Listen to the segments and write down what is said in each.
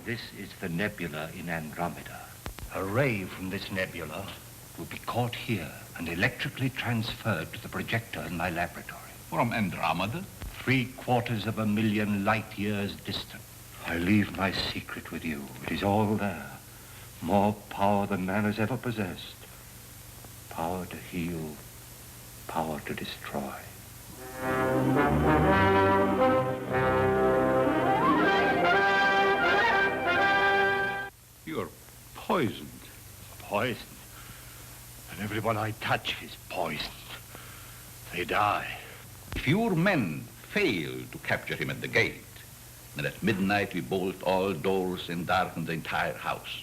This is the nebula in Andromeda. A ray from this nebula will be caught here and electrically transferred to the projector in my laboratory. From Andromeda? 750,000 light years distant. I leave my secret with you. It is all there. More power than man has ever possessed. Power to heal, power to destroy. You're poisoned. Poisoned? And everyone I touch is poisoned. They die. If your men fail to capture him at the gate, then at midnight we bolt all doors and darken the entire house.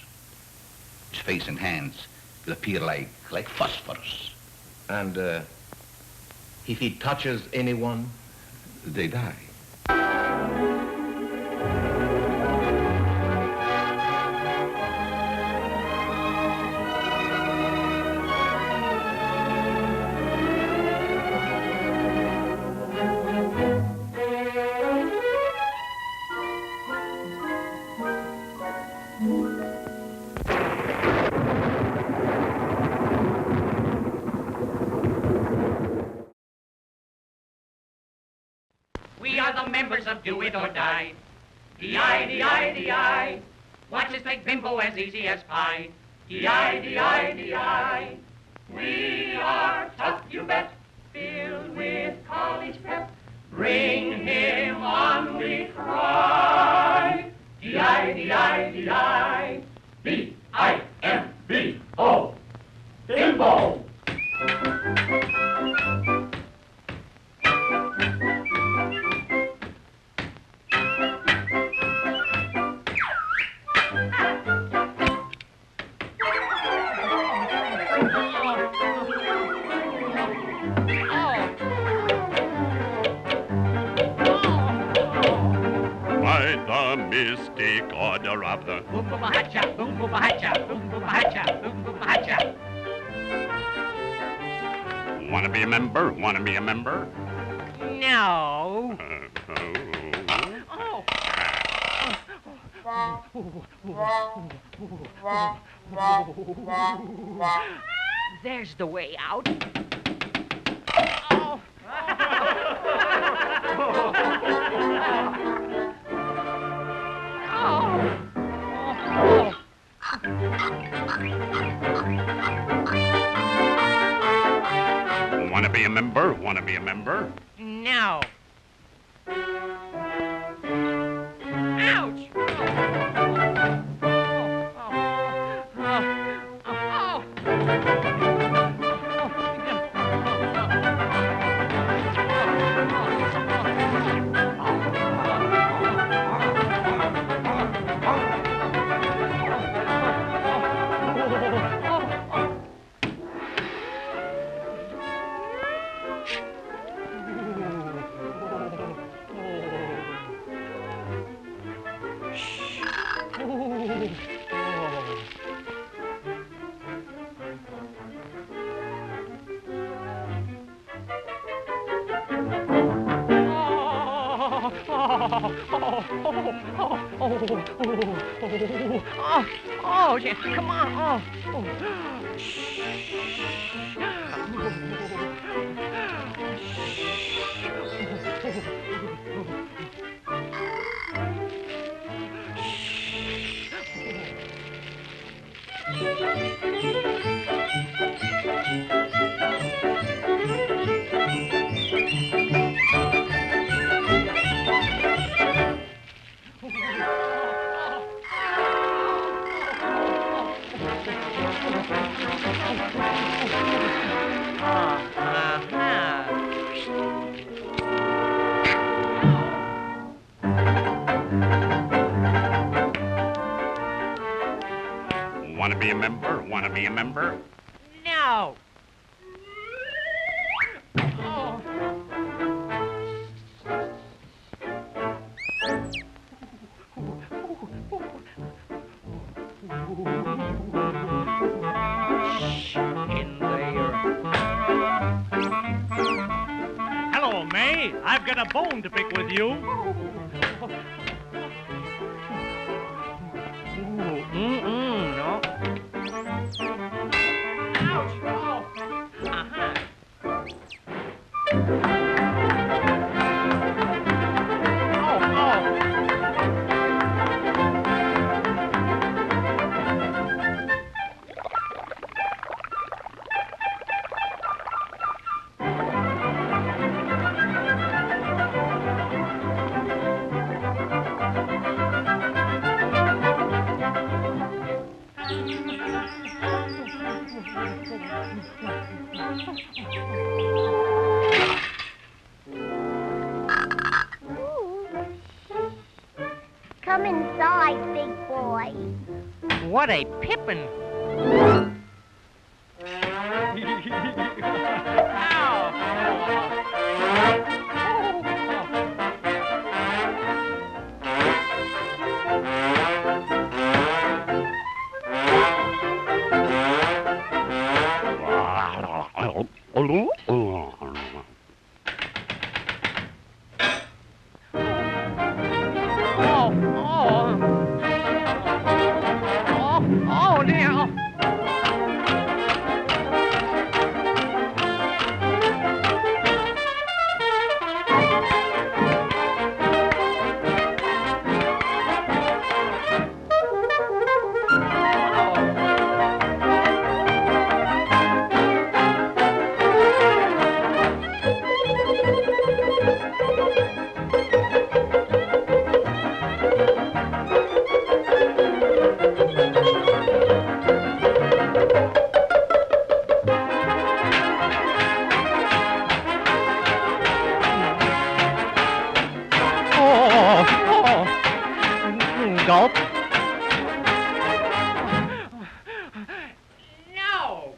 His face and hands will appear like phosphorus. And if he touches anyone, they die. We are the members of Do It or Die. D-I, D-I, D-I. Watch us make bimbo as easy as pie. D-I, D-I, D-I. We are tough, you bet, filled with college pep. Bring him on, we cry. D-I, D-I, D-I. B-I-M-B-O. Bimbo. Mystic order of the Boom boom hacha, boom boom hacha, boom boom hacha, boom boom hacha. Wanna be a member? Wanna be a member? No. There's the way out. Oh. Wanna be a member? Wanna be a member? No. Ouch! Oh, yeah, come on. Wanna be a member? Wanna be a member? No. Oh. Shh, in there. Hello, May. I've got a bone to pick with you. Come inside, big boy. What a pippin'. Oh, dear. Gulp. No.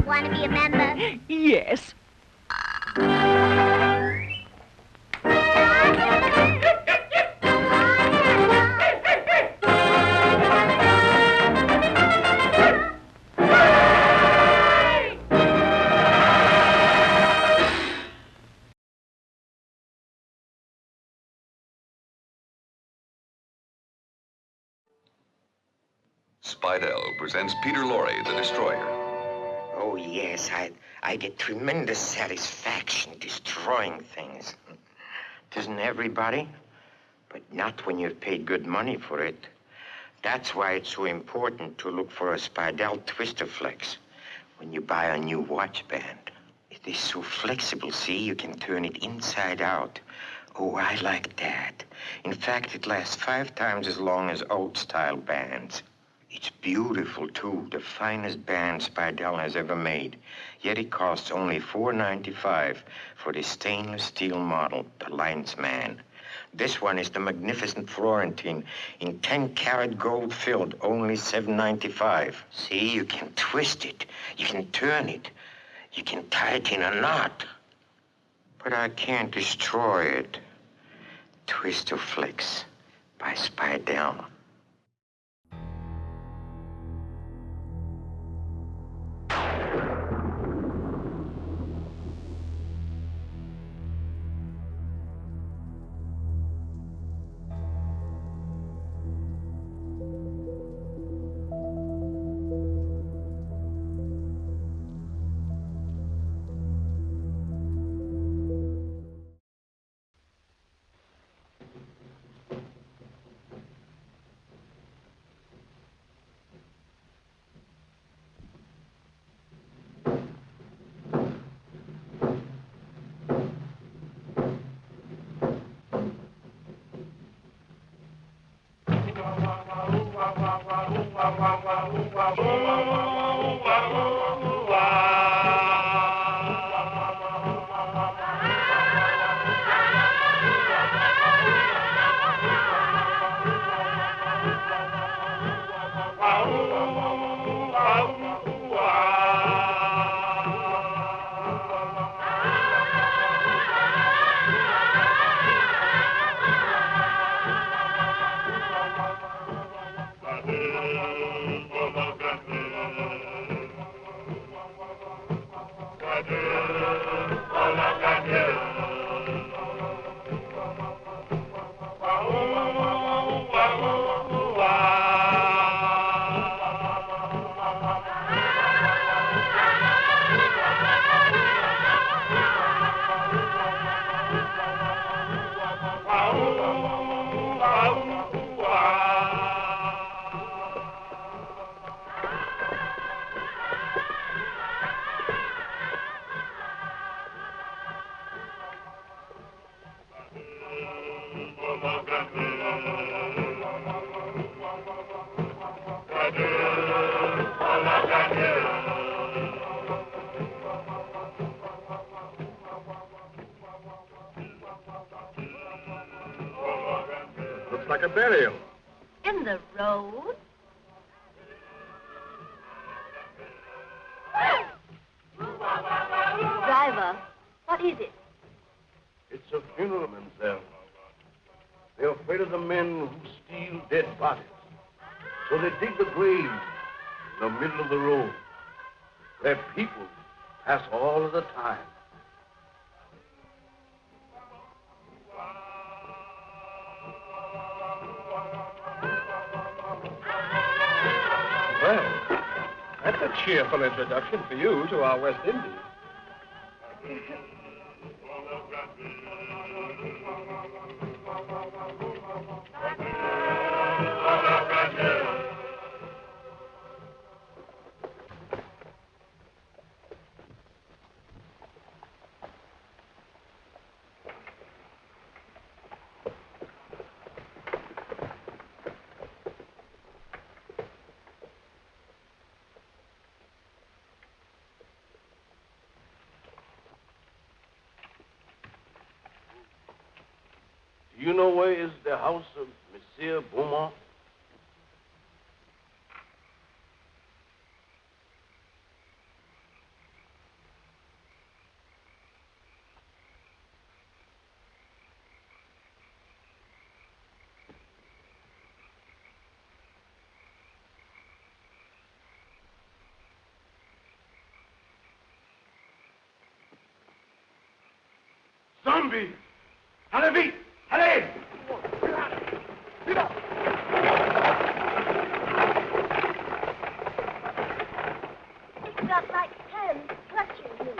Wanna be a member? Yes. Spidell presents Peter Lorre, the Destroyer. Oh, yes, I get tremendous satisfaction destroying things. Doesn't everybody? But not when you've paid good money for it. That's why it's so important to look for a Spidell Twister Flex when you buy a new watch band. It is so flexible, see? You can turn it inside out. Oh, I like that. In fact, it lasts 5 times as long as old-style bands. It's beautiful, too. The finest band Spidell has ever made. Yet it costs only $4.95 for the stainless steel model, the Linesman. This one is the magnificent Florentine in 10-karat gold filled, only $7.95. See, you can twist it. You can turn it. You can tie it in a knot. But I can't destroy it. Twister Flex by Spidell. burial? In the road? Driver, what is it? It's a funeral, mademoiselle. They're afraid of the men who steal dead bodies. So they dig the grave in the middle of the road, where people pass all of the time. Well, that's a cheerful introduction for you to our West Indies. Do you know where is the house of Monsieur Beaumont? Zombie! Allez vite! Allez! It's got like hands clutching me.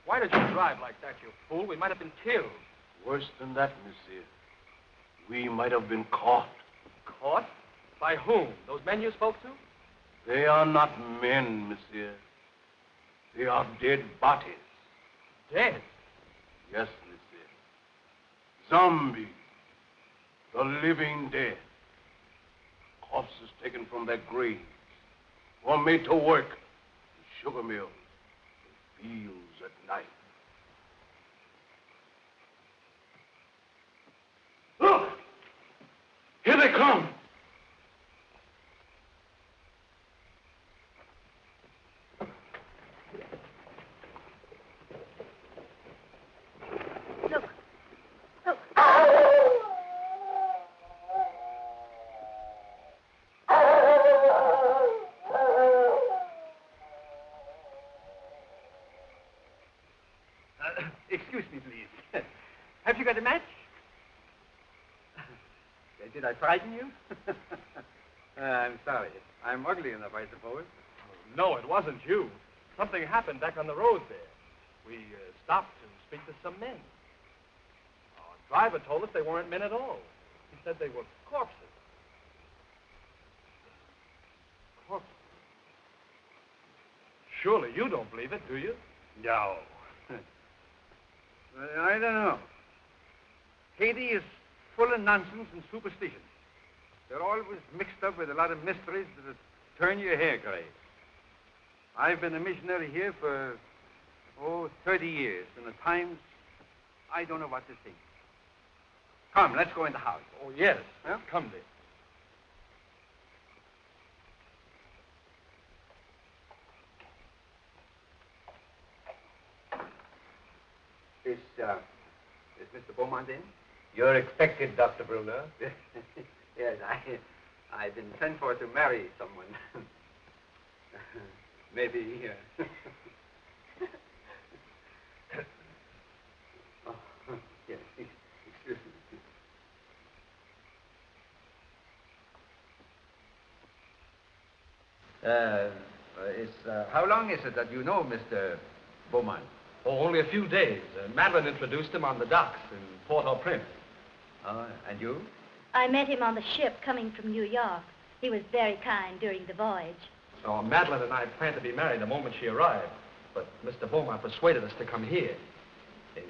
Why did you drive like that, you fool? We might have been killed. Worse than that, monsieur. We might have been caught. Caught? By whom? Those men you spoke to? They are not men, monsieur. They are dead bodies. Dead? Yes, monsieur. Zombies. The living dead. Corpses taken from their graves. Or made to work in sugar mills, in fields at night. Look! Here they come! Look. Look. Excuse me, please. Have you got a match? Did I frighten you? I'm sorry. I'm ugly enough, I suppose. No, it wasn't you. Something happened back on the road there. We stopped to speak to some men. Our driver told us they weren't men at all. He said they were corpses. Corpses? Surely you don't believe it, do you? No. I don't know. Haiti is full of nonsense and superstition. They're always mixed up with a lot of mysteries that turn your hair gray. I've been a missionary here for, 30 years, and at times, I don't know what to think. Come, let's go in the house. Oh, yes. Huh? Come, Dick. Is Mr. Beaumont in? You're expected, Dr. Bruner. Yes, I've been sent for to marry someone. Maybe. Yes, excuse me. How long is it that you know Mr. Beaumont? Oh, only a few days. Madeline introduced him on the docks in Port-au-Prince. And you? I met him on the ship coming from New York. He was very kind during the voyage. Oh, Madeline and I planned to be married the moment she arrived, but Mr. Beaumont persuaded us to come here.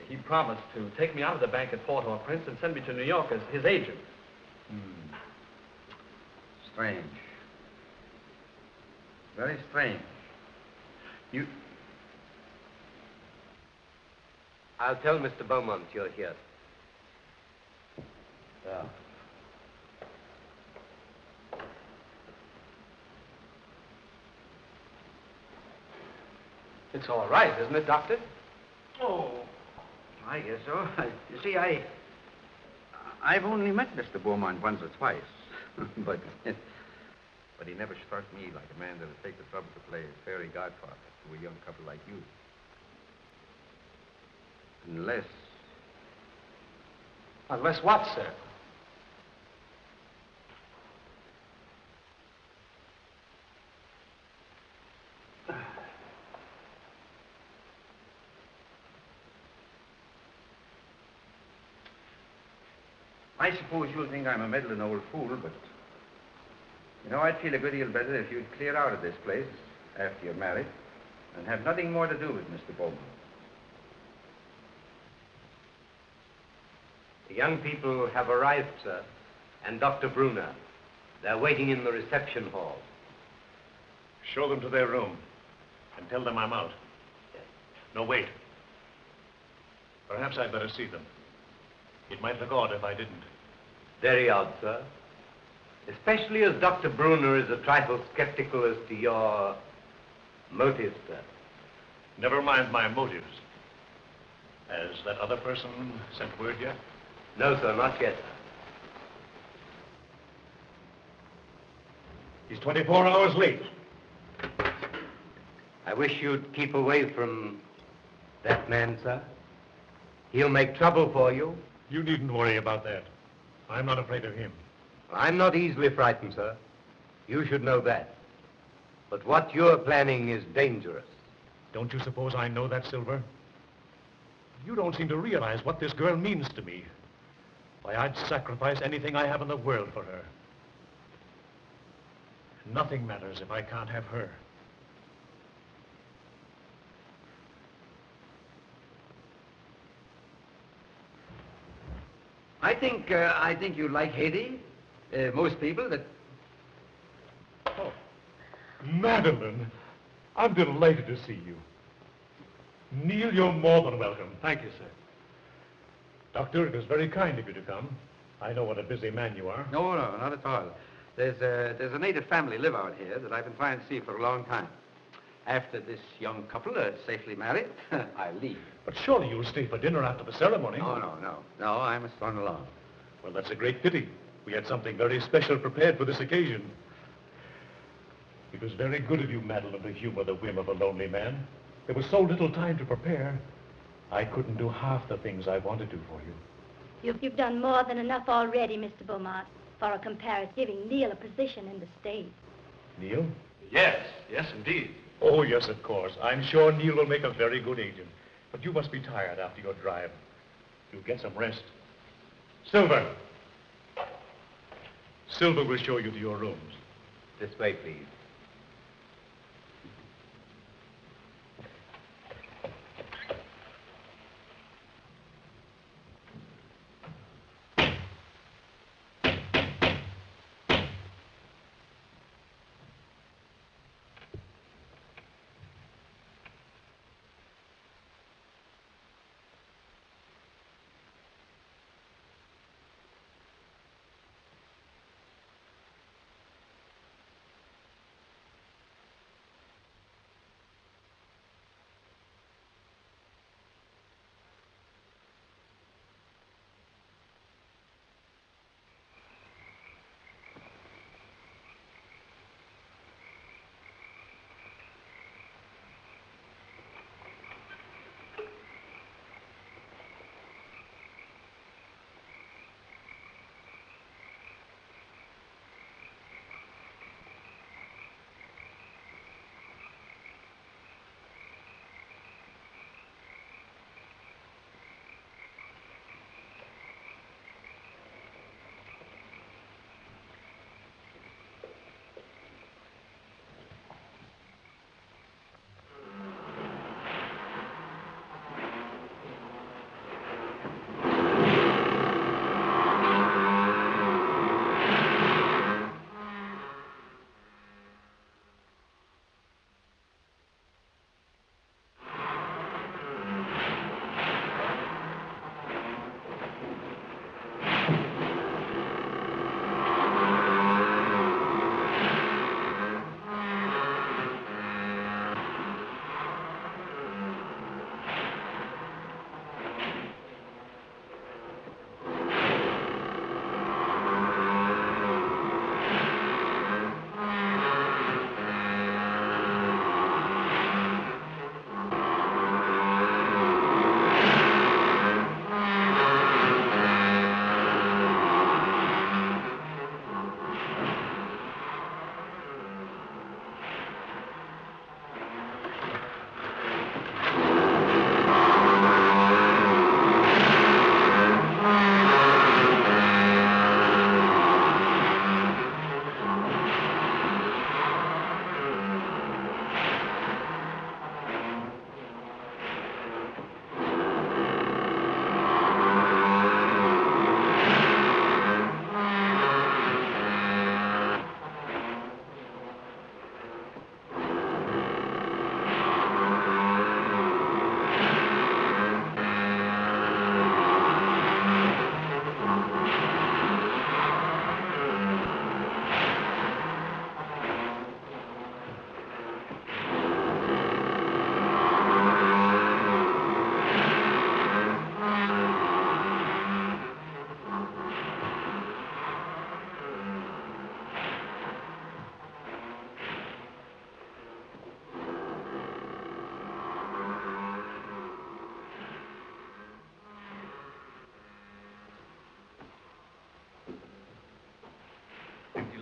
He promised to take me out of the bank at Port-au-Prince and send me to New York as his agent. Strange. Very strange. I'll tell Mr. Beaumont you're here. Yeah. It's all right, isn't it, Doctor? Oh, I guess so. You see, I've only met Mr. Beaumont once or twice, but he never struck me like a man that would take the trouble to play fairy godfather to a young couple like you. Unless... Unless what, sir? I suppose you'll think I'm a meddling old fool, but... You know, I'd feel a good deal better if you'd clear out of this place after you're married and have nothing more to do with Mr. Beaumont. The young people have arrived, sir, and Dr. Brunner. They're waiting in the reception hall. Show them to their room and tell them I'm out. Yes. No, wait. Perhaps I'd better see them. It might look odd if I didn't. Very odd, sir. Especially as Dr. Brunner is a trifle skeptical as to your motives, sir. Never mind my motives. Has that other person sent word yet? No, sir, not yet. He's 24 hours late. I wish you'd keep away from that man, sir. He'll make trouble for you. You needn't worry about that. I'm not afraid of him. I'm not easily frightened, sir. You should know that. But what you're planning is dangerous. Don't you suppose I know that, Silver? You don't seem to realize what this girl means to me. Why, I'd sacrifice anything I have in the world for her. Nothing matters if I can't have her. I think you like Haiti. Most people that... Oh, Madeline, I'm delighted to see you. Neil, you're more than welcome. Thank you, sir. Doctor, it was very kind of you to come. I know what a busy man you are. No, not at all. There's a native family live out here that I've been trying to see for a long time. After this young couple are safely married, I'll leave. But surely you'll stay for dinner after the ceremony. No, I must run along. Well, that's a great pity. We had something very special prepared for this occasion. It was very good of you, Madeline, to humor the whim of a lonely man. There was so little time to prepare. I couldn't do half the things I wanted to for you. You've done more than enough already, Mr. Beaumont, for a comparative giving Neil a position in the state. Neil? Yes, indeed. Oh, yes, of course. I'm sure Neil will make a very good agent. But you must be tired after your drive. You'll get some rest. Silver! Silver will show you to your rooms. This way, please.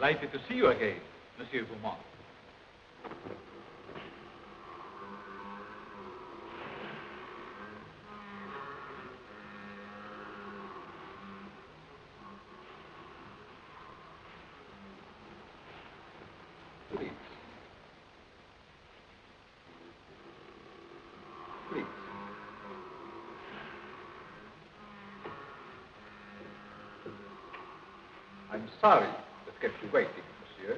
Delighted to see you again, Monsieur Beaumont. Please. Please. I'm sorry that kept you waiting, monsieur.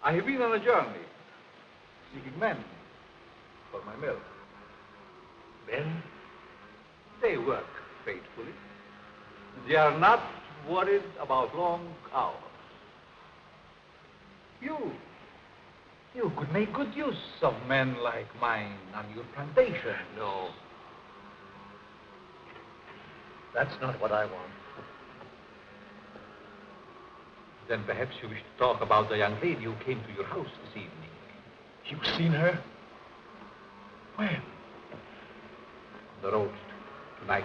I have been on a journey, seeking men for my mill. Men? They work faithfully. They are not worried about long hours. You could make good use of men like mine on your plantation. No. That's not what I want. Then perhaps you wish to talk about the young lady who came to your house this evening. You've seen her? When? On the road tonight.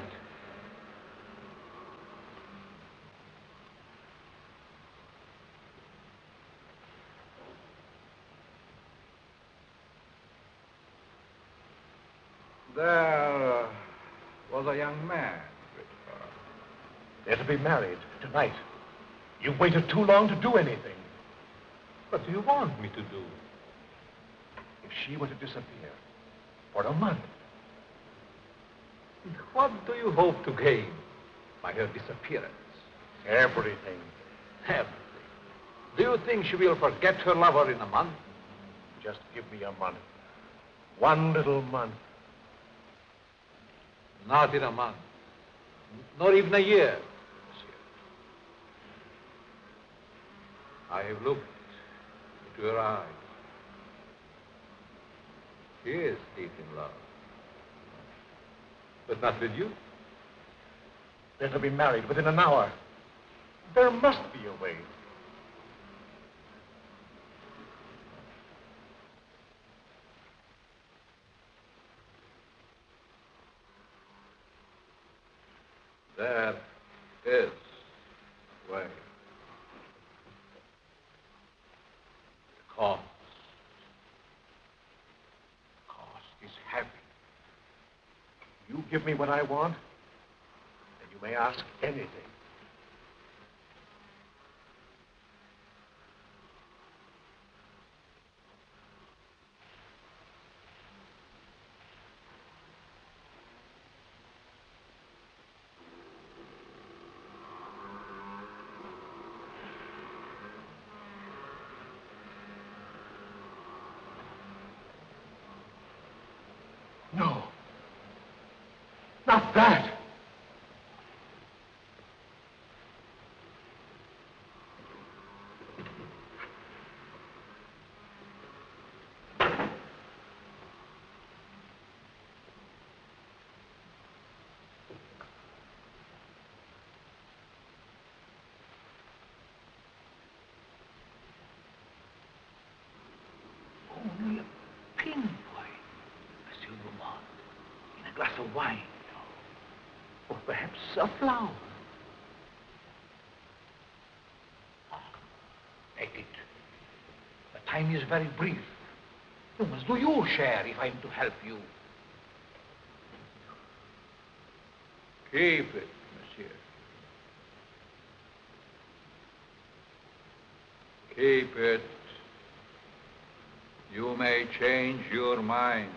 There was a young man with her. They're to be married tonight. You've waited too long to do anything. What do you want me to do? If she were to disappear for a month. What do you hope to gain by her disappearance? Everything. Everything. Do you think she will forget her lover in a month? Just give me a month. One little month. Not in a month. Nor even a year, monsieur. I have looked into her eyes. She is deep in love. But not with you. They're to be married within an hour. There must be a way. There is a way. The cost is heavy. You give me what I want, and you may ask anything. No. Not that. Only a pinpoint, Monsieur Beaumont, in a glass of wine, or perhaps a flower. Take it. The time is very brief. You must do your share if I'm to help you. Keep it, monsieur. Keep it. You may change your mind.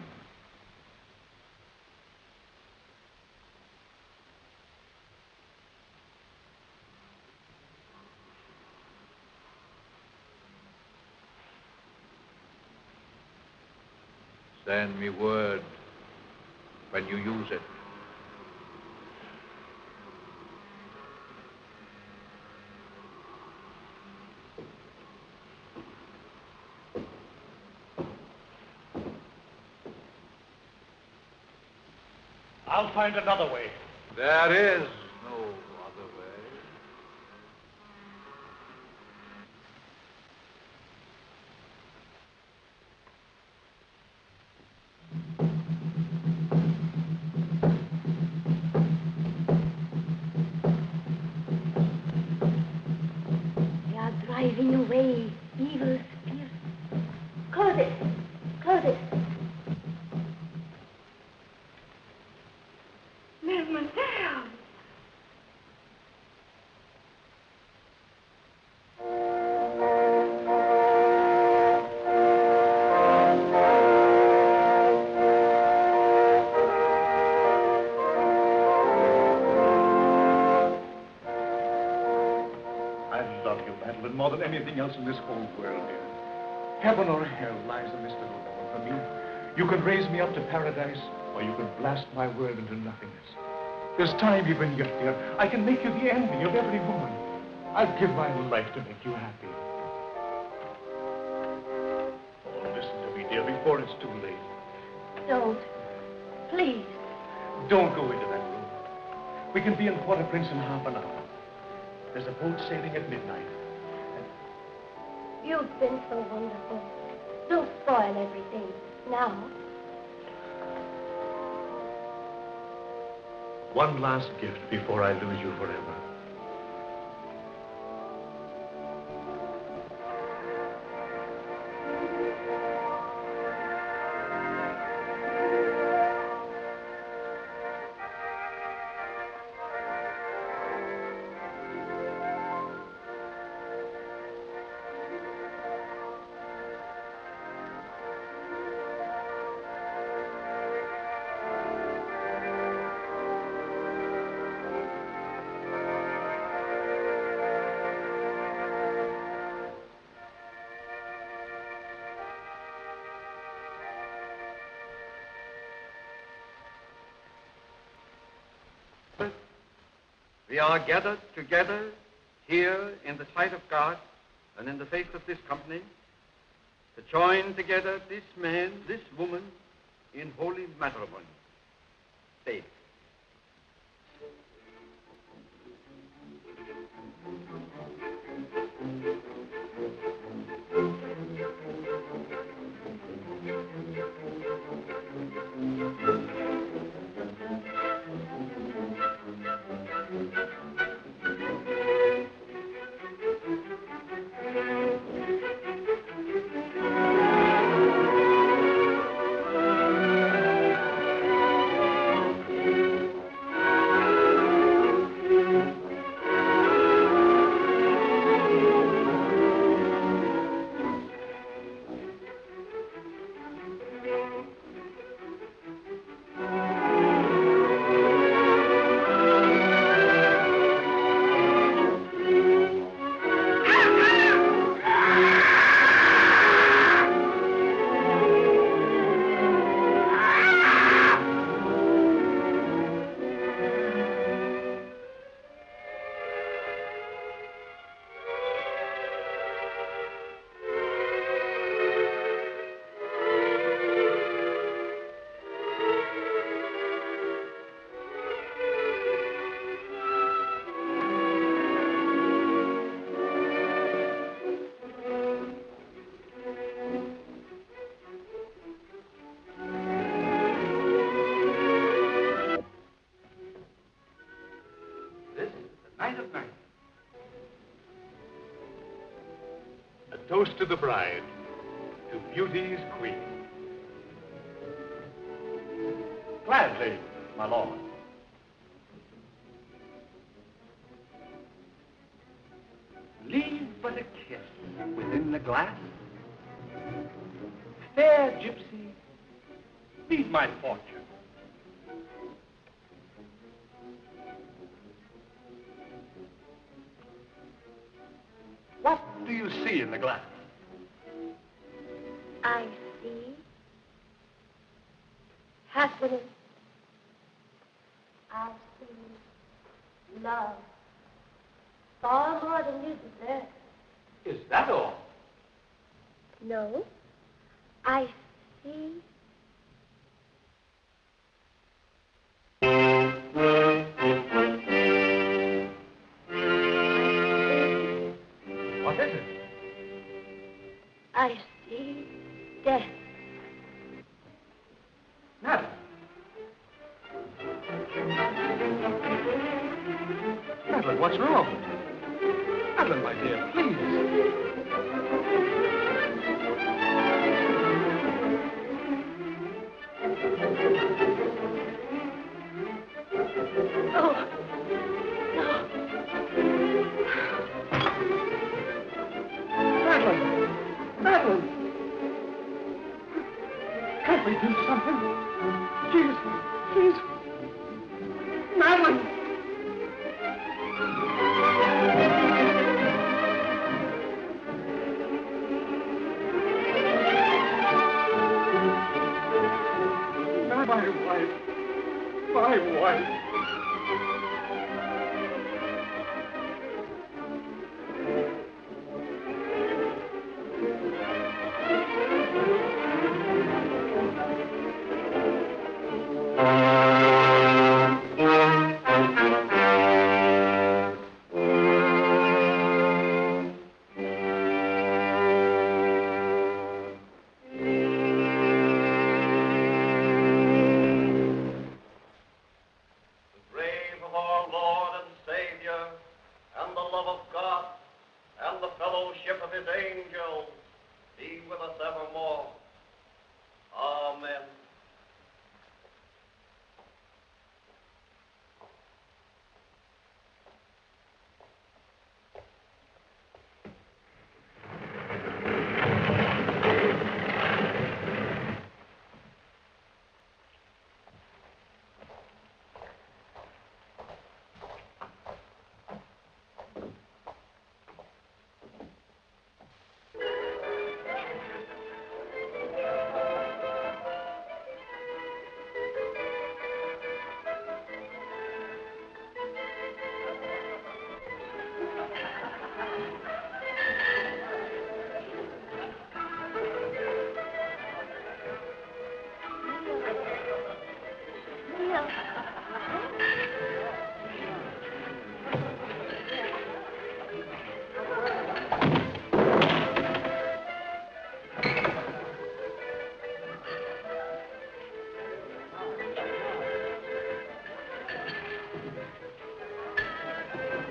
Send me word when you use it. I'll find another way. There is no other way. Madeline, more than anything else in this whole world, dear. Heaven or hell lies in this little woman for me. You can raise me up to paradise, or you can blast my world into nothingness. There's time even yet, dear. I can make you the envy of every woman. I'd give my life to make you happy. Oh, listen to me, dear, before it's too late. Don't. Please. Don't go into that room. We can be in Port-au-Prince in half an hour. There's a boat sailing at midnight. You've been so wonderful. Don't spoil everything now. One last gift before I lose you forever. We are gathered together here in the sight of God and in the face of this company to join together this man, this woman in holy matrimony. Faith. Toast to the bride, to beauty's queen. Gladly, my lord. Leave but a kiss within the glass. Fair gypsy, meet my fortune. What do you see in the glass? I see happiness. I see love. Far more than you deserve. Is that all? No. I see what is it? I see death. Madeline. Madeline, what's wrong? Madeline, my dear, please. Oh, no. Madeline! Madeline! Can't we do something? Please. Madeline!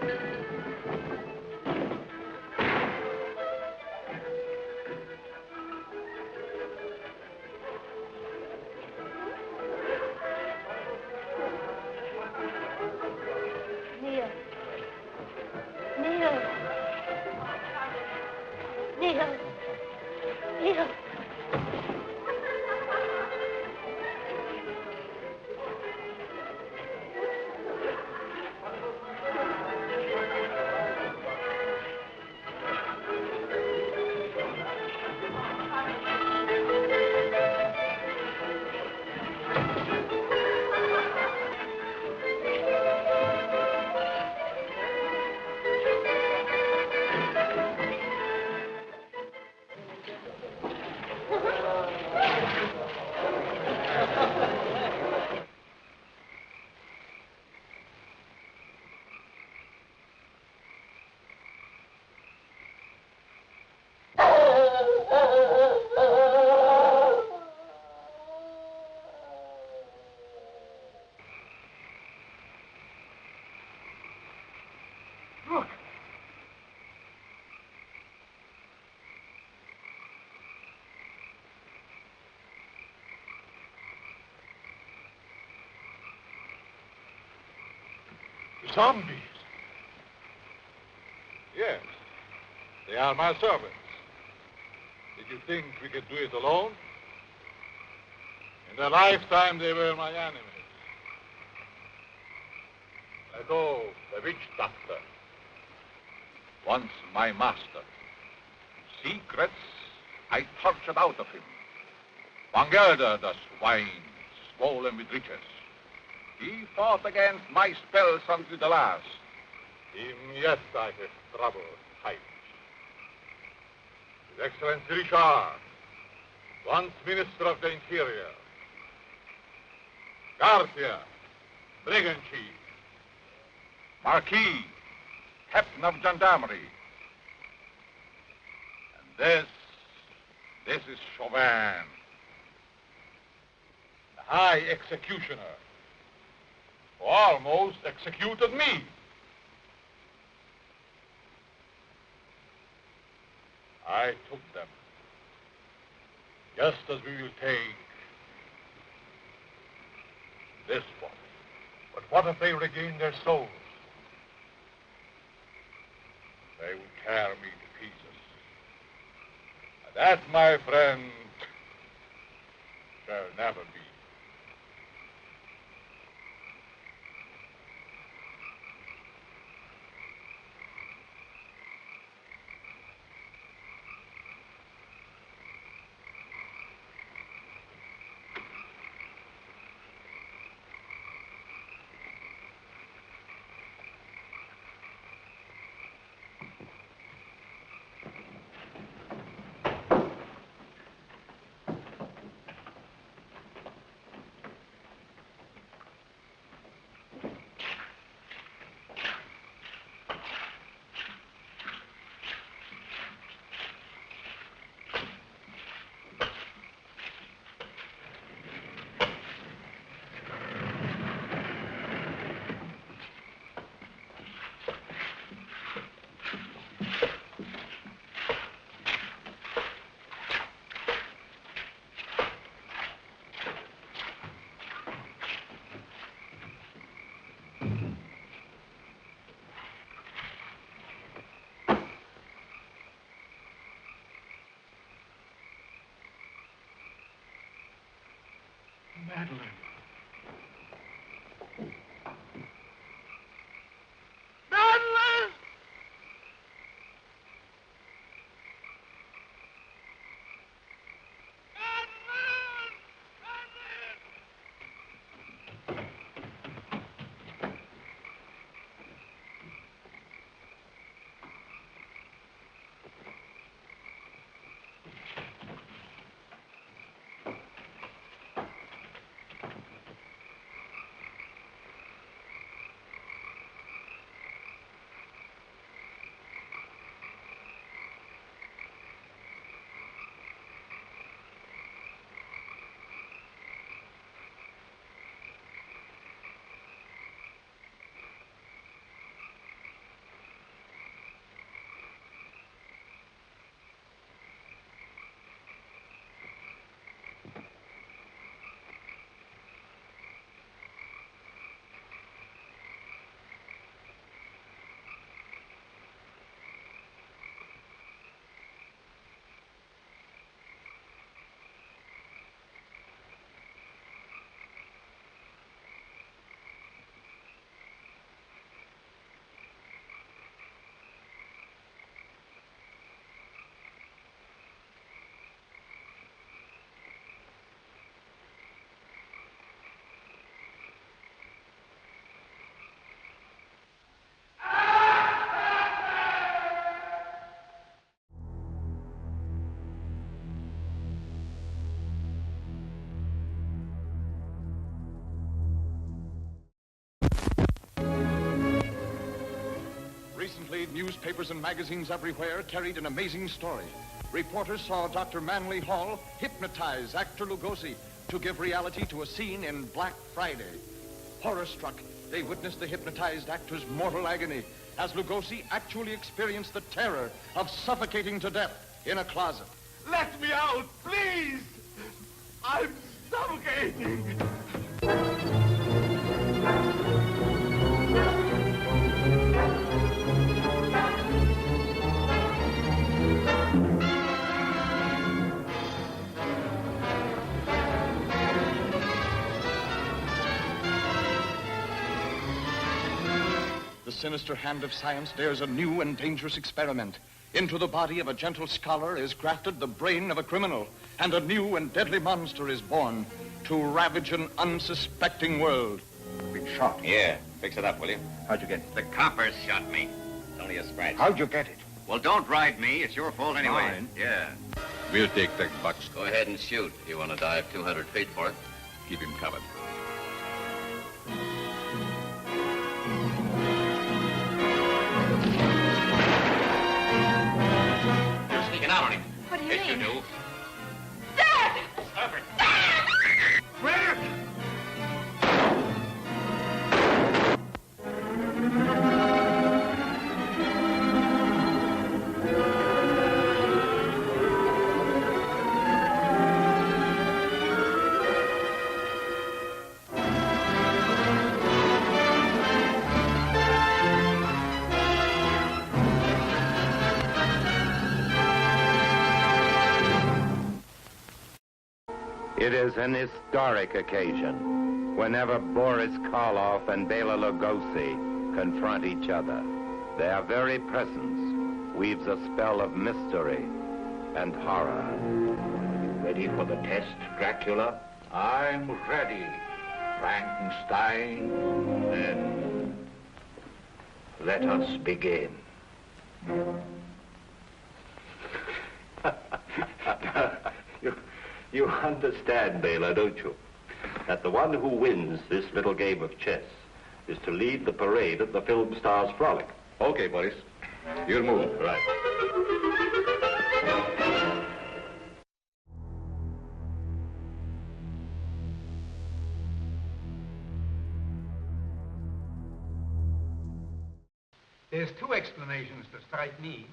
Neil. Neil. Neil. Neil. Zombies? Yes. They are my servants. Did you think we could do it alone? In their lifetime, they were my enemies. I know the witch doctor. Once my master. Secrets I tortured out of him. Bangerda, the swine, swollen with riches. He fought against my spells until the last. Him yet I have trouble hiding. His Excellency Richard, once Minister of the Interior. Garcia, Brigand Chief. Marquis, Captain of Gendarmerie. And this is Chauvin, the High Executioner, who almost executed me. I took them, just as we will take this one. But what if they regain their souls? They would tear me to pieces. And that, my friend, shall never be. Immediately, newspapers and magazines everywhere carried an amazing story. Reporters saw Dr. Manley Hall hypnotize actor Lugosi to give reality to a scene in Black Friday. Horror-struck, they witnessed the hypnotized actor's mortal agony as Lugosi actually experienced the terror of suffocating to death in a closet. Let me out, please! I'm suffocating! The sinister hand of science dares a new and dangerous experiment. Into the body of a gentle scholar is grafted the brain of a criminal, and a new and deadly monster is born to ravage an unsuspecting world. Been shot. Yeah, fix it up, will you? How'd you get it? The coppers shot me. It's only a scratch. How'd you get it? Well, don't ride me. It's your fault anyway. Mine? Yeah. We'll take that bucks. Go ahead and shoot. You want to dive 200 feet for it? Keep him covered. You're sneaking out on him. What do you Yes, mean? you do. Dad! Stop it. Quick! It is an historic occasion whenever Boris Karloff and Bela Lugosi confront each other. Their very presence weaves a spell of mystery and horror. Ready for the test, Dracula? I'm ready, Frankenstein. Then let us begin. You understand, Bela, don't you? That the one who wins this little game of chess is to lead the parade at the Film Stars Frolic. Okay, Boris. You'll move. Right. There's two explanations that strike me.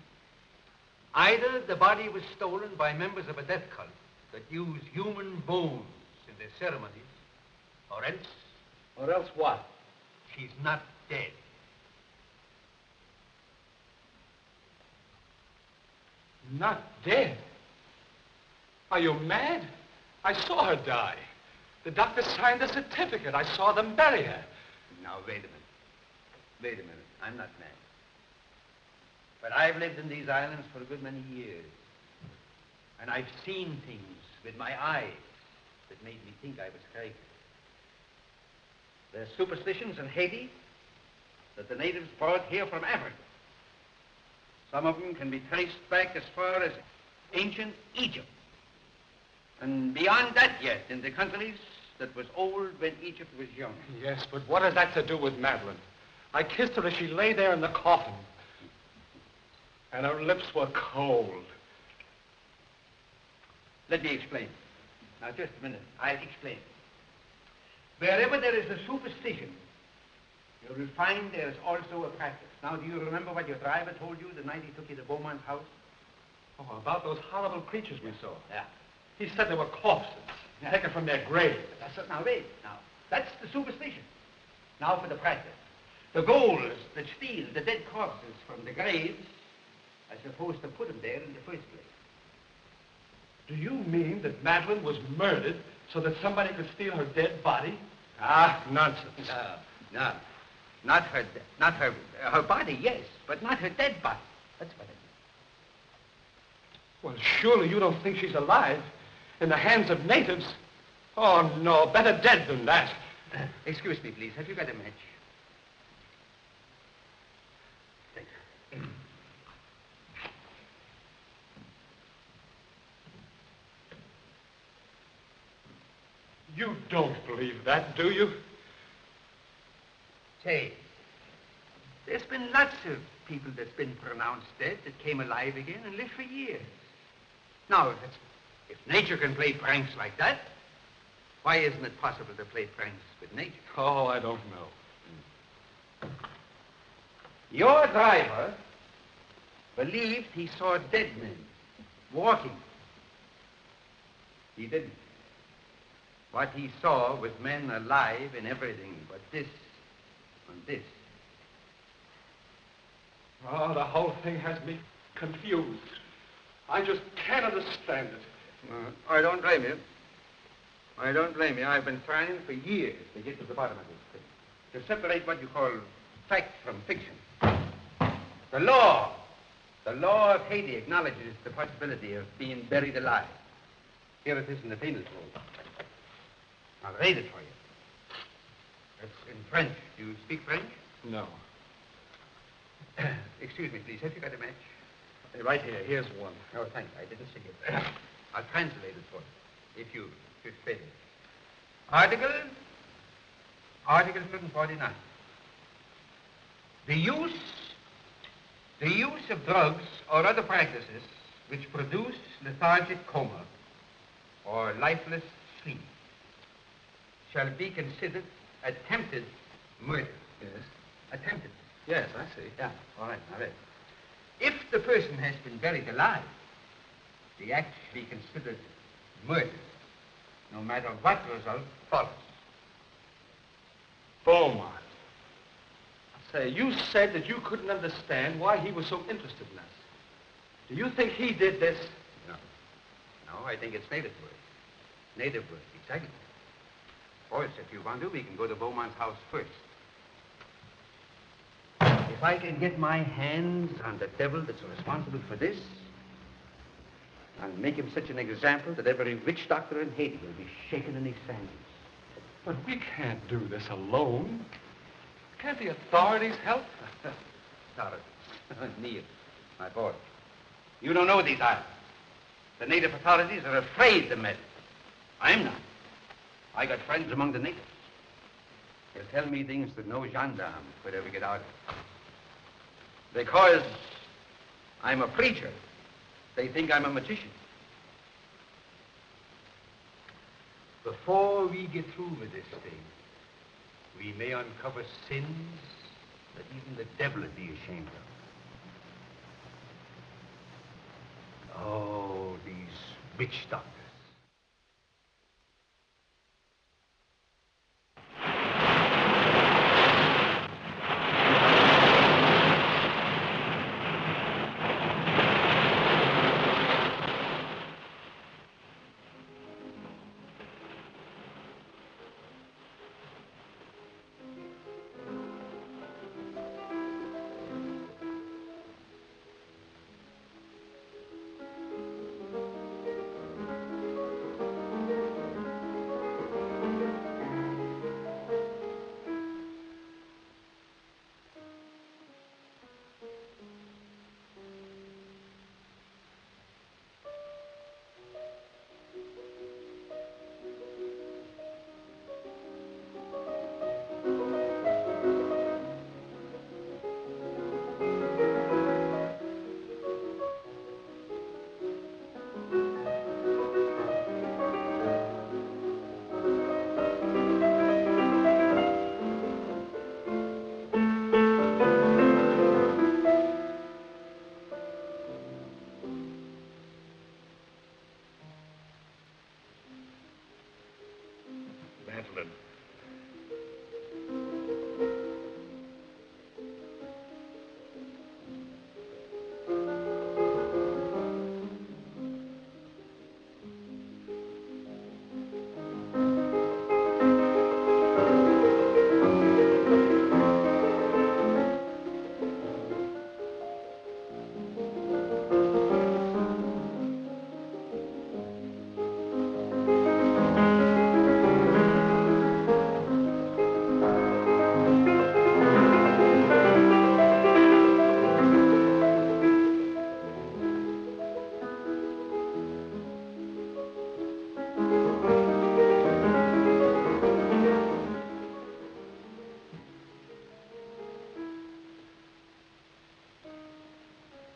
Either the body was stolen by members of a death cult that use human bones in their ceremonies, or else... Or else what? She's not dead. Not dead? Are you mad? I saw her die. The doctor signed the certificate. I saw them bury her. Now, wait a minute. Wait a minute. I'm not mad. But I've lived in these islands for a good many years. And I've seen things with my eyes that made me think I was crazy. There's superstitions in Haiti that the natives brought here from Africa. Some of them can be traced back as far as ancient Egypt. And beyond that yet, in the countries that was old when Egypt was young. Yes, but what has that to do with Madeline? I kissed her as she lay there in the coffin. And her lips were cold. Let me explain. Now, just a minute. I'll explain. Wherever there is a superstition, you will find there is also a practice. Now, do you remember what your driver told you the night he took you to Beaumont's house? Oh, about those horrible creatures we saw. Yeah. He said they were corpses, taken from their graves. Now, wait. Now, that's the superstition. Now for the practice. The ghouls that steal the dead corpses from the graves are supposed to put them there in the first place. Do you mean that Madeline was murdered so that somebody could steal her dead body? Ah, nonsense. No. Not her body, yes, but not her dead body. That's what it is. Well, surely you don't think she's alive in the hands of natives? Oh, no, better dead than that. Excuse me, please. Have you got a match? Thanks. You don't believe that, do you? Say, there's been lots of people that's been pronounced dead that came alive again and lived for years. Now, if nature can play pranks like that, why isn't it possible to play pranks with nature? Oh, I don't know. Your driver believed he saw dead men walking. He didn't. What he saw was men alive in everything but this and this. Oh, the whole thing has me confused. I just can't understand it. I don't blame you. I don't blame you. I've been trying for years to get to the bottom of this thing. To separate what you call fact from fiction. The law of Haiti acknowledges the possibility of being buried alive. Here it is in the penal code. I'll read it for you. It's in French. Do you speak French? No. Excuse me, please. Have you got a match? Right here. Here's one. Oh, thanks. I didn't see it. I'll translate it for you, if you fit it. Article 149. The use of drugs or other practices which produce lethargic coma or lifeless sleep shall be considered attempted murder. Yes. Attempted. Yes, I see. Yeah, all right, now read. If the person has been buried alive, the act shall be considered murder, no matter what result follows. Beaumont. Say, you said that you couldn't understand why he was so interested in us. Do you think he did this? No. No, I think it's native work. Native work, exactly. Of course, if you want to, we can go to Beaumont's house first. If I can get my hands on the devil that's responsible for this, I'll make him such an example that every witch doctor in Haiti will be shaken in his sandals. But we can't do this alone. Can't the authorities help? Authorities? Neil, my boy, you don't know these islands. The native authorities are afraid to meddle. I'm not. I got friends among the natives. They'll tell me things that no gendarme could ever get out of. Because I'm a preacher, they think I'm a magician. Before we get through with this thing, we may uncover sins that even the devil would be ashamed of. Oh, these witch doctors.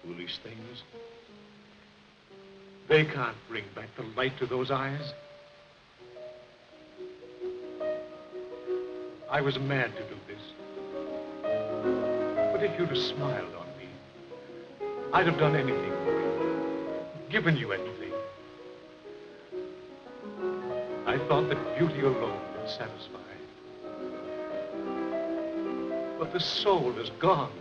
Foolish things. They can't bring back the light to those eyes. I was mad to do this. But if you'd have smiled on me, I'd have done anything for you, given you anything. I thought that beauty alone would satisfy. But the soul is gone.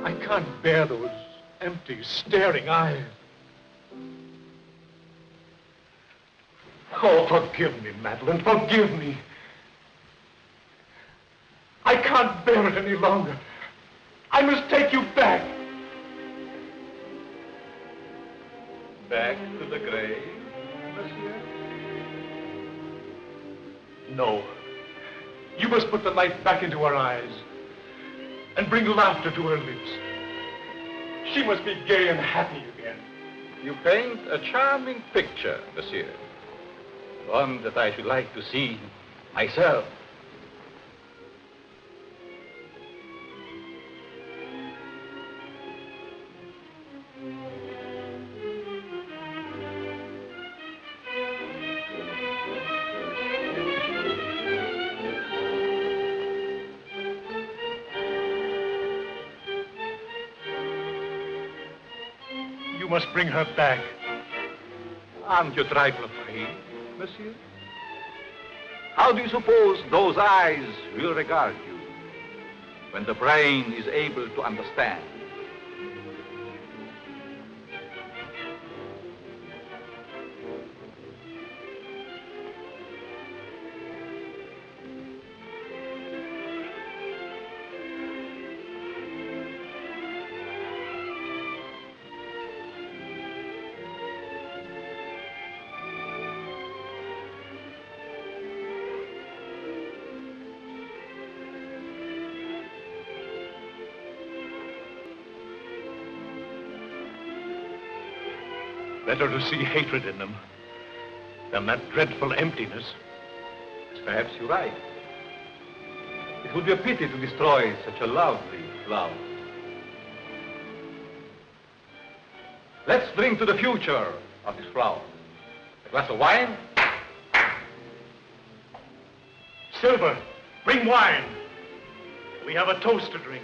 I can't bear those empty, staring eyes. Oh, forgive me, Madeline, forgive me. I can't bear it any longer. I must take you back. Back to the grave, monsieur? No. You must put the light back into her eyes and bring laughter to her lips. She must be gay and happy again. You paint a charming picture, monsieur. One that I should like to see myself. You must bring her back. Aren't you trifle afraid, monsieur? How do you suppose those eyes will regard you when the brain is able to understand? Better to see hatred in them than that dreadful emptiness. Perhaps you're right. It would be a pity to destroy such a lovely flower. Let's drink to the future of this flower. A glass of wine? Silver, bring wine. We have a toast to drink.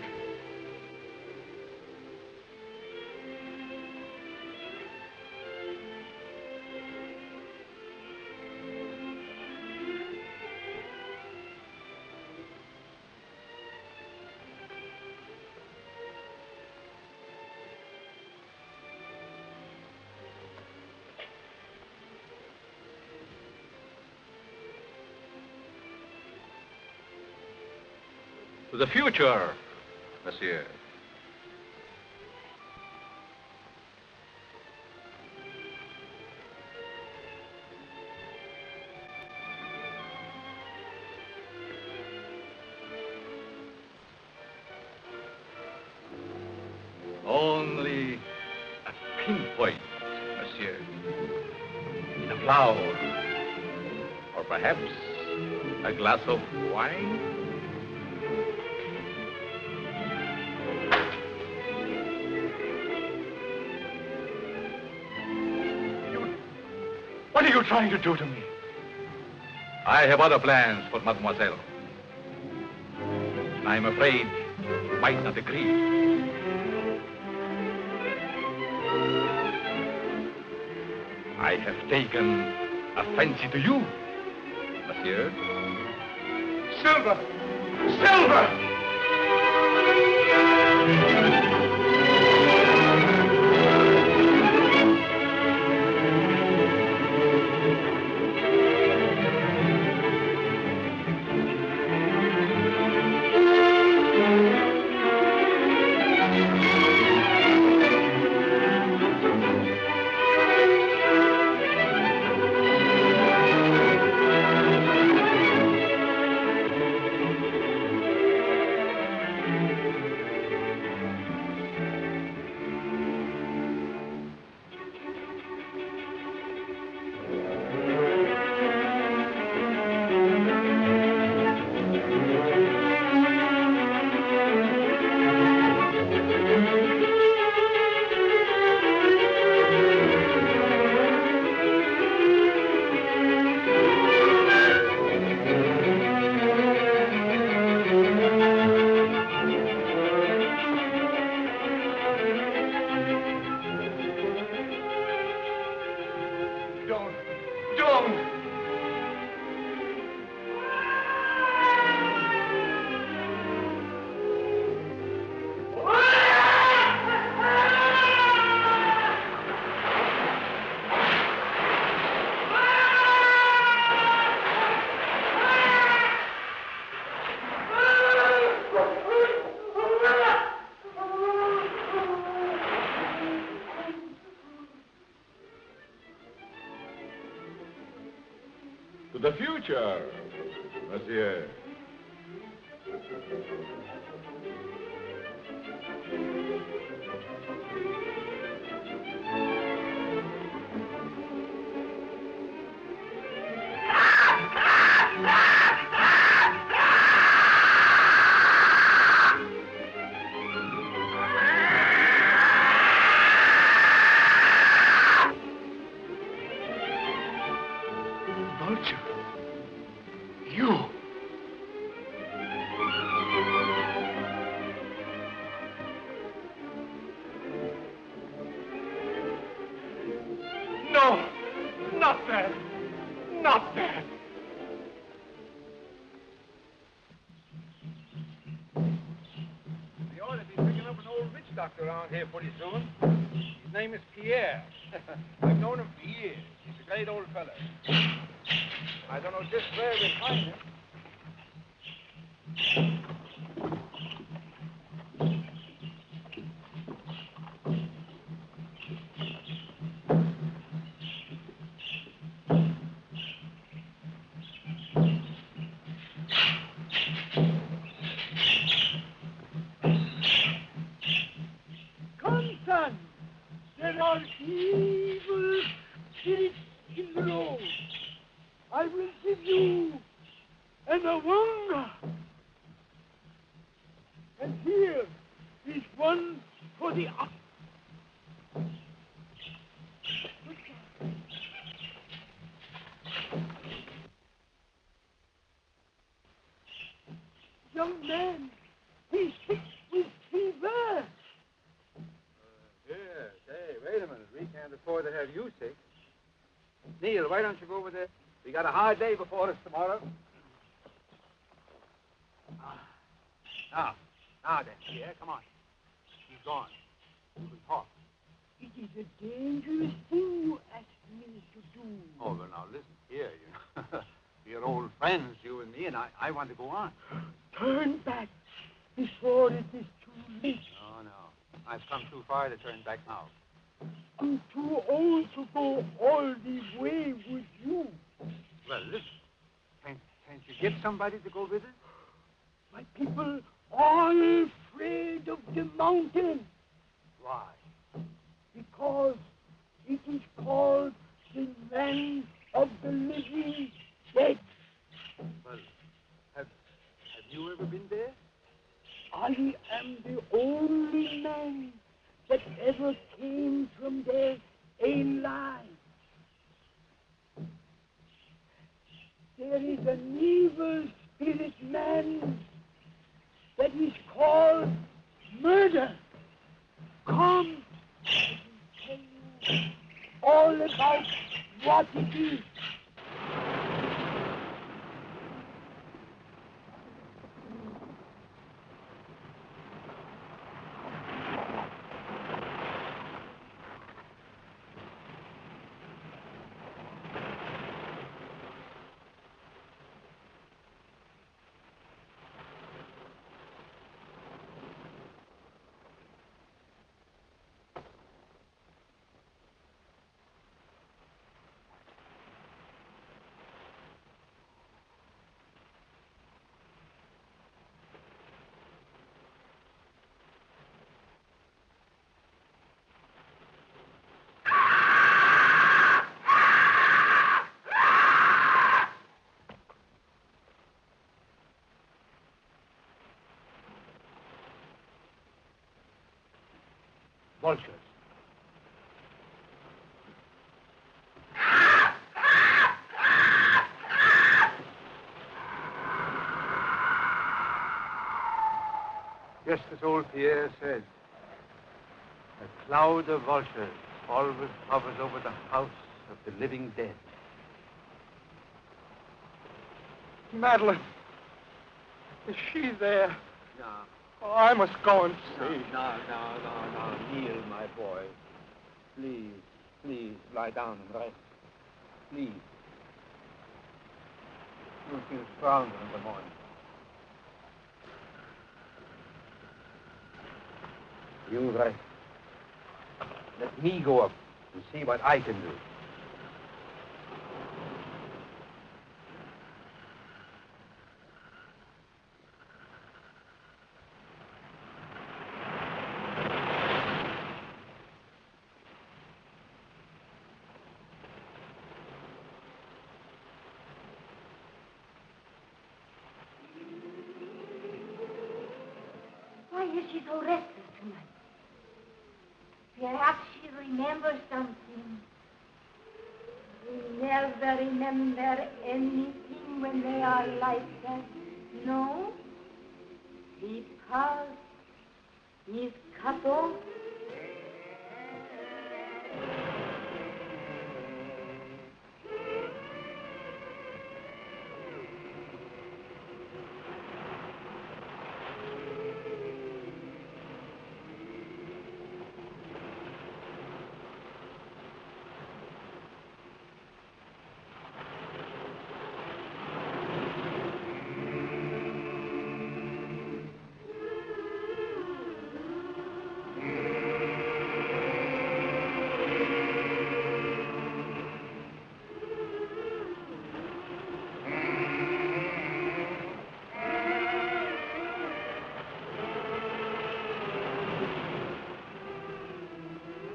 To the future, monsieur. Only a pinpoint, monsieur, in a flower, or perhaps a glass of wine. What are you trying to do to me? I have other plans for mademoiselle. I'm afraid you might not agree. I have taken a fancy to you, monsieur. Silver! Silver! Vulture, monsieur. Vulture. You. No! Not that! Not that! We ought to be picking up an old witch doctor around here pretty soon. His name is Pierre. I've known him for years. He's a great old fella. I don't know just where we'll find him. Come, son. There are evil spirits in the road. I will give you an awanga. And here is one for the up. Young man, he's sick with fever. Here, say, wait a minute. We can't afford to have you sick. Neil, why don't you go over there? We got a hard day before us tomorrow. Now then, Pierre, come on. He's gone. We can talk. It is a dangerous thing you asked me to do. Oh, well, now, listen here, you know. We're old friends, you and me, and I want to go on. Turn back before it is too late. No. I've come too far to turn back now. I'm too old to go all the way with you. Well, listen. Can't you get somebody to go with us? My people are afraid of the mountain. Why? Because it is called the land of the living dead. Well, have you ever been there? I am the only man that ever came from there alive. There is an evil spirit man that is called murder. Come, I can tell you all about what it is. Vultures. Just as old Pierre said, a cloud of vultures always hovers over the house of the living dead. Madeline. Is she there? No. Oh, I must go and No, see. Neil, my boy. Please, lie down and rest. Please. You'll feel stronger in the morning. You rest. Let me go up and see what I can do. is she so restless tonight? Perhaps she remembers something. They never remember anything when they are like that. No? Because he's cut off.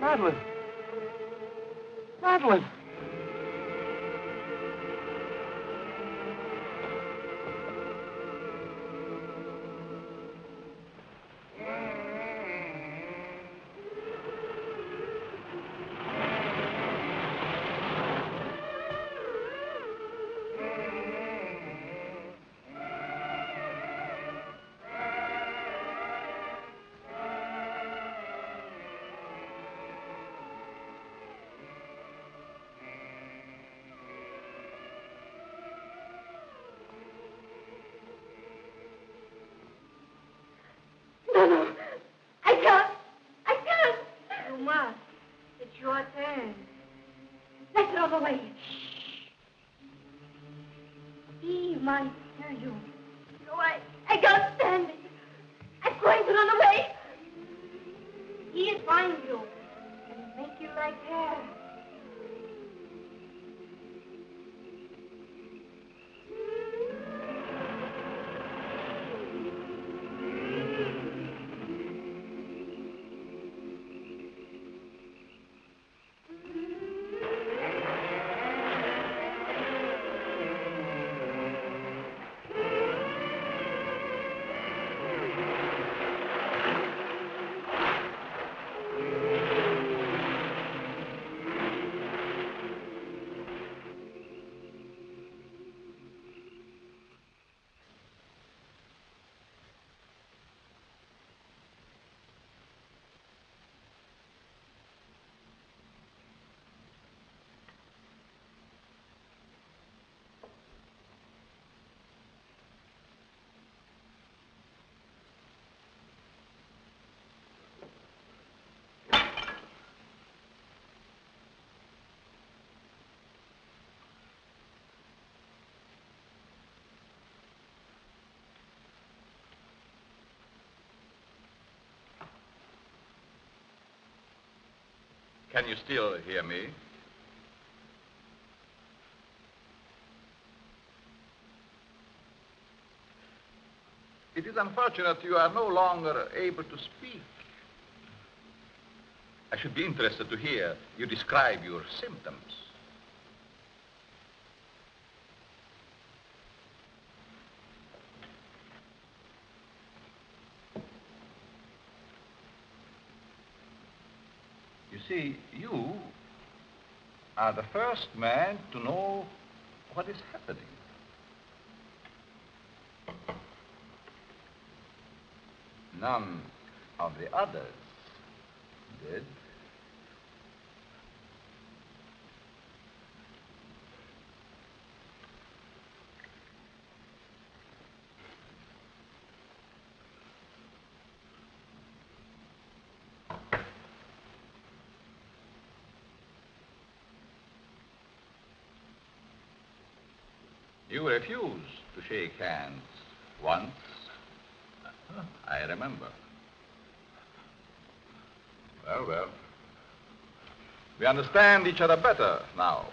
Madeline. Madeline. No, I can't. I can't. You must. It's your turn. Let's run away. He might hear you. No, I can't stand it. I'm going to run away. He'll find you and make you like her. Can you still hear me? It is unfortunate you are no longer able to speak. I should be interested to hear you describe your symptoms. You see, you are the first man to know what is happening. None of the others did. You refused to shake hands once. I remember. Well, well. We understand each other better now.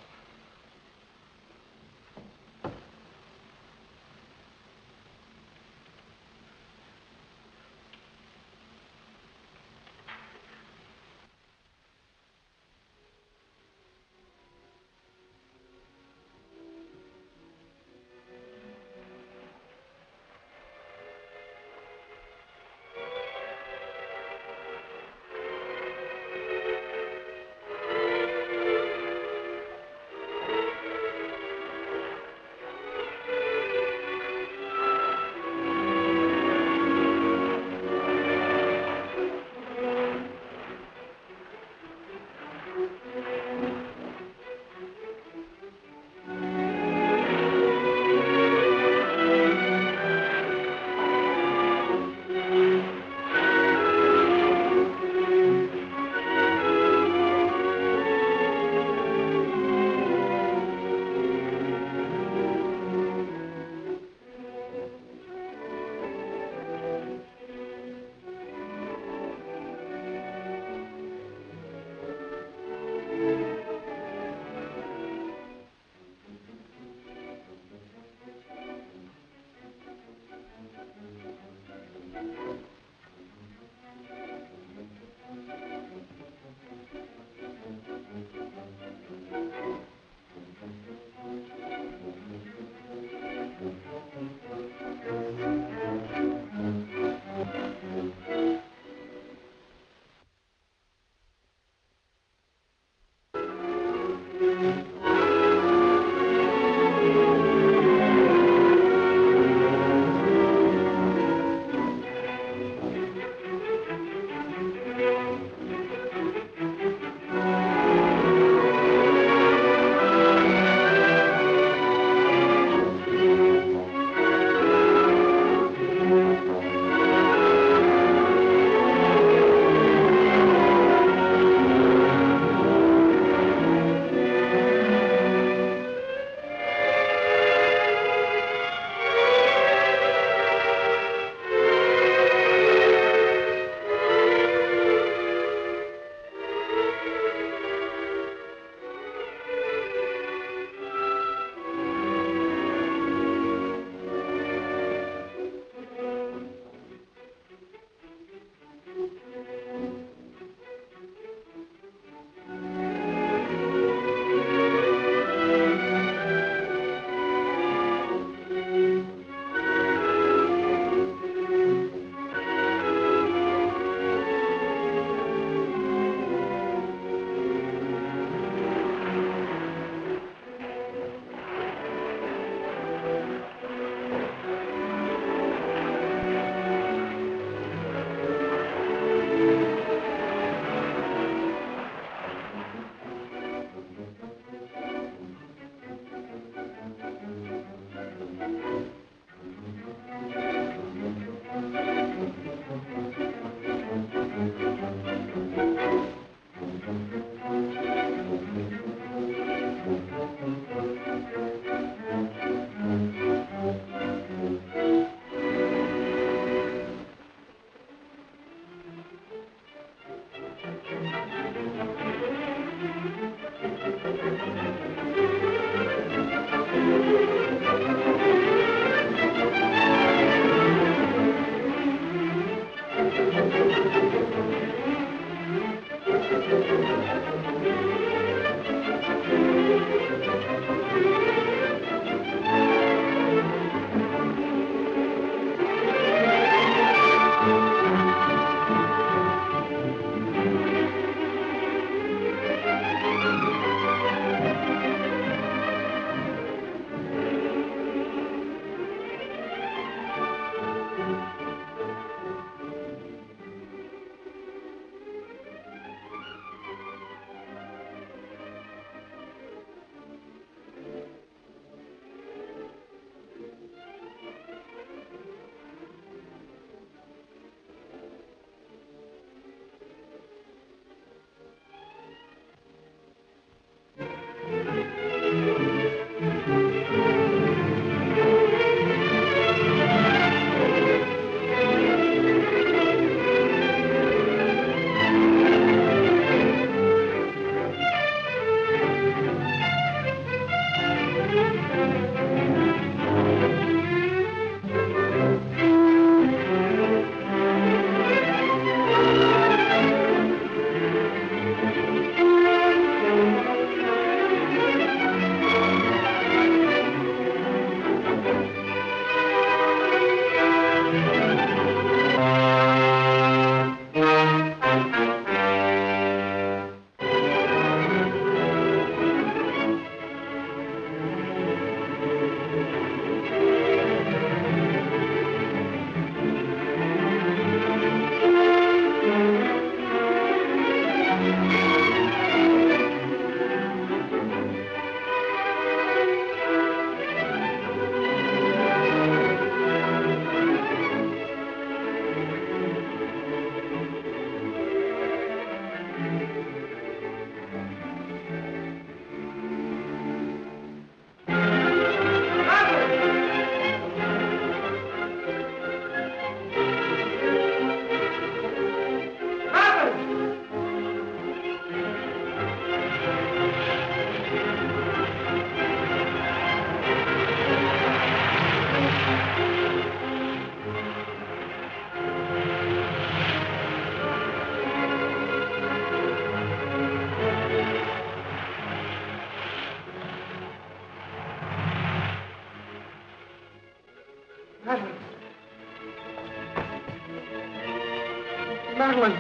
Madeline,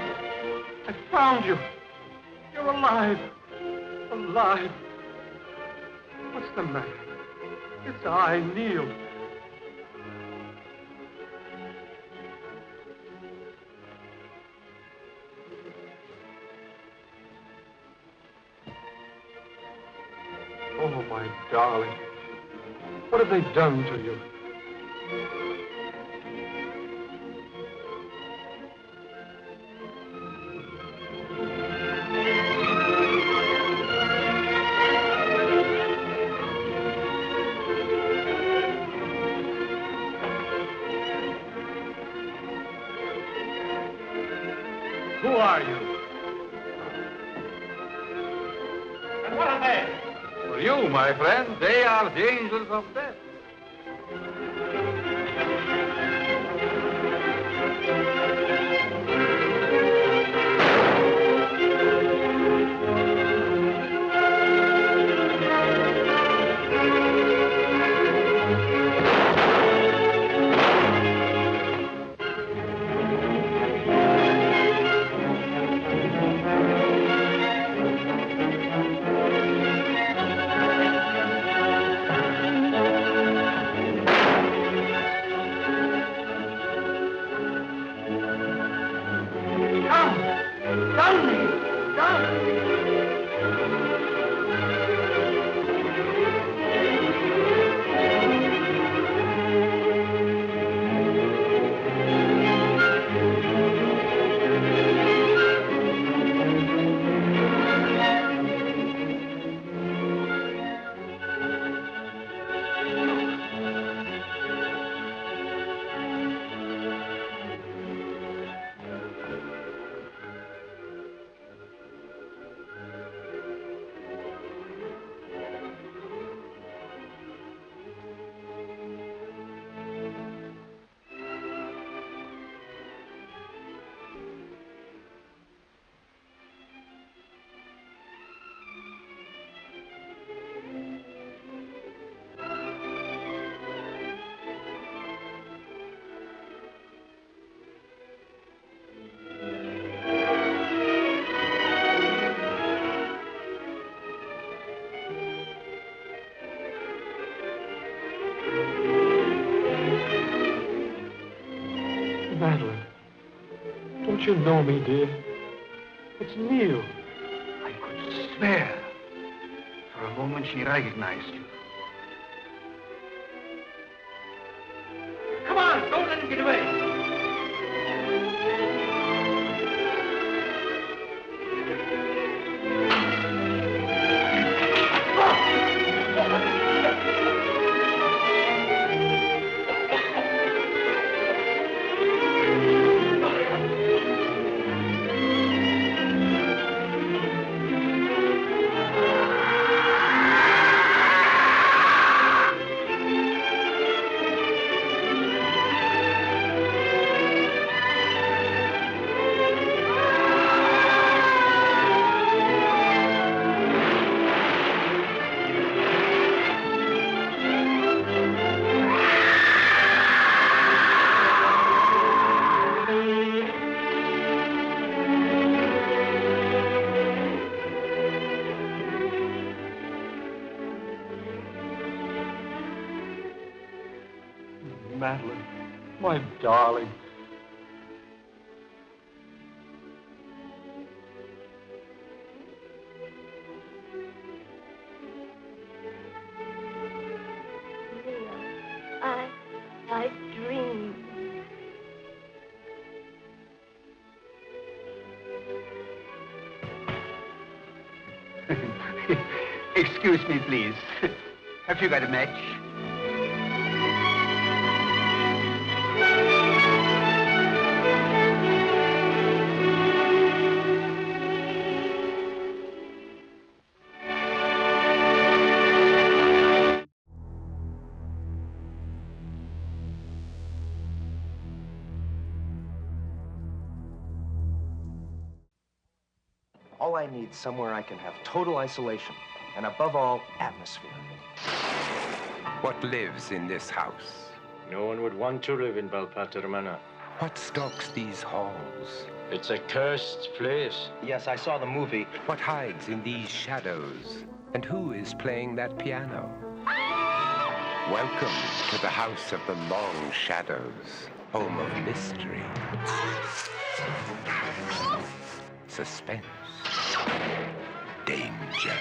I found you. You're alive. Alive. What's the matter? It's I, Neil. Oh, my darling. What have they done to you? Who are you? And what are they? For you, my friend, they are the angels of death. Madeline, don't you know me, dear? It's Neil. I could swear. For a moment, she recognized you. Come on, don't let him get away. Madeline, my darling. I dreamed. Excuse me, please. Have you got a match? All I need is somewhere I can have total isolation, and above all, atmosphere. What lives in this house? No one would want to live in Belpatermana. What stalks these halls? It's a cursed place. Yes, I saw the movie. What hides in these shadows? And who is playing that piano? Welcome to the House of the Long Shadows, home of mystery, suspense, danger.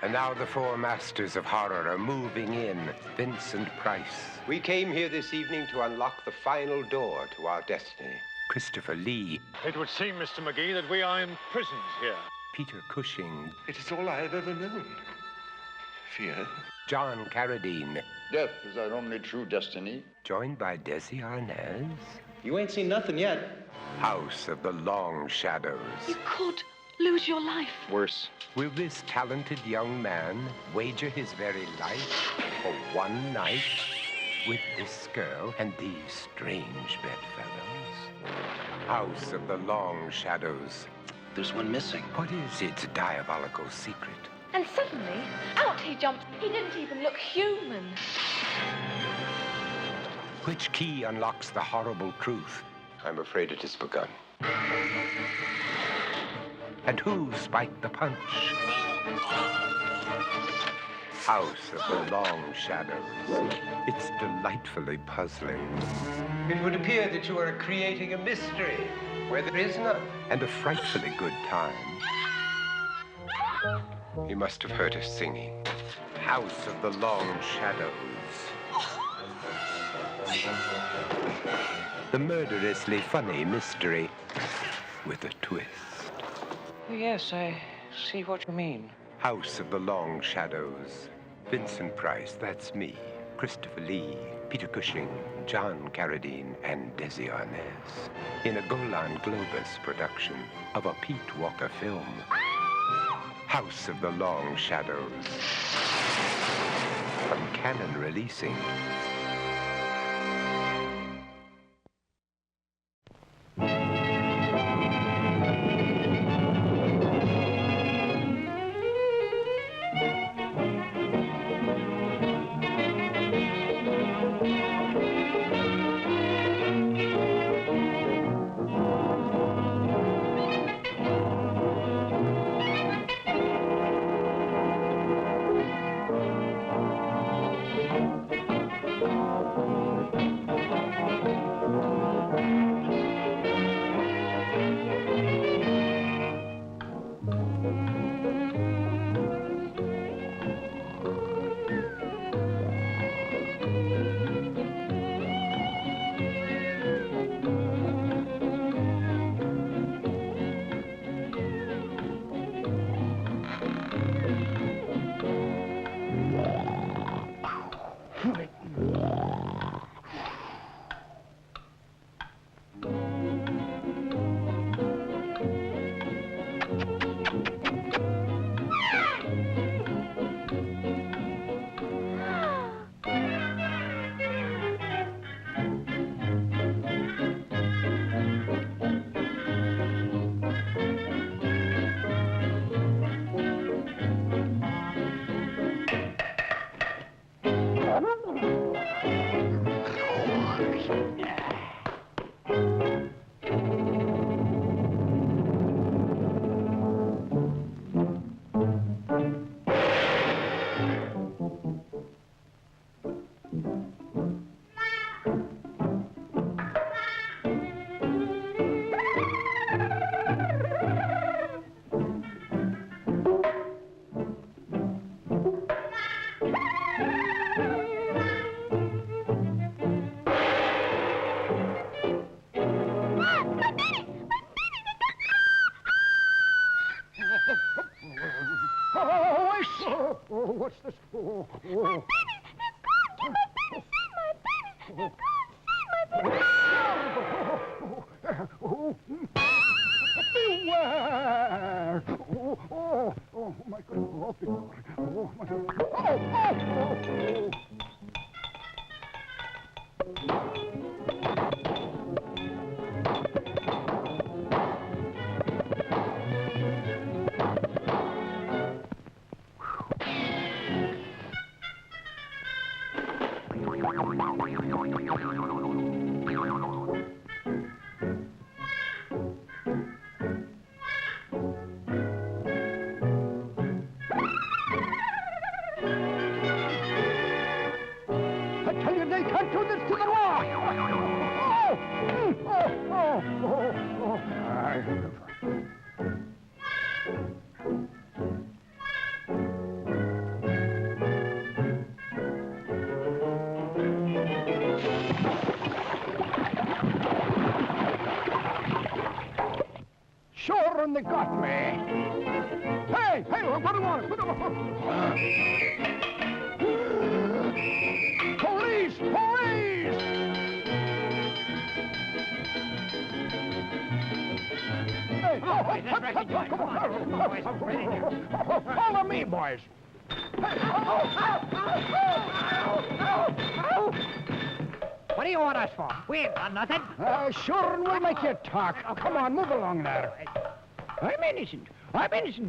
And now the four masters of horror are moving in. Vincent Price. We came here this evening to unlock the final door to our destiny. Christopher Lee. It would seem, Mr. McGee, that we are imprisoned here. Peter Cushing. It is all I have ever known. Fear. John Carradine. Death is our only true destiny. Joined by Desi Arnaz. You ain't seen nothing yet. House of the Long Shadows. You could lose your life. Worse. Will this talented young man wager his very life for one night with this girl and these strange bedfellows? House of the Long Shadows. There's one missing. What is its diabolical secret? And suddenly, out he jumped. He didn't even look human. Which key unlocks the horrible truth? I'm afraid it has begun. And who spiked the punch? House of the Long Shadows. It's delightfully puzzling. It would appear that you are creating a mystery where there is none. And a frightfully good time. He must have heard us singing. House of the Long Shadows. The murderously funny mystery with a twist. Yes, I see what you mean. House of the Long Shadows. Vincent Price, that's me. Christopher Lee, Peter Cushing, John Carradine, and Desi Arnaz. In a Golan Globus production of a Pete Walker film. House of the Long Shadows. From Canon Releasing. What's this? Oh, oh. Beware! Oh, oh, oh, my God. Oh, oh, my God. Oh, oh, oh, Sure, and they got me. Hey, put him on. Police! Hey, follow me, boys. What do you want us for? We ain't done nothing. Sure, and we'll make you talk. Oh, come on, move along there. I'm innocent.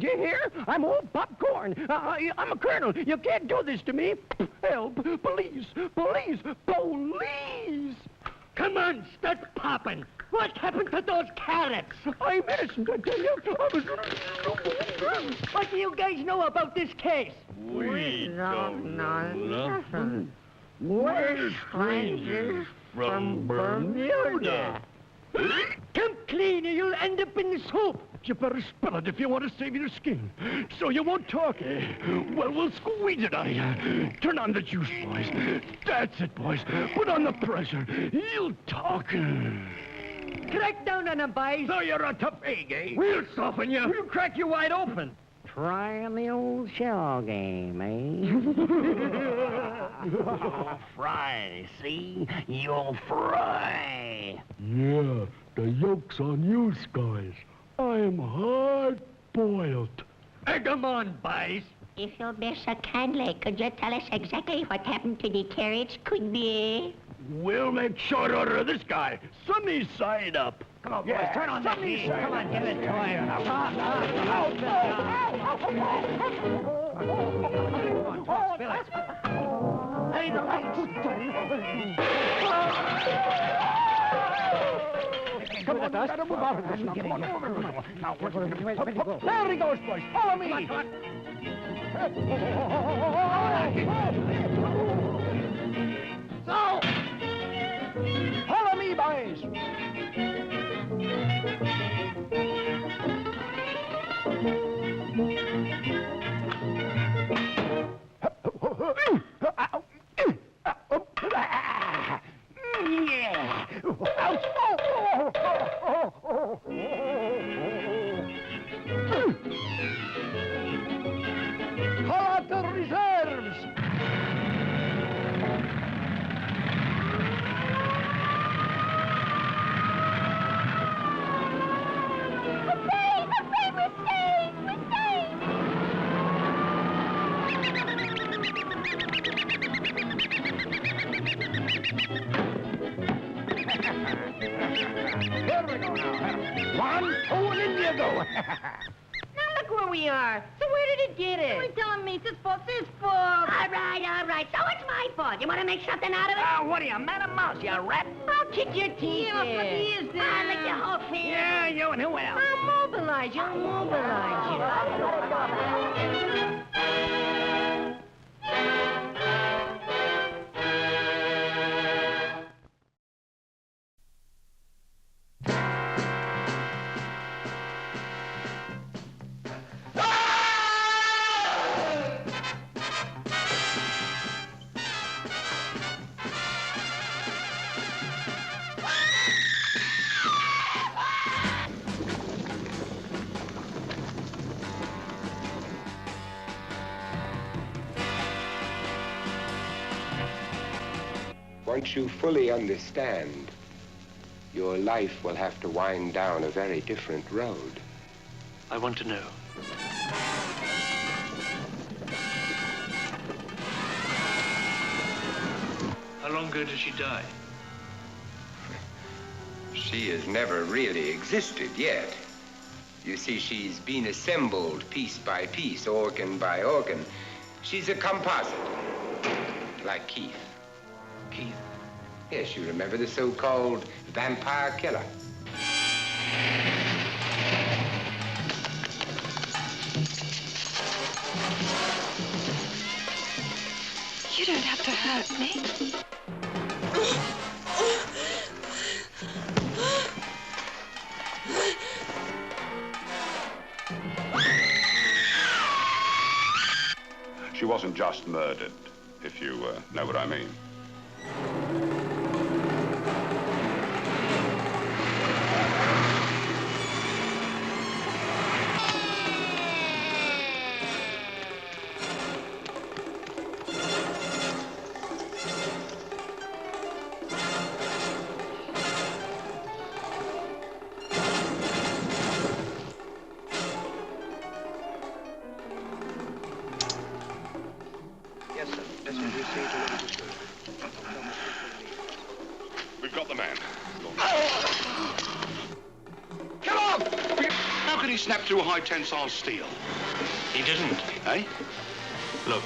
Do you hear? I'm old popcorn. I'm a colonel. You can't do this to me. Help. Police. Come on, start popping. What happened to those carrots? I'm innocent, I tell you. What do you guys know about this case? We don't know nothing. We're strangers from Bermuda. Come clean or you'll end up in the soup. You better spill it if you want to save your skin. So you won't talk, eh? Well, we'll squeeze it out of you. Turn on the juice, boys. That's it, boys. Put on the pressure. You'll talk. Crack down on them, boys. So you're a tough egg, eh? We'll soften you. We'll crack you wide open. Trying the old shell game, eh? Fry, see? You'll fry. Yeah, the yoke's on you, guys. I'm hard-boiled. Egg 'em on, boys. If you'll be so kindly, could you tell us exactly what happened to the carrots, could be? We'll make short order of this guy. Sunny side up. Come on, boys, turn on that heat. Come on, give it to him. Spill it. Hey, the lights. Come on, better move out of this. Now, come on over. Now, there he goes, boys. Follow me. So, follow me, boys. Yeah. Ouch. Call out the reserves. Here we go now. 1, 2, and in you go. Now look where we are. So where did it get us? You're telling me it's his fault. All right. So it's my fault. You want to make something out of it? What are you, man or mouse, you rat? I'll kick your teeth Yeah, but he is there. I'll lick your whole face. Yeah, you and who else? I'll mobilize you. Once you fully understand, your life will have to wind down a very different road. I want to know. How long ago did she die? She has never really existed yet. You see, she's been assembled piece by piece, organ by organ. She's a composite, like Keith. Keith? Yes, you remember the so-called vampire killer. You don't have to hurt me. She wasn't just murdered, if you know what I mean. Yes, sir. Message received delivered to school. We've got the man. Come on! How could he snap through high tensile steel? He didn't. Eh? Look.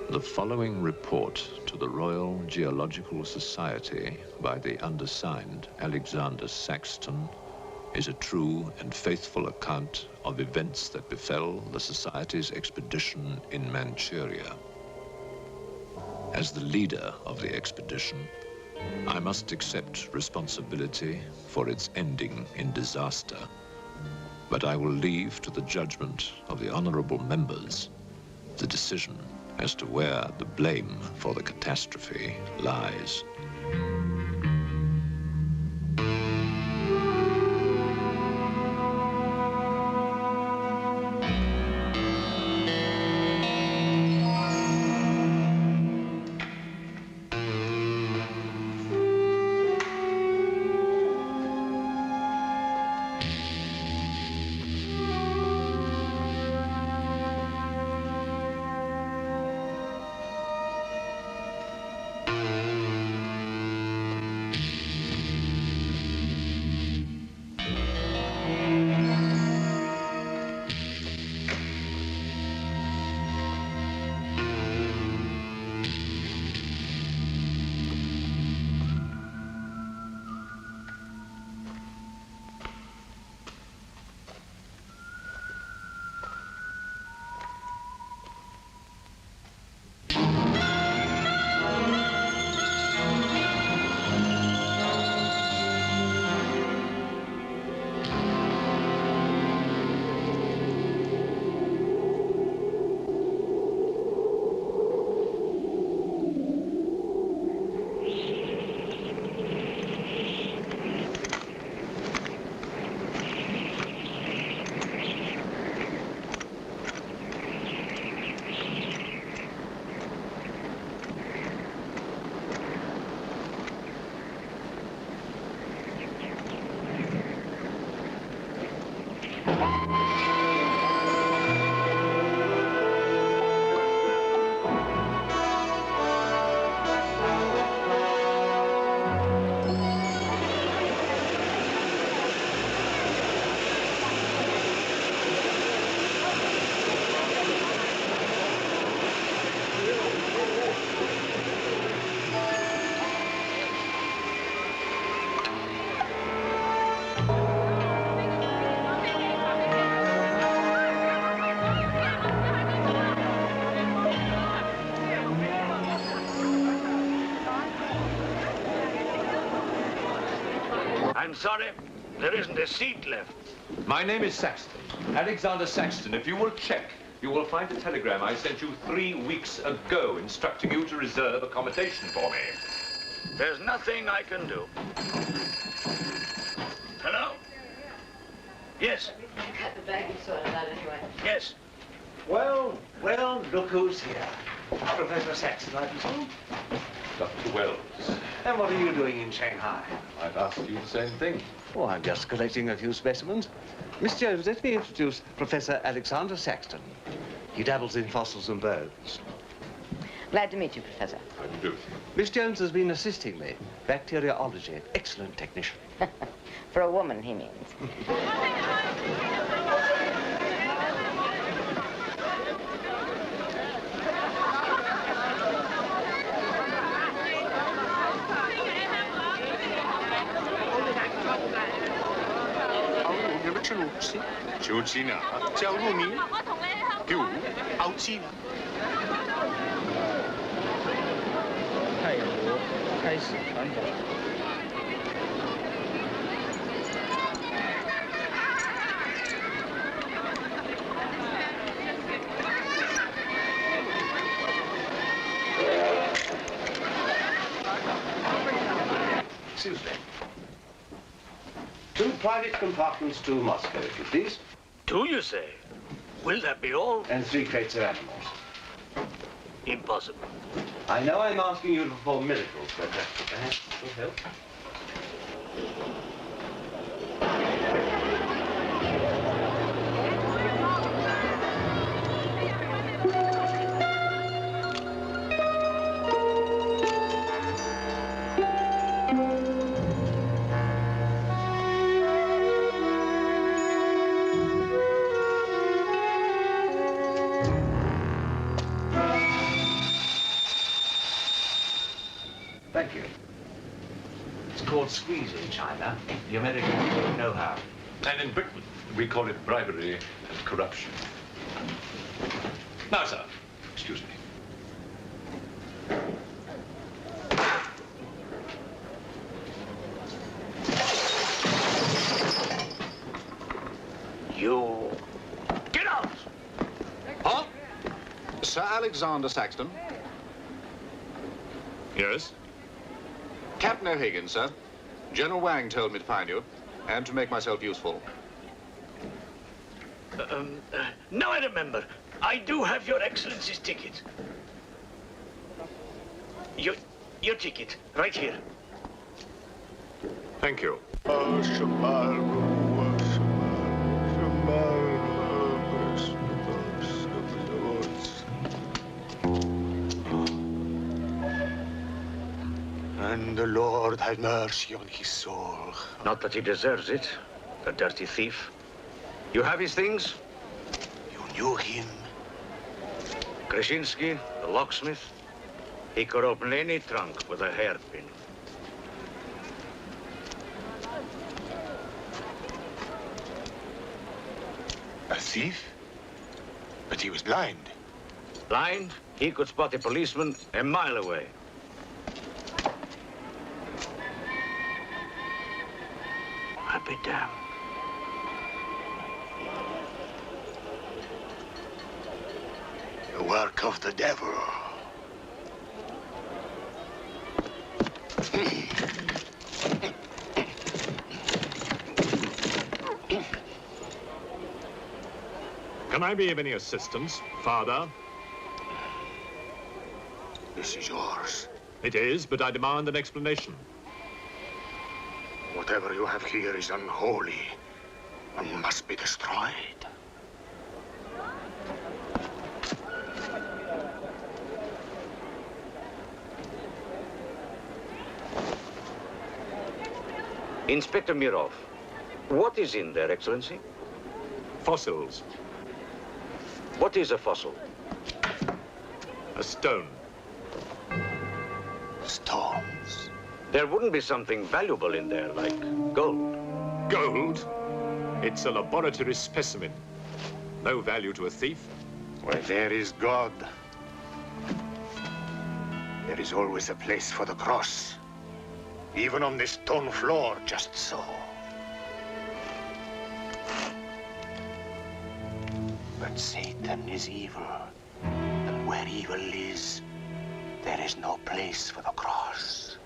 The following report to the Royal Geological Society by the undersigned Alexander Saxton is a true and faithful account of events that befell the Society's expedition in Manchuria. As the leader of the expedition, I must accept responsibility for its ending in disaster, but I will leave to the judgment of the honorable members the decision as to where the blame for the catastrophe lies. I'm sorry, there isn't a seat left. My name is Saxton, Alexander Saxton. If you will check, you will find a telegram I sent you 3 weeks ago instructing you to reserve accommodation for me. There's nothing I can do. Hello? Yes. Cut the bag and sort it out anyway. Yes. Well, look who's here. Professor Saxton, I presume? Dr. Wells. And what are you doing in Shanghai? I've asked you the same thing. Oh, I'm just collecting a few specimens. Miss Jones, let me introduce Professor Alexander Saxton. He dabbles in fossils and bones. Glad to meet you, Professor. How do you do? Miss Jones has been assisting me. Bacteriology. Excellent technician. For a woman, he means. 조지나 짤루미 유 아우지 太阳国开始传统。Excuse me. 2 private compartments to Moscow, if you please. 2, you say? Will that be all? And 3 crates of animals. Impossible. I know I'm asking you to perform miracles, but perhaps it will help. Thank you. It's called squeeze in China. The American people know how. And in Britain, we call it bribery and corruption. Now, sir, excuse me. You... Get out! Huh? Sir Alexander Saxton? Yes? Captain O'Higgins, sir. General Wang told me to find you, and to make myself useful. Now I remember. I do have your Excellency's ticket. Your ticket, right here. Thank you. And the Lord have mercy on his soul. Not that he deserves it, the dirty thief. You have his things? You knew him? Krasinski, the locksmith. He could open any trunk with a hairpin. A thief? But he was blind. Blind? He could spot a policeman a mile away. I'll be damned. The work of the devil. Can I be of any assistance, Father? This is yours. It is, but I demand an explanation. Whatever you have here is unholy. and must be destroyed. Inspector Mirov, what is in there, Excellency? Fossils. What is a fossil? A stone. Stones. There wouldn't be something valuable in there, like gold. Gold? It's a laboratory specimen. No value to a thief. Where there is God, there is always a place for the cross. Even on this stone floor, just so. But Satan is evil. And where evil is, there is no place for the cross.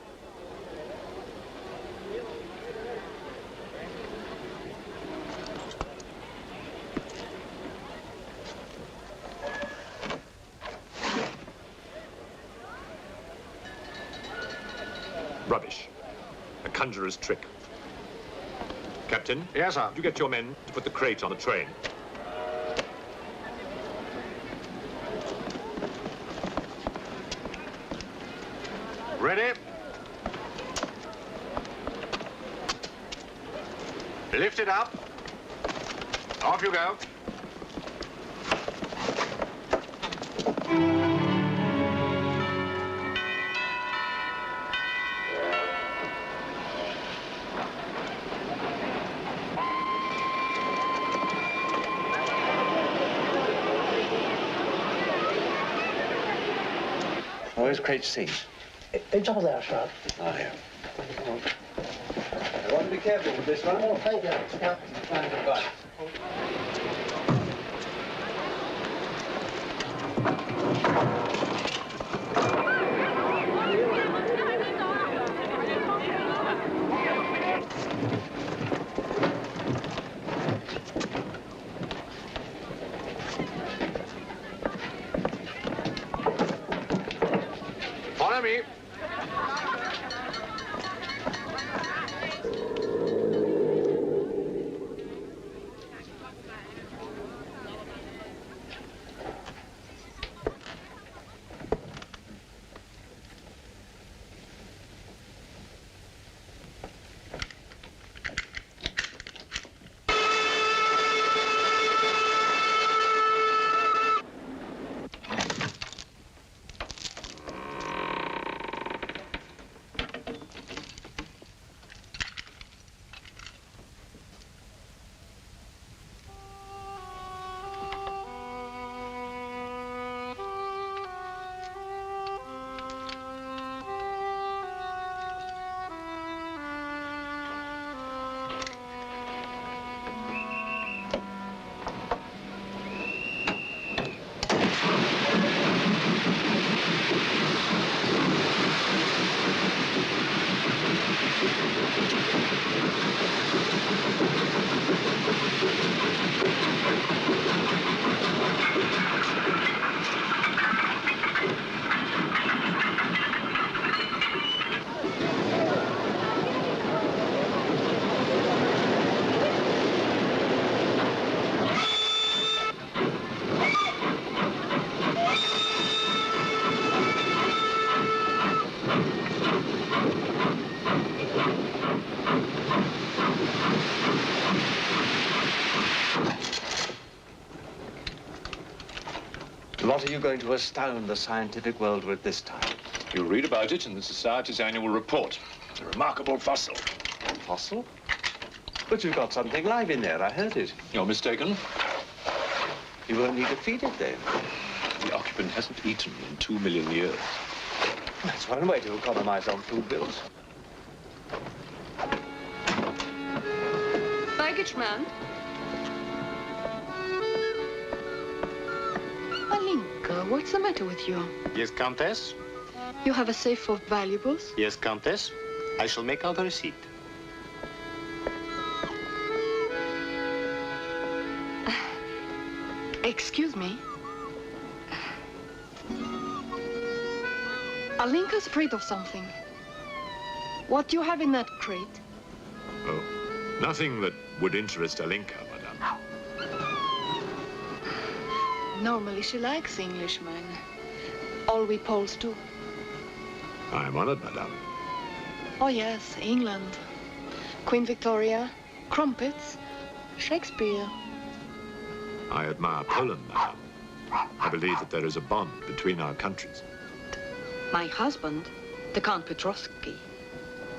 Rubbish. A conjurer's trick. Captain? Yes, sir. You get your men to put the crate on a train. Ready? Lift it up. Off you go. Where's crate C? It's all there, sir. Oh, here. I want to be careful with this one. Oh, thank you. Yeah. Find the bus. Follow me. What are you going to astound the scientific world with this time? You'll read about it in the Society's annual report. It's a remarkable fossil. Fossil? But you've got something live in there. I heard it. You're mistaken. You won't need to feed it then. The occupant hasn't eaten in 2 million years. That's one way to economize on food bills. Baggage man. Alinka, what's the matter with you? Yes, Countess? You have a safe full of valuables? Yes, Countess. I shall make out a receipt. Excuse me. Alinka's afraid of something. What do you have in that crate? Oh, Nothing that would interest Alinka, madame. Normally she likes Englishmen. All we Poles do. I am honored, madame. Oh yes, England. Queen Victoria, crumpets, Shakespeare. I admire Poland, madame. I believe that there is a bond between our countries. My husband, the Count Petrovsky,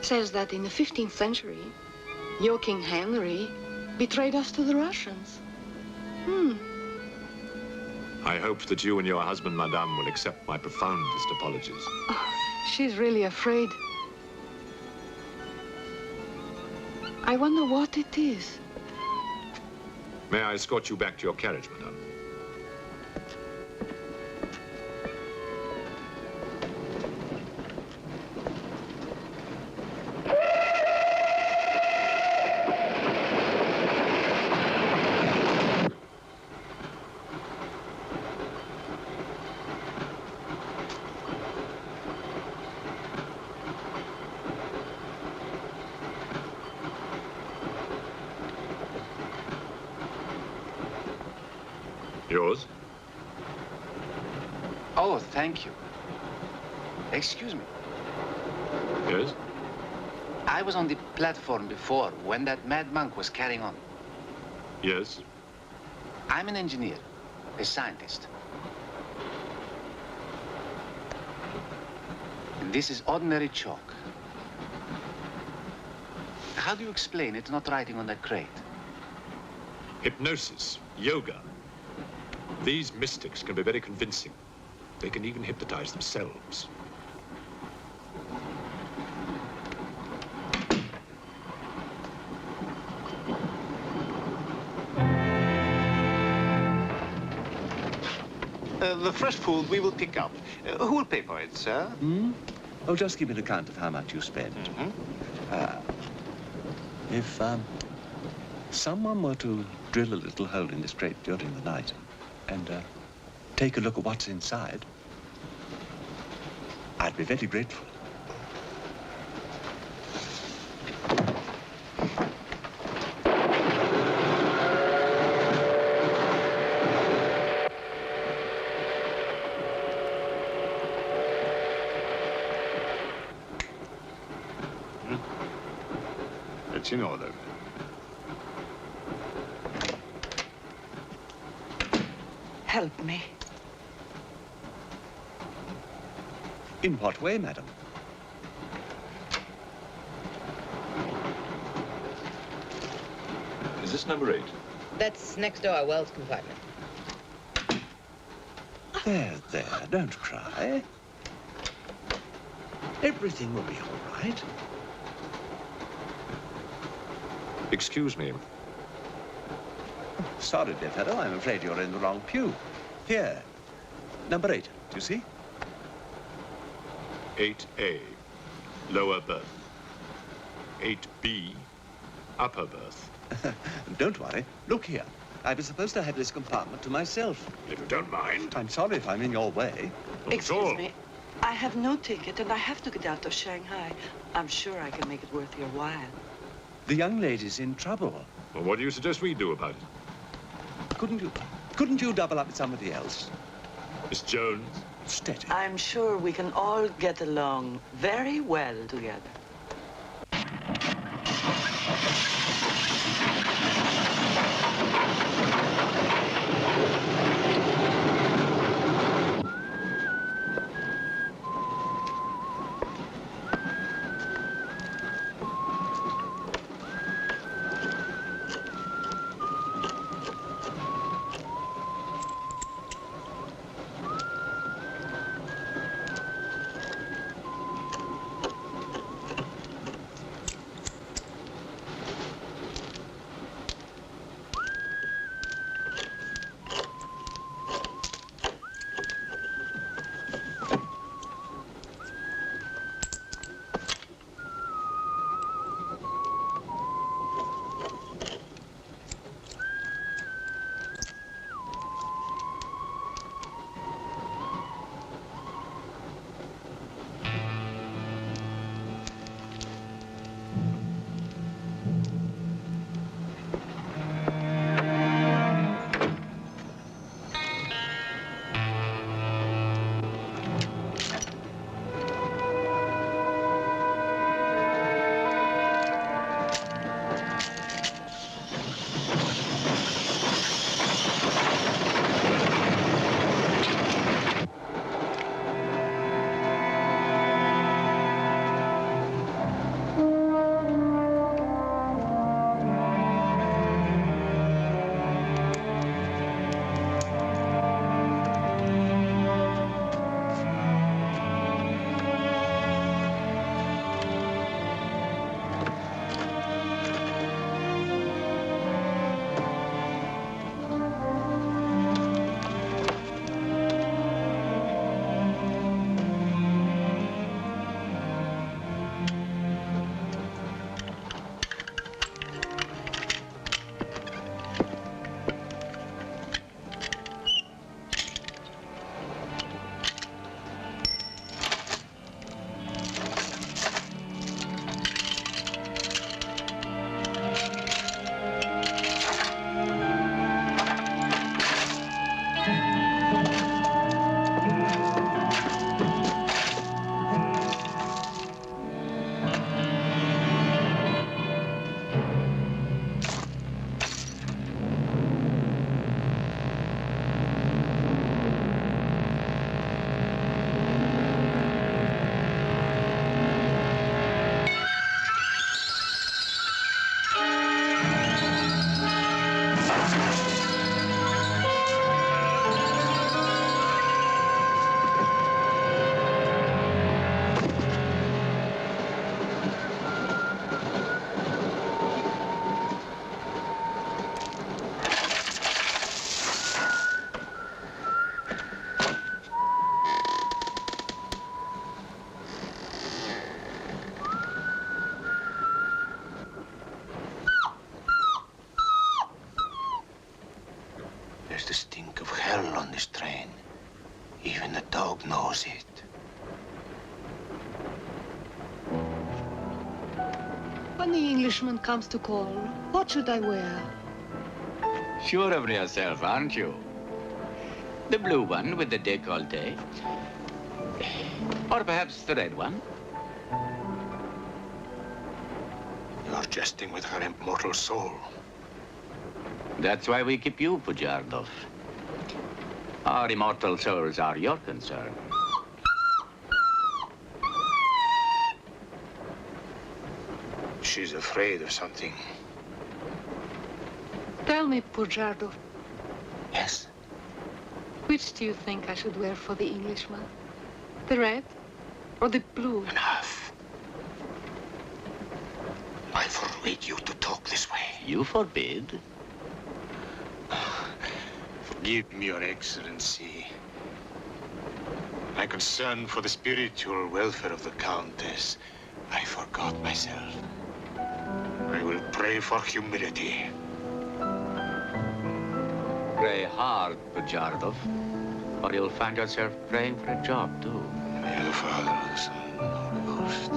says that in the 15th century, your King Henry betrayed us to the Russians. I hope that you and your husband, madame, will accept my profoundest apologies. Oh, she's really afraid. I wonder what it is. May I escort you back to your carriage, madame? Yours? Oh, thank you. Excuse me. Yes? I was on the platform before when that mad monk was carrying on. Yes? I'm an engineer, a scientist. This is ordinary chalk. How do you explain it's not writing on that crate? Hypnosis, yoga. These mystics can be very convincing. They can even hypnotize themselves. The fresh food we will pick up. Who will pay for it, sir? Oh, just give me an account of how much you spent. If someone were to drill a little hole in this crate during the night and take a look at what's inside, I'd be very grateful. It's in order. Help me. In what way, madam? Is this number 8? That's next door, Wells compartment. There, don't cry. Everything will be all right. Excuse me. Sorry, dear fellow, I'm afraid you're in the wrong pew. Here, number 8, do you see? 8A, lower berth. 8B, upper berth. Don't worry. Look here. I was supposed to have this compartment to myself. If you don't mind. I'm sorry if I'm in your way. Excuse me. I have no ticket, and I have to get out of Shanghai. I'm sure I can make it worth your while. The young lady's in trouble. Well, what do you suggest we do about it? Couldn't you double up with somebody else? Miss Jones? Steady. I'm sure we can all get along very well together. There's the stink of hell on this train. Even the dog knows it. When the Englishman comes to call, what should I wear? Sure of yourself, aren't you? The blue one with the décolleté. Or perhaps the red one. You're jesting with her immortal soul. That's why we keep you, Pujardov. Our immortal souls are your concern. She's afraid of something. Tell me, Pujardov. Yes? Which do you think I should wear for the Englishman? The red or the blue? Enough. I forbid you to talk this way. You forbid? Forgive me, Your Excellency. My concern for the spiritual welfare of the Countess, I forgot myself. I will pray for humility. Pray hard, Pujardov, or you'll find yourself praying for a job, too. In the name of the Father, the Son, and the Holy Ghost.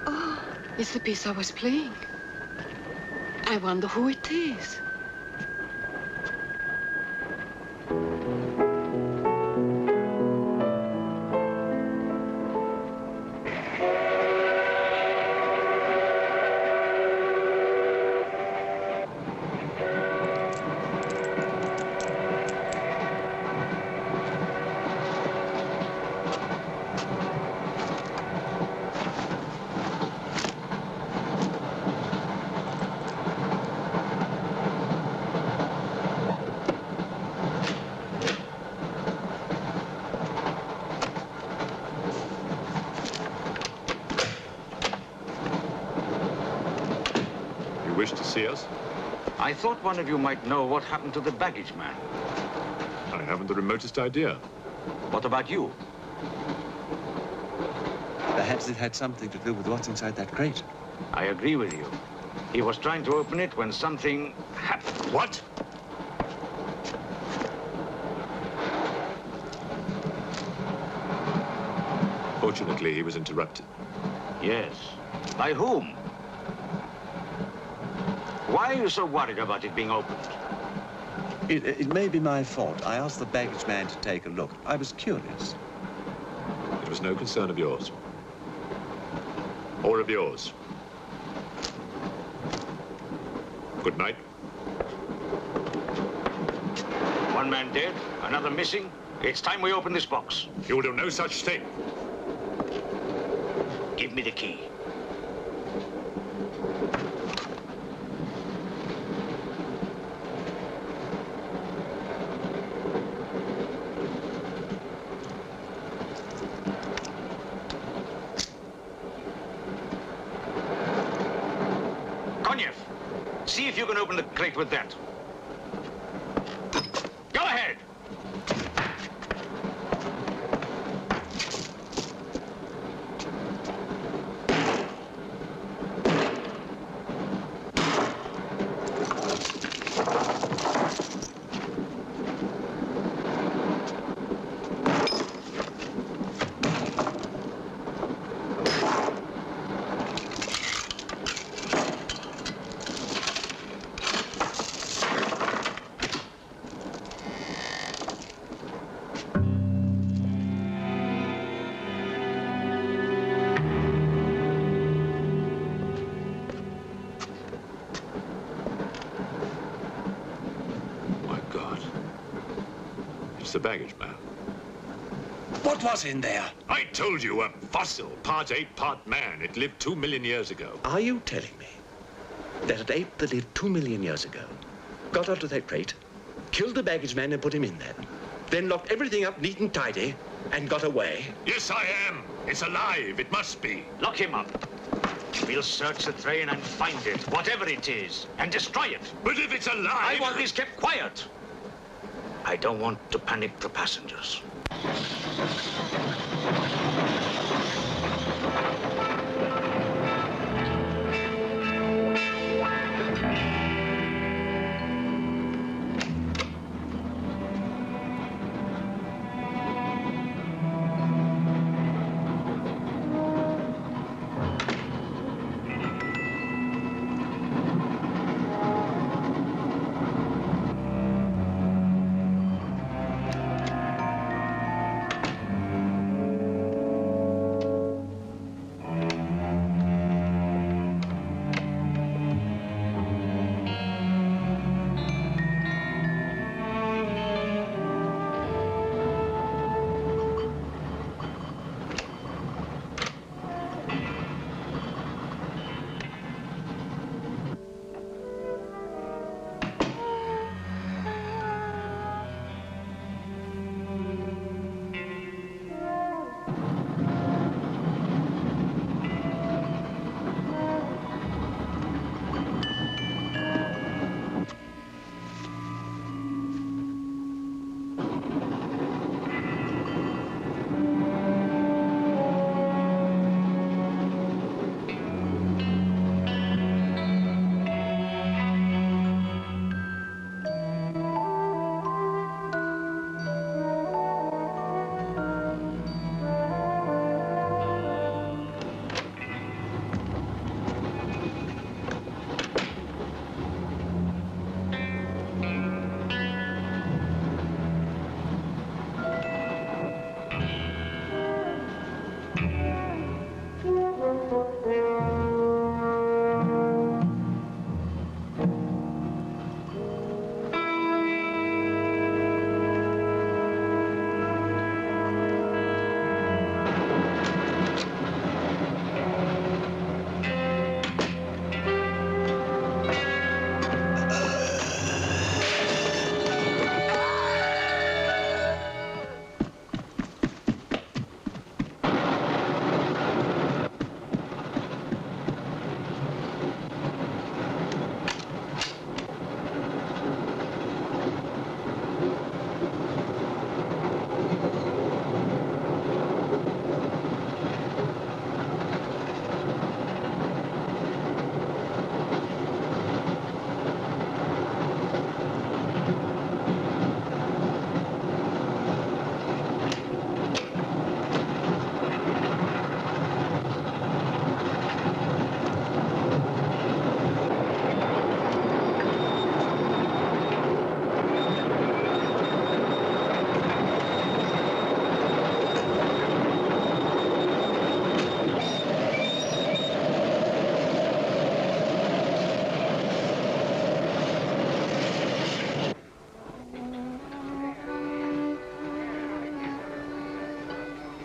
Oh, it's the piece I was playing. I wonder who it is. Wish to see us? I thought one of you might know what happened to the baggage man. I haven't the remotest idea. What about you? Perhaps it had something to do with what's inside that crate. I agree with you. He was trying to open it when something happened. What? Fortunately, he was interrupted. Yes. By whom? Why are you so worried about it being opened? It may be my fault. I asked the baggage man to take a look. I was curious. It was no concern of yours. Or of yours. Good night. One man dead, another missing. It's time we open this box. You will do no such thing. Give me the key. See if you can open the crate with that. Go ahead. The baggage man. What was in there? I told you, a fossil, part ape, part man. It lived 2 million years ago. Are you telling me that an ape that lived 2 million years ago got onto that crate, killed the baggage man and put him in there, then locked everything up neat and tidy and got away? Yes, I am. It's alive. It must be. Lock him up. We'll search the train and find it, whatever it is, and destroy it. But if it's alive... I want this kept quiet. I don't want to panic the passengers.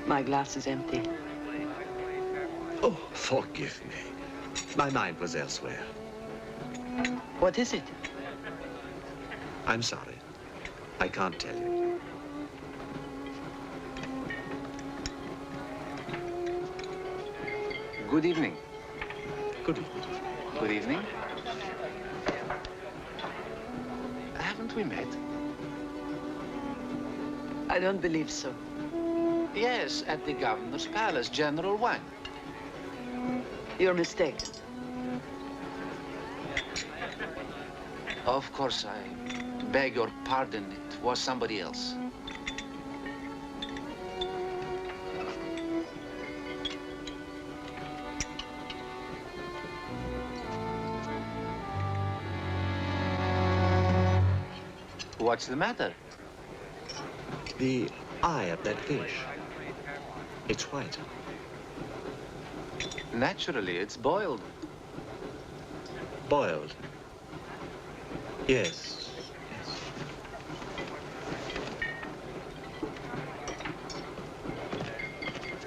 My glass is empty. Oh, forgive me. My mind was elsewhere. What is it? I'm sorry. I can't tell you. Good evening. Good evening. Good evening. Haven't we met? I don't believe so. Yes, at the governor's palace, General Wang. You're mistaken. Of course, I beg your pardon. It was somebody else. What's the matter? The eye of that fish. It's white. Naturally, it's boiled. Boiled? Yes.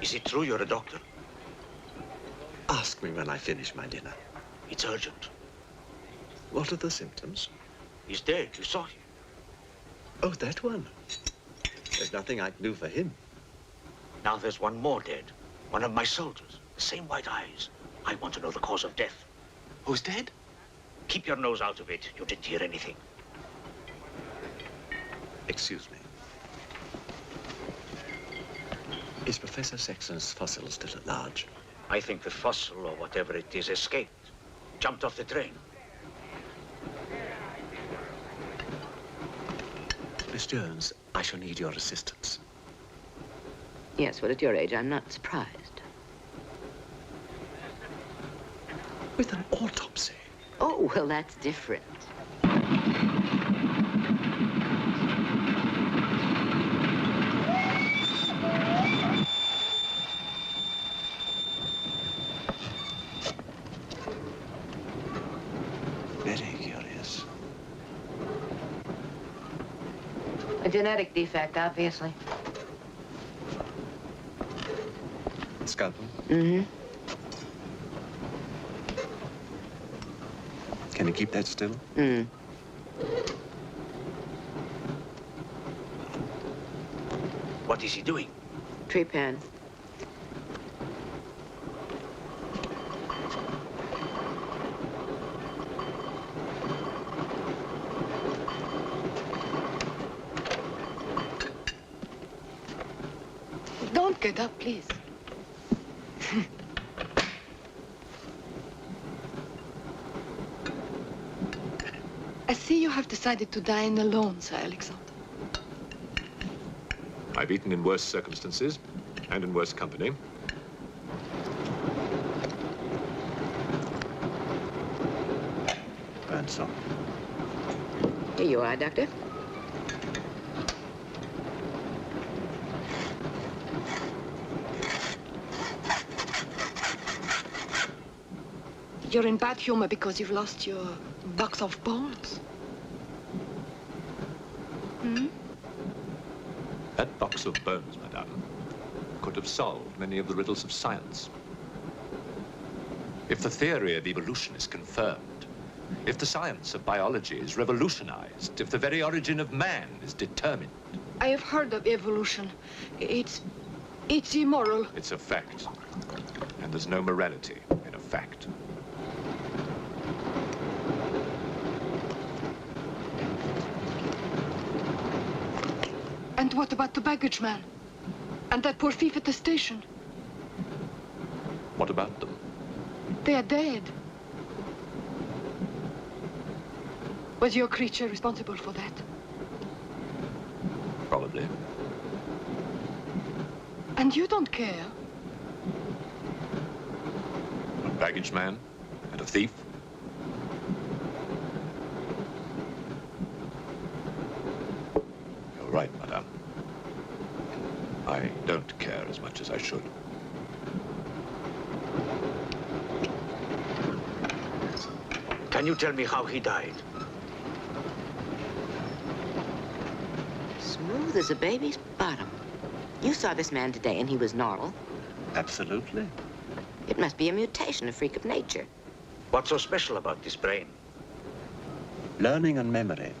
Is it true you're a doctor? Ask me when I finish my dinner. It's urgent. What are the symptoms? He's dead. You saw him. Oh, that one. There's nothing I can do for him. Now there's one more dead. One of my soldiers. The same white eyes. I want to know the cause of death. Who's dead? Keep your nose out of it. You didn't hear anything. Excuse me. Is Professor Sexton's fossil still at large? I think the fossil, or whatever it is, escaped. Jumped off the train. Miss Jones, I shall need your assistance. Yes, well, at your age, I'm not surprised. With an autopsy? Oh, well, that's different. Very curious. A genetic defect, obviously. Scalpel? Mm-hmm. Can you keep that still? Mm. What is he doing? Trepan. Don't get up, please. I see you have decided to dine alone, Sir Alexander. I've eaten in worse circumstances and in worse company. Ransom. Here you are, Doctor. You're in bad humor because you've lost your box of bones. Hmm? That box of bones, madame, could have solved many of the riddles of science. If the theory of evolution is confirmed, if the science of biology is revolutionized, if the very origin of man is determined. I have heard of evolution. It's immoral. It's a fact. And there's no morality in a fact. And what about the baggage man? And that poor thief at the station? What about them? They are dead. Was your creature responsible for that? Probably. And you don't care? A baggage man and a thief? You're right, madame. I don't care as much as I should. Can you tell me how he died? Smooth as a baby's bottom. You saw this man today and he was normal. Absolutely. It must be a mutation, a freak of nature. What's so special about this brain? Learning and memory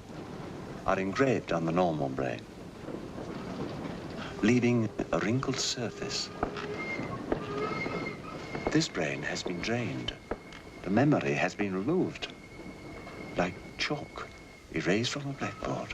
are engraved on the normal brain, leaving a wrinkled surface. This brain has been drained. The memory has been removed, like chalk erased from a blackboard.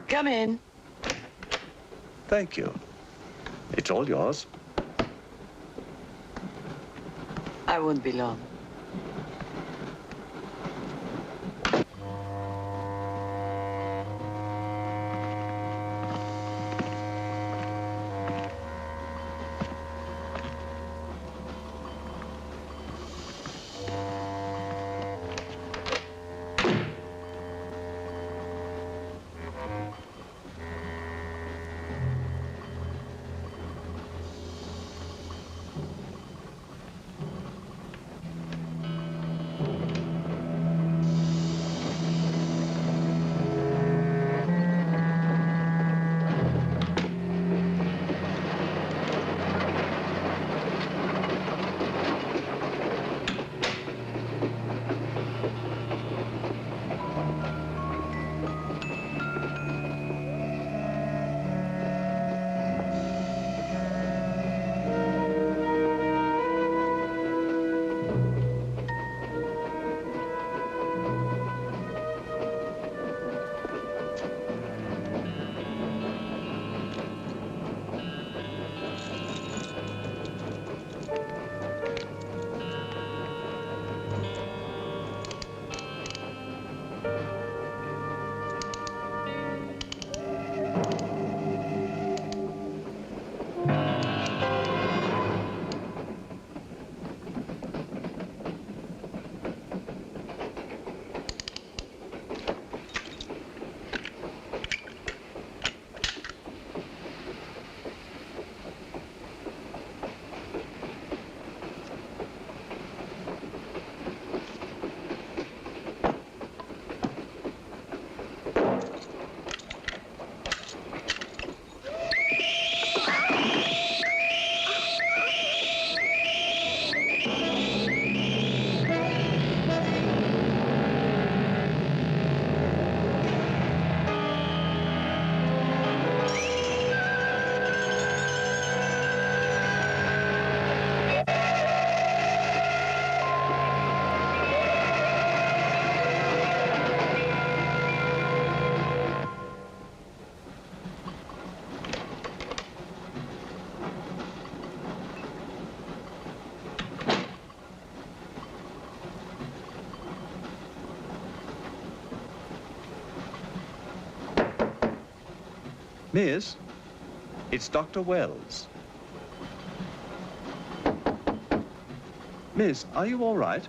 Come in. Thank you. It's all yours. I won't be long. Miss, it's Dr. Wells. Miss, are you all right?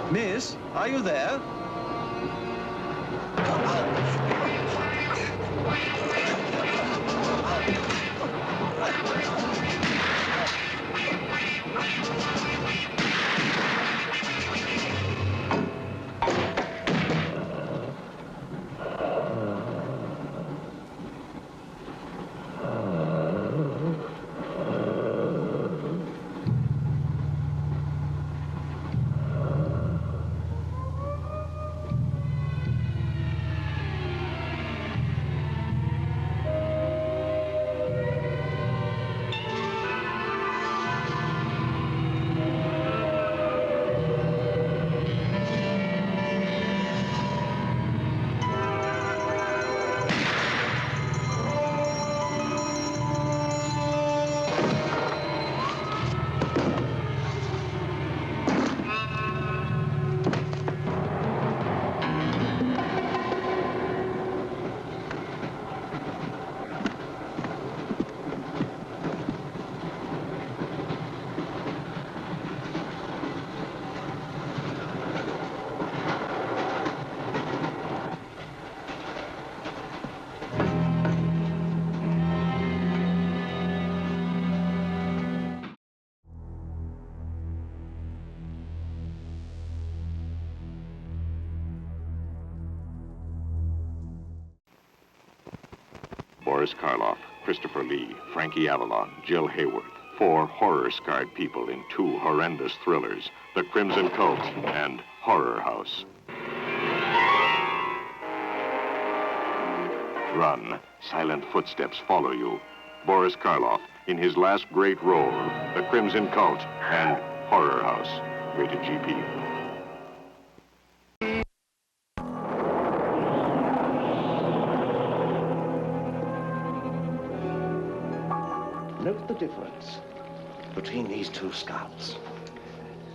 Miss, are you there? Boris Karloff, Christopher Lee, Frankie Avalon, Jill Hayworth. 4 horror-scarred people in 2 horrendous thrillers, The Crimson Cult and Horror House. Run. Silent footsteps follow you. Boris Karloff, in his last great role, The Crimson Cult and Horror House. Rated GP. Note the difference between these 2 skulls.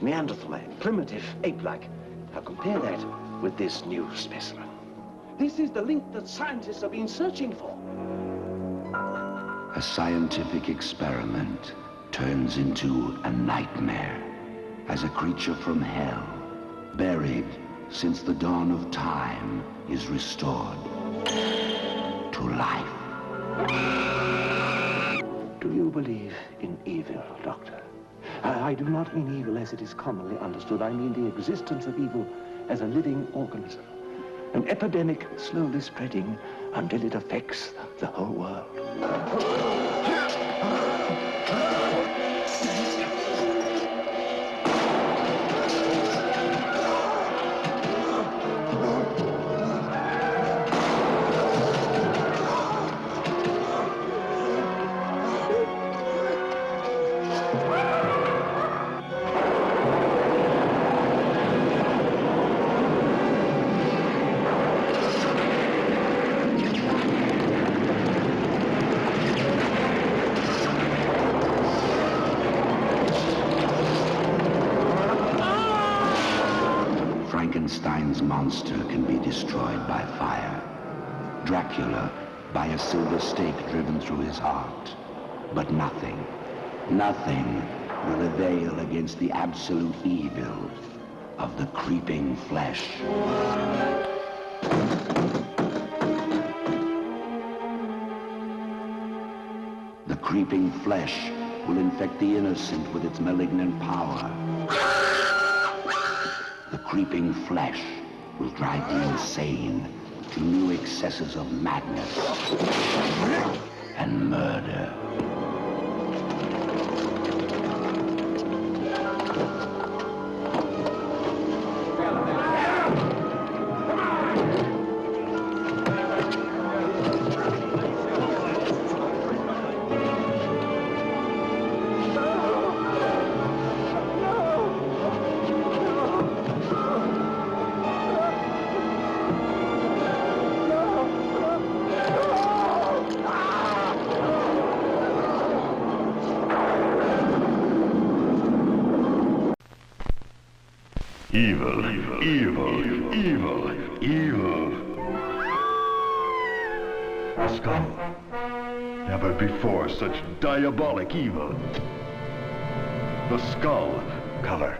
Neanderthal man, primitive, ape-like. Now compare that with this new specimen. This is the link that scientists have been searching for. A scientific experiment turns into a nightmare as a creature from hell, buried since the dawn of time, is restored to life. Do you believe in evil, Doctor? I do not mean evil as it is commonly understood. I mean the existence of evil as a living organism. An epidemic slowly spreading until it affects the whole world. Frankenstein's monster can be destroyed by fire. Dracula by a silver stake driven through his heart. But nothing will avail against the absolute evil of the creeping flesh. The creeping flesh will infect the innocent with its malignant power. The creeping flesh will drive the insane to new excesses of madness and murder. Evil, evil, evil, evil. A skull. Never before such diabolic evil. The skull color.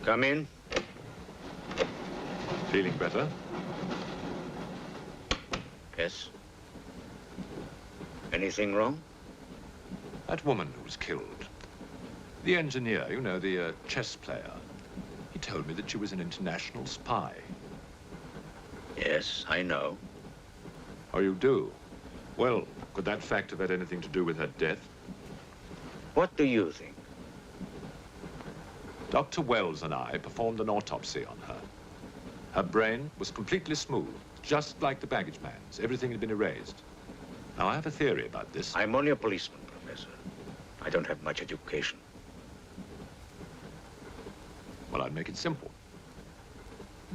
Come in. Feeling better? Yes. Anything wrong? That woman who was killed. The engineer, you know, the chess player. He told me that she was an international spy. Yes, I know. Oh, you do? Well, could that fact have had anything to do with her death? What do you think? Dr. Wells and I performed an autopsy on her. Her brain was completely smooth, just like the baggage man's. Everything had been erased. Now, I have a theory about this. I'm only a policeman, Professor. I don't have much education. Well, I'd make it simple.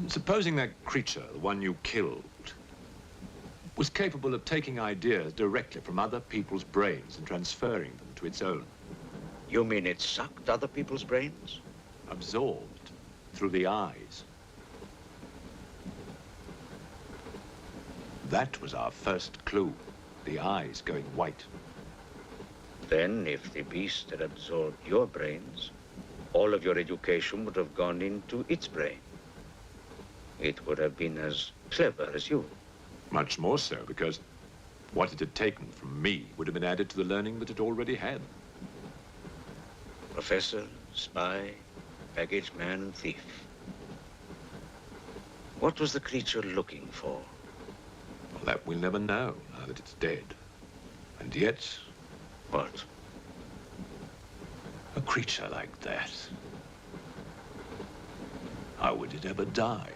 Supposing that creature, the one you killed, was capable of taking ideas directly from other people's brains and transferring them to its own. You mean it sucked other people's brains? Absorbed through the eyes. That was our first clue, the eyes going white. Then, if the beast had absorbed your brains, all of your education would have gone into its brain. It would have been as clever as you. Much more so, because what it had taken from me would have been added to the learning that it already had. Professor, spy, baggage man, and thief. What was the creature looking for? Well, that we'll never know, now that it's dead. And yet... What? A creature like that. How would it ever die?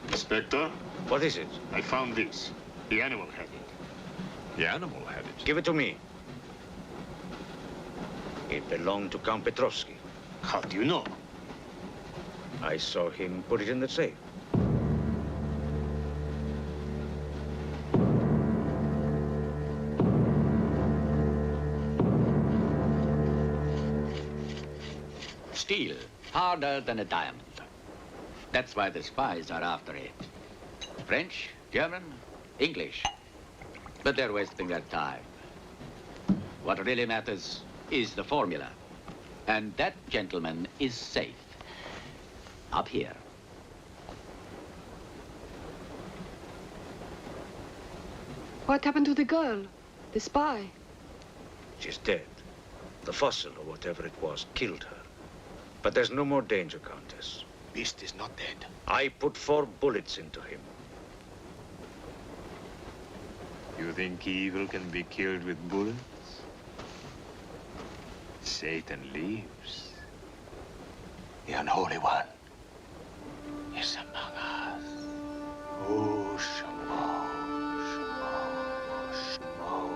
Inspector? What is it? I found this. The animal had it. The animal had it? Give it to me. It belonged to Count Petrovsky. How do you know? I saw him put it in the safe. Steel, harder than a diamond. That's why the spies are after it. French, German, English. But they're wasting their time. What really matters is the formula. And that gentleman is safe. Up here. What happened to the girl? The spy? She's dead. The fossil, or whatever it was, killed her. But there's no more danger, Countess. Beast is not dead. I put 4 bullets into him. You think evil can be killed with bullets? Satan lives. The unholy one is among us. Oh, Shamo, Shamo, Shamo.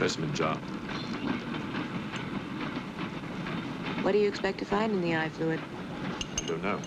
Specimen jar. What do you expect to find in the eye fluid? I don't know.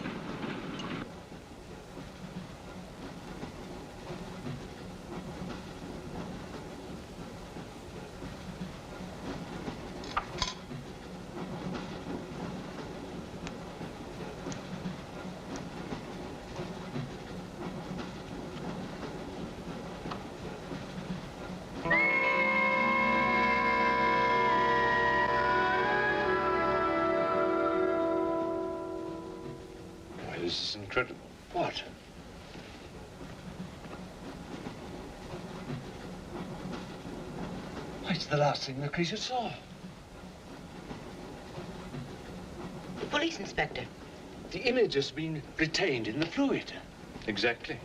This is incredible. What? Why, it's the last thing the creature saw. The police inspector. The image has been retained in the fluid. Exactly.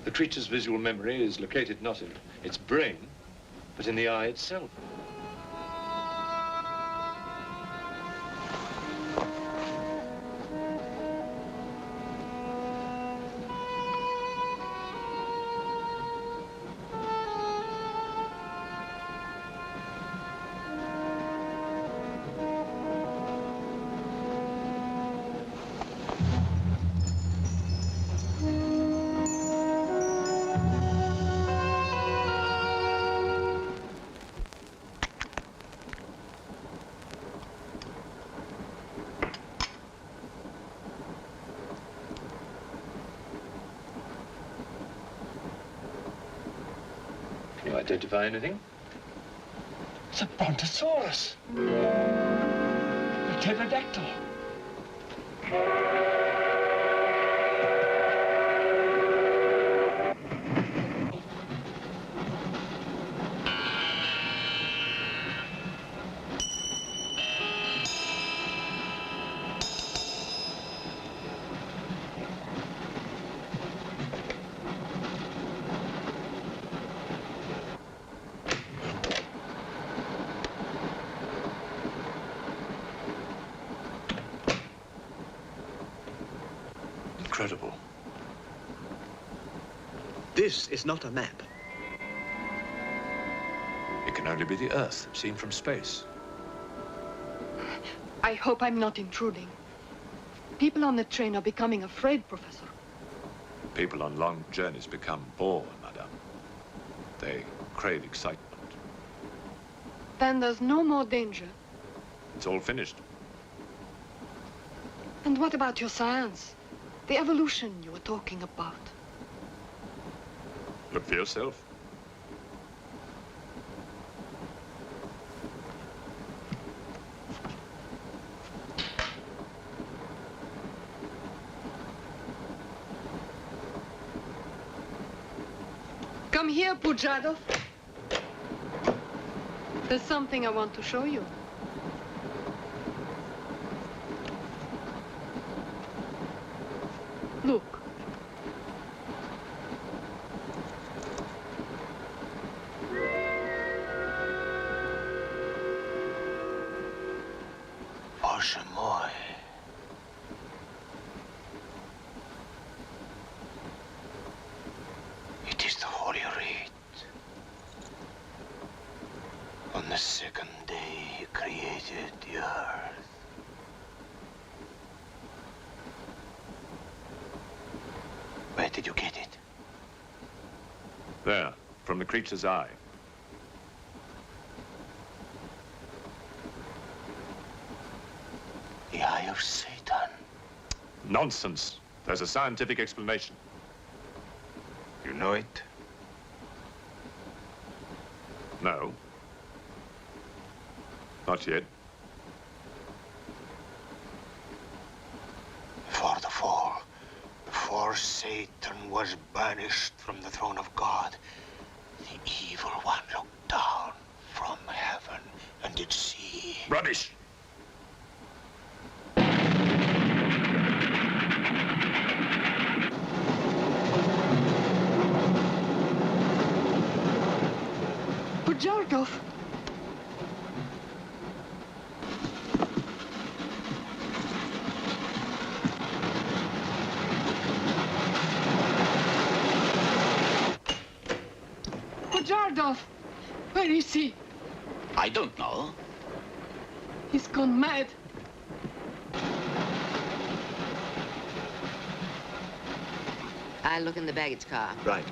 The creature's visual memory is located not in its brain, but in the eye itself. Can you identify anything? It's a brontosaurus. A pterodactyl. Incredible. This is not a map. It can only be the Earth, seen from space. I hope I'm not intruding. People on the train are becoming afraid, Professor. People on long journeys become bored, madame. They crave excitement. Then there's no more danger. It's all finished. And what about your science? The evolution you were talking about. Look for yourself. Come here, Pujadov. There's something I want to show you. Look. Bоже мой. It is the Holy Rite. On the second day, he created the earth. Where did you get it? There, from the creature's eye. The eye of Satan. Nonsense. There's a scientific explanation. You know it? No. Not yet. Before the fall, before Satan was banished from the throne of God, the evil one looked down from heaven and did see. Rubbish! Pujadov. Pujadov. Where is he? I don't know. He's gone mad. I'll look in the baggage car. Right.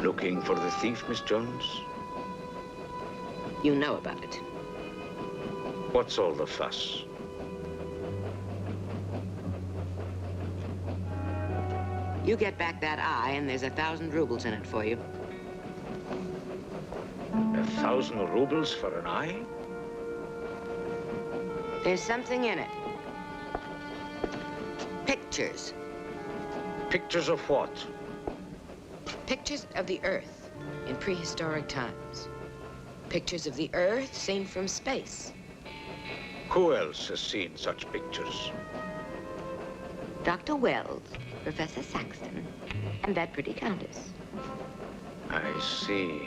Looking for the thief, Miss Jones? You know about it. What's all the fuss? You get back that eye, and there's 1,000 rubles in it for you. 1,000 rubles for an eye? There's something in it. Pictures. Pictures of what? Pictures of the Earth in prehistoric times. Pictures of the Earth seen from space. Who else has seen such pictures? Dr. Wells, Professor Saxton, and that pretty countess. I see.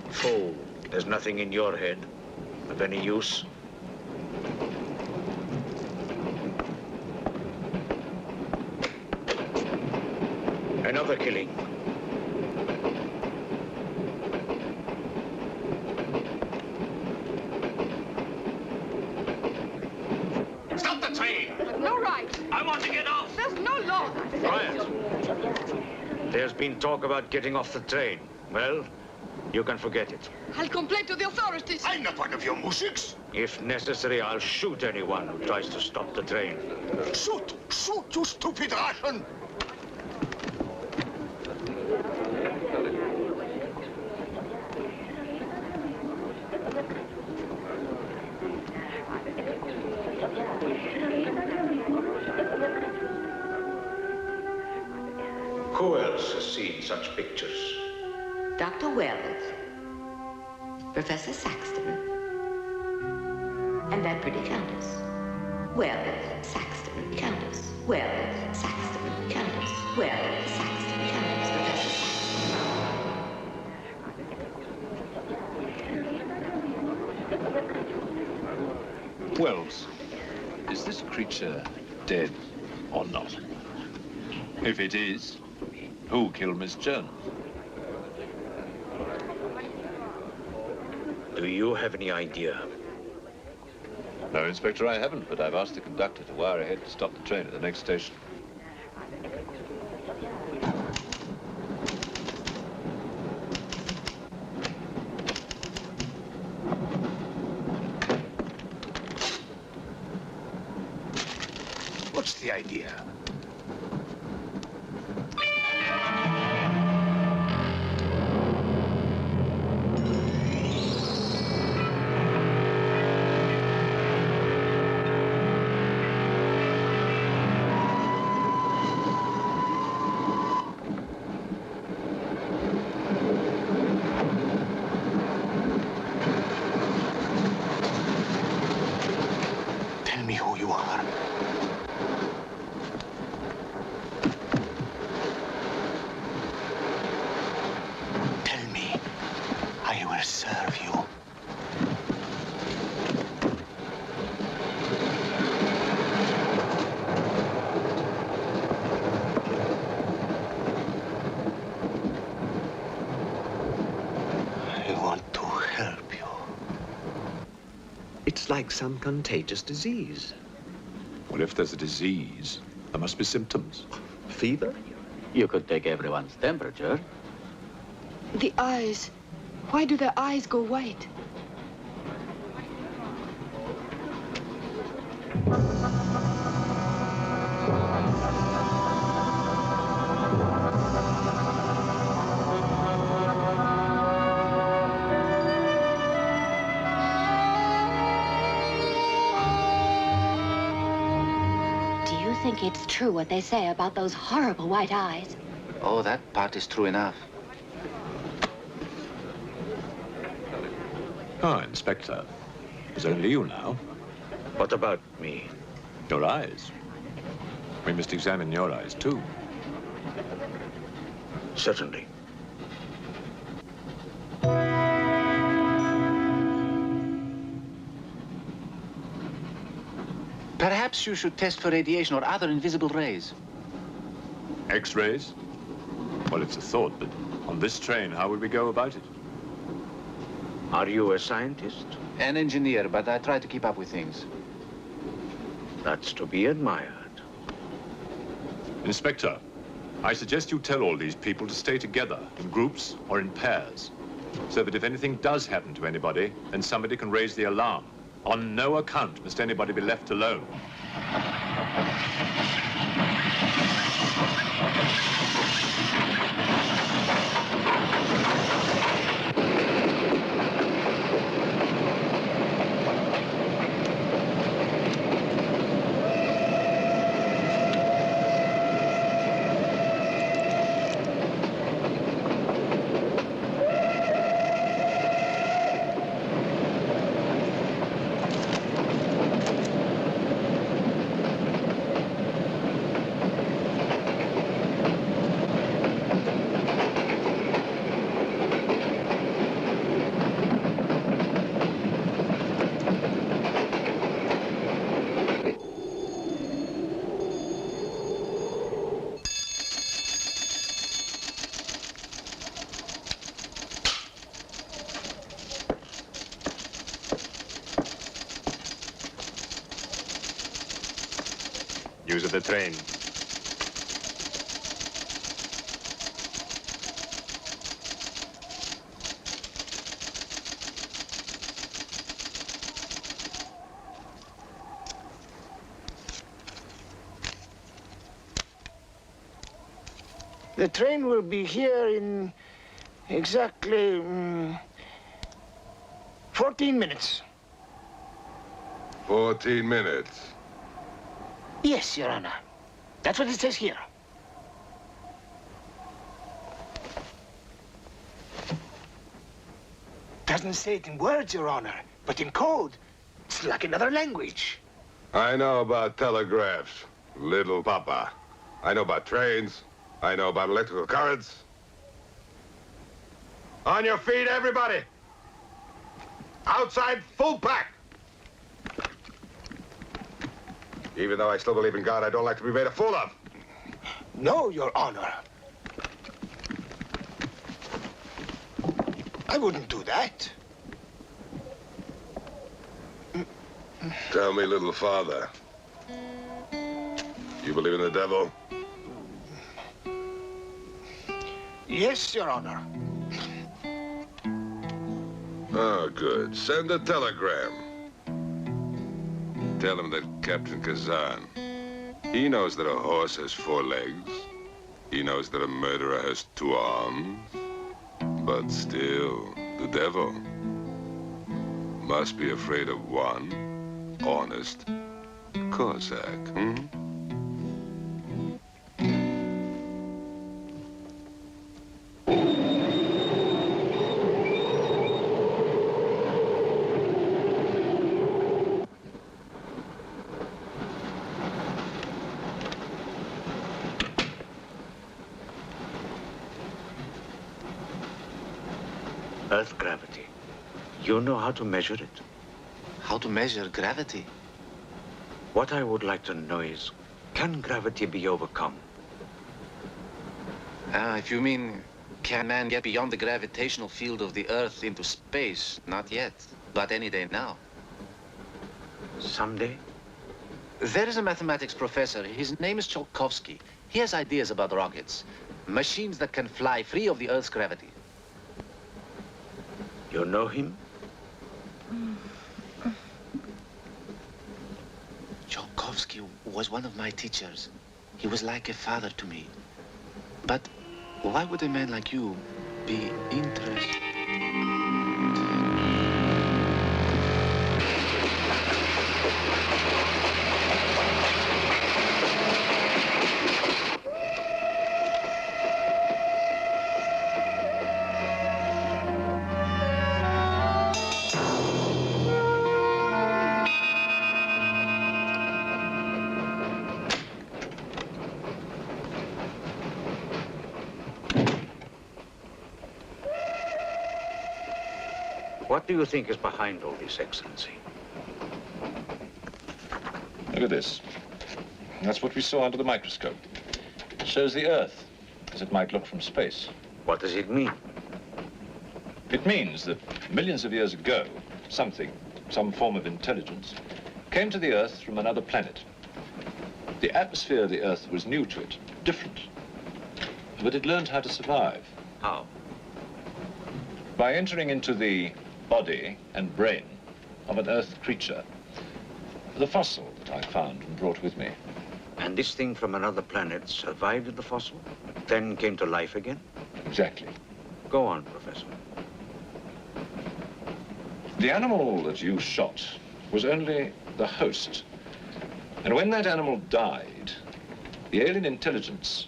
Fool, there's nothing in your head of any use. Another killing. Stop the train! No right. I want to get off. There's no law. Quiet. There's been talk about getting off the train. Well, you can forget it. I'll complain to the authorities. I'm not one of your musics. If necessary, I'll shoot anyone who tries to stop the train. Shoot! Shoot, you stupid Russian! Who else has seen such pictures? Dr. Wells, Professor Saxton, and that pretty countess. Wells, Saxton, countess. Wells, Saxton, countess. Wells, Saxton, countess. Professor Saxton. Wells, is this creature dead or not? If it is, who killed Miss Jones? Do you have any idea? No, Inspector, I haven't, but I've asked the conductor to wire ahead to stop the train at the next station. just the idea. Tell me who you are. Tell me, I will serve you. I want to help you. It's like some contagious disease. Well, if there's a disease, there must be symptoms. Fever? You could take everyone's temperature. The eyes. Why do their eyes go white? Do you think it's true what they say about those horrible white eyes? Oh, that part is true enough. Ah, Inspector. It's only you now. What about me? Your eyes. We must examine your eyes, too. Certainly. Perhaps you should test for radiation or other invisible rays. X-rays? Well, it's a thought, but on this train, how would we go about it? Are you a scientist? An engineer, but I try to keep up with things. That's to be admired. Inspector, I suggest you tell all these people to stay together, in groups or in pairs, so that if anything does happen to anybody, then somebody can raise the alarm. On no account must anybody be left alone. Use of the train. The train will be here in exactly 14 minutes. 14 minutes. Yes, Your Honor. That's what it says here. Doesn't say it in words, Your Honor, but in code. It's like another language. I know about telegraphs, little papa. I know about trains. I know about electrical currents. On your feet, everybody. Outside, full pack. Even though I still believe in God, I don't like to be made a fool of. No, Your Honor. I wouldn't do that. Tell me, little father. You believe in the devil? Yes, Your Honor. Oh, good. Send a telegram. Tell him that Captain Kazan He knows that a horse has 4 legs. He knows that a murderer has 2 arms. But still, the devil must be afraid of one honest Cossack, hmm? Earth gravity. You know how to measure it? How to measure gravity? What I would like to know is, can gravity be overcome? If you mean, can man get beyond the gravitational field of the Earth into space? Not yet, but any day now. Someday? There is a mathematics professor. His name is Tsiolkovsky. He has ideas about rockets. Machines that can fly free of the Earth's gravity. You know him? Tsiolkovsky was one of my teachers. He was like a father to me. But why would a man like you be interested? What do you think is behind all this, Excellency? Look at this. That's what we saw under the microscope. It shows the Earth as it might look from space. What does it mean? It means that millions of years ago, something, some form of intelligence, came to the Earth from another planet. The atmosphere of the Earth was new to it, different. But it learned how to survive. How? By entering into the body and brain of an Earth creature. The fossil that I found and brought with me. And this thing from another planet survived the fossil, then came to life again? Exactly. Go on, Professor. The animal that you shot was only the host. And when that animal died, the alien intelligence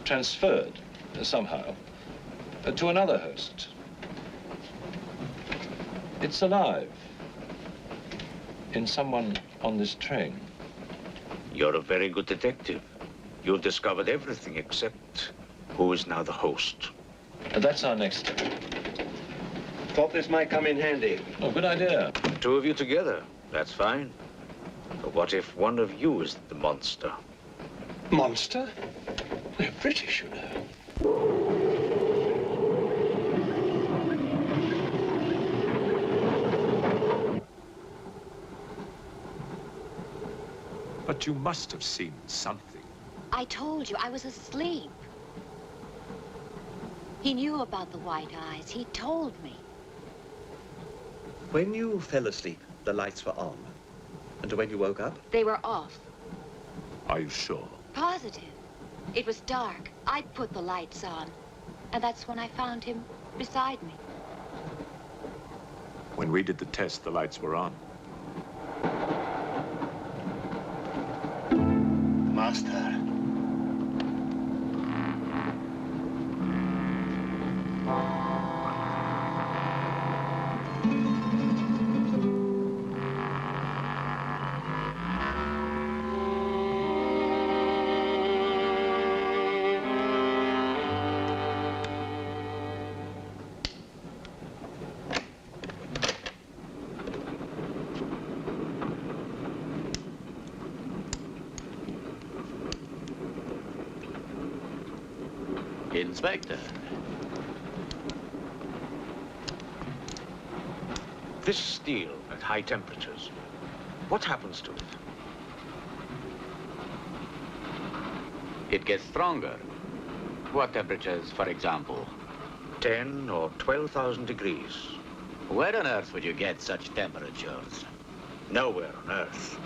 transferred somehow to another host. It's alive in someone on this train. You're a very good detective. You discovered everything except who is now the host. And that's our next step. Thought this might come in handy. Oh, good idea. 2 of you together. That's fine. But what if one of you is the monster? Monster? We're British, you know. But you must have seen something. I told you, I was asleep. He knew about the white eyes. He told me. When you fell asleep, the lights were on. And when you woke up? They were off. Are you sure? Positive. It was dark. I put the lights on. And that's when I found him beside me. When we did the test, the lights were on. Master. Inspector. This steel at high temperatures, what happens to it? It gets stronger. What temperatures, for example? 10 or 12,000 degrees. Where on earth would you get such temperatures? Nowhere on earth.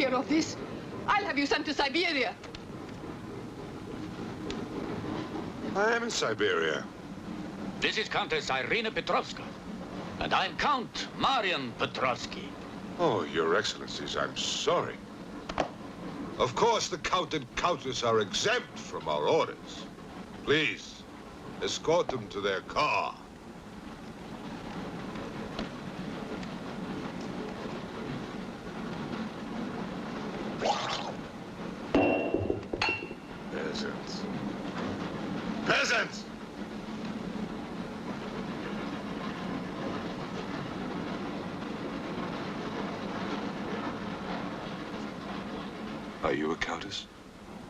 hear of this, I'll have you sent to Siberia. I am in Siberia. This is Countess Irina Petrovska, and I'm Count Marian Petrovsky. Oh, Your Excellencies, I'm sorry. Of course, the Count and Countess are exempt from our orders. Please, escort them to their car. Peasants. Peasants! Are you a countess?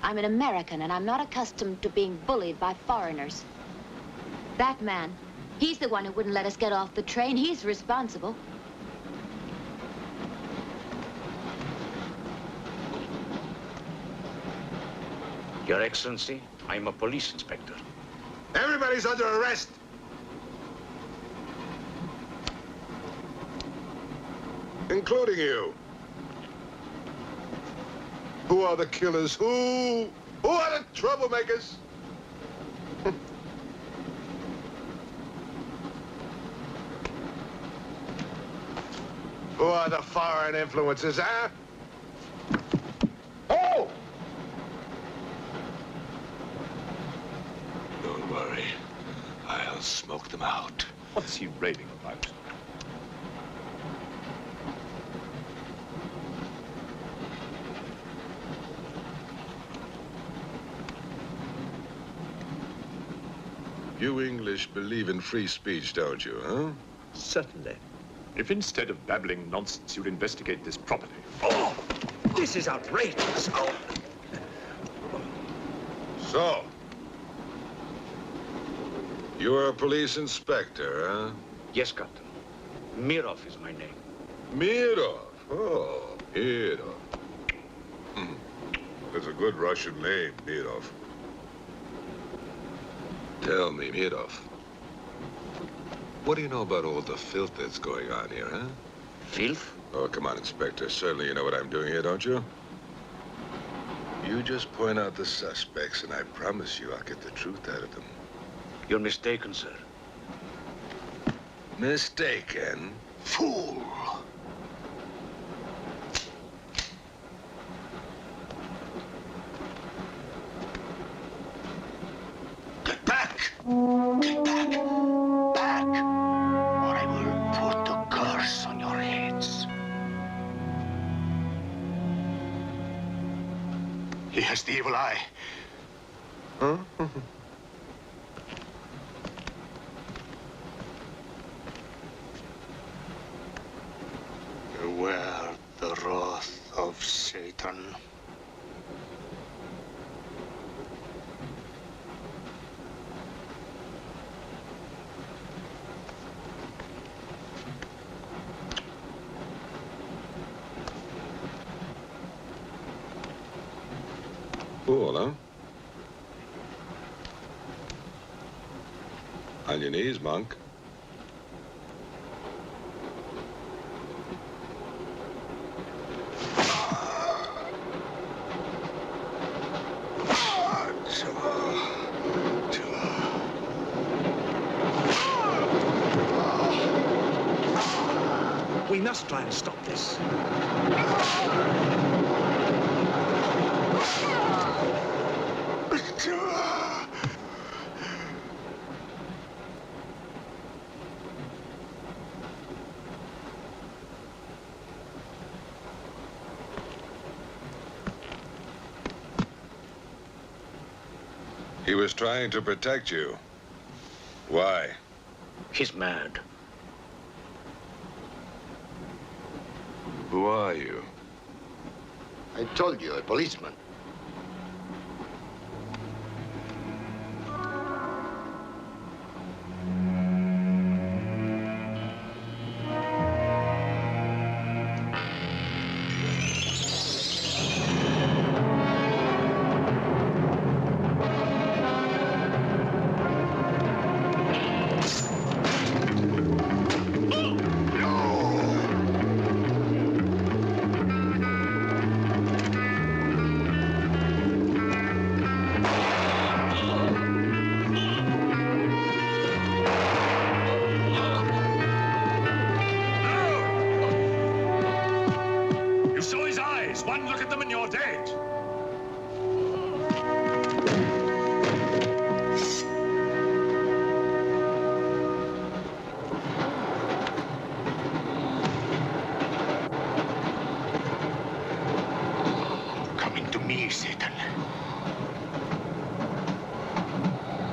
I'm an American, and I'm not accustomed to being bullied by foreigners. That man, he's the one who wouldn't let us get off the train. He's responsible. Your Excellency, I'm a police inspector. Everybody's under arrest! Including you. Who are the killers? Who are the troublemakers? Who are the foreign influences, huh? Oh! Don't worry. I'll smoke them out. What's he raving about? You English believe in free speech, don't you, huh? Certainly. If instead of babbling nonsense, you'd investigate this properly. Oh, this is outrageous. Oh. So, you are a police inspector, huh? Yes, Captain. Mirov is my name. Mirov? Oh, Mirov. That's a good Russian name, Mirov. Tell me, Mirov, what do you know about all the filth that's going on here, huh? Filth? Oh, come on, Inspector. Certainly you know what I'm doing here, don't you? You just point out the suspects, and I promise you I'll get the truth out of them. You're mistaken, sir. Mistaken? Fool! Get back! Get back! Back! Or I will put the curse on your heads. He has the evil eye. Huh? Beware the wrath of Satan. Cool, huh? On your knees, monk. We must try and stop this. He was trying to protect you. Why? He's mad. Who are you? I told you, a policeman. eyes. One look at them and you're dead. Coming to me, Satan.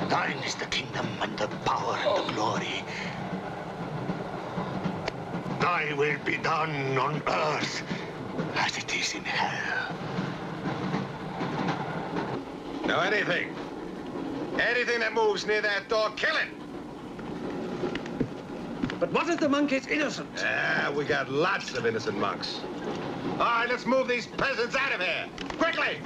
Thine is the kingdom and the power and the glory. Thy will be done on earth as it is in hell. Now anything that moves near that door, kill it. But what if the monk is innocent? We got lots of innocent monks. All right, let's move these peasants out of here. Quickly!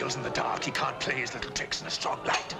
kills in the dark. He can't play his little tricks in a strong light.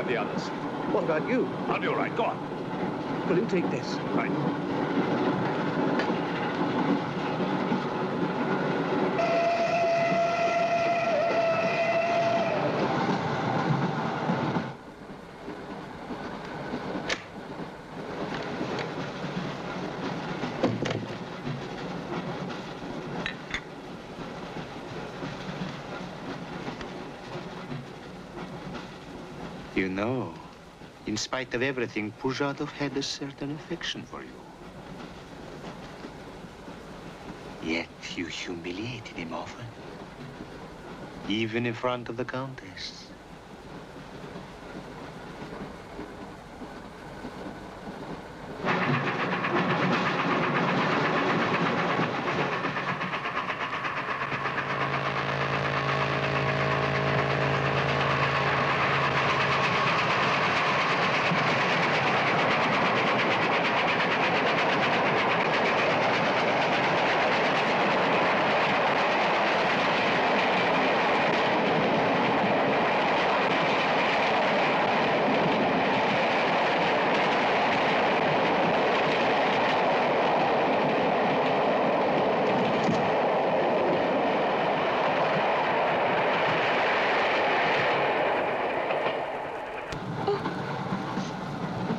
have the others. What about you? I'll be all right. Go on. Will you take this? Right. You know, in spite of everything, Pujatov had a certain affection for you. Yet you humiliated him often, even in front of the Countess.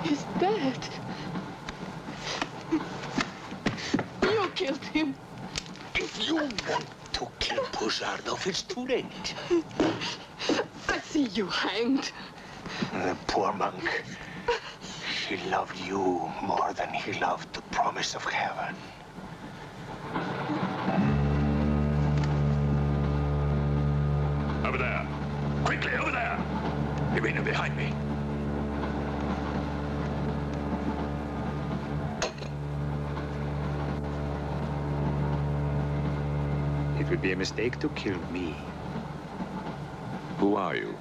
He's dead. You killed him. If you want to kill Pujatov, it's too late. I see you hanged. The poor monk. He loved you more than he loved the promise of heaven. Over there. Quickly, over there. Irina, behind me. It would be a mistake to kill me. Who are you?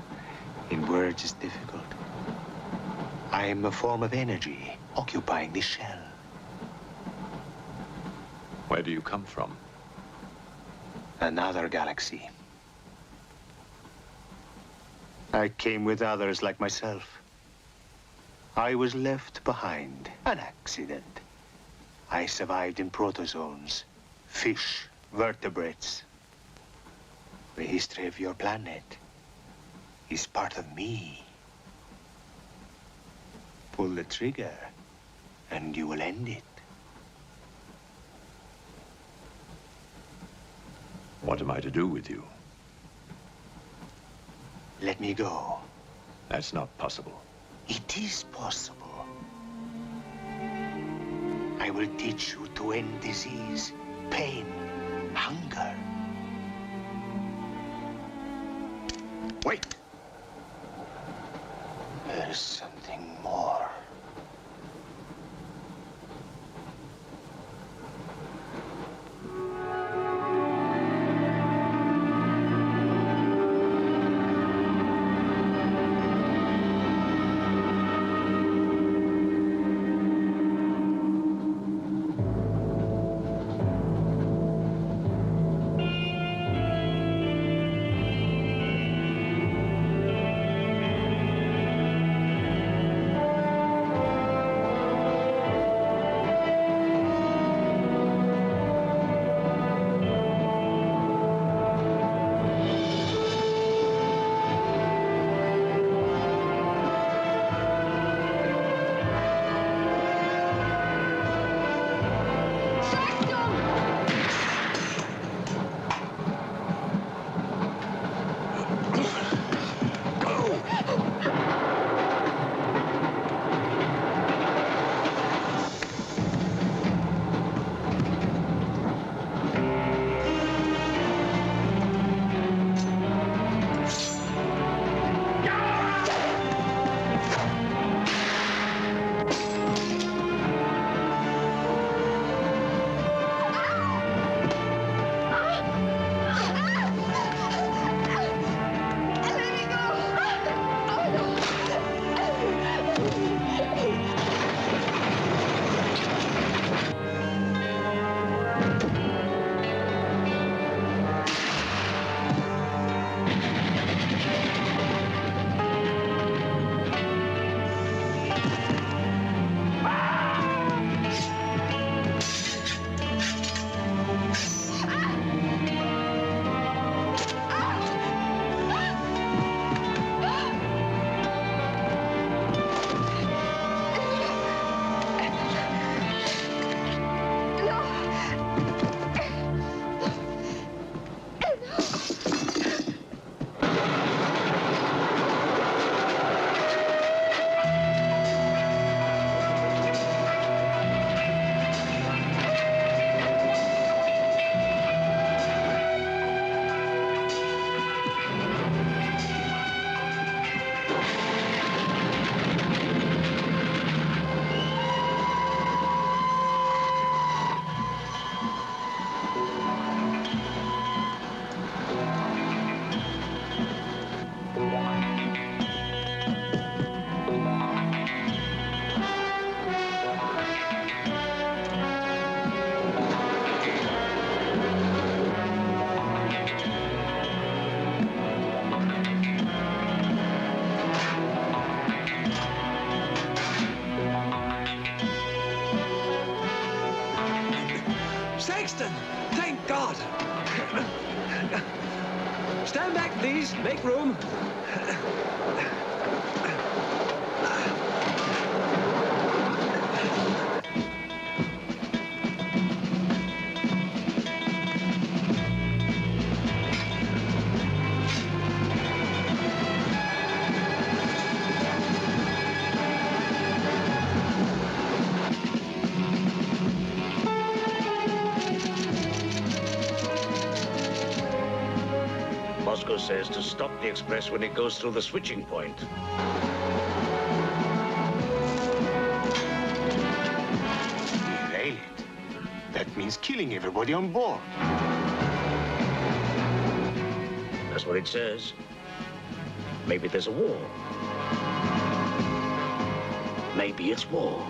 In words, it's difficult. I am a form of energy occupying this shell. Where do you come from? Another galaxy. I came with others like myself. I was left behind. An accident. I survived in protozoans, fish, vertebrates. The history of your planet is part of me. Pull the trigger, and you will end it. What am I to do with you? Let me go. That's not possible. It is possible. I will teach you to end disease, pain, hunger. Wait. There is something more. please. Make room. Bosco says to stop the express when it goes through the switching point. Derail it. That means killing everybody on board. That's what it says. Maybe there's a war. Maybe it's war.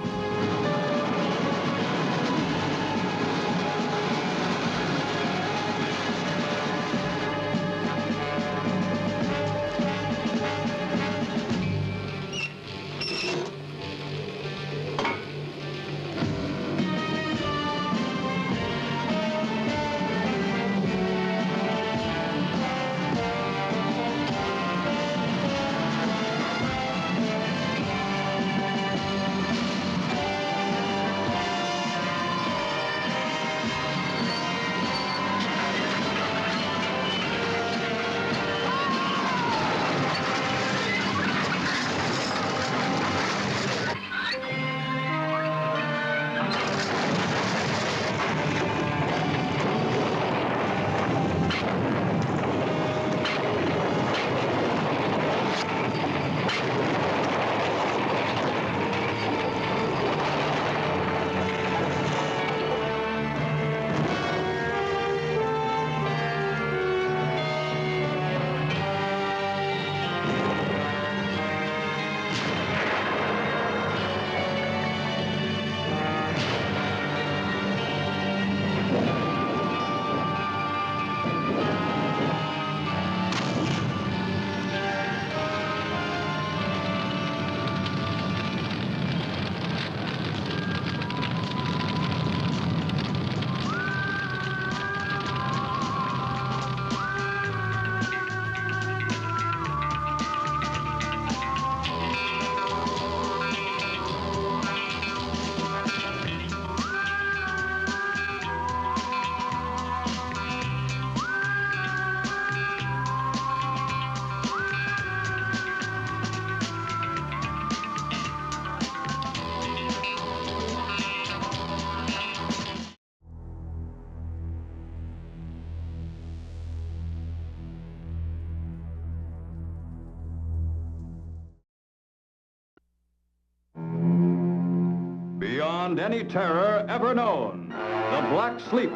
Beyond any terror ever known, the Black Sleep,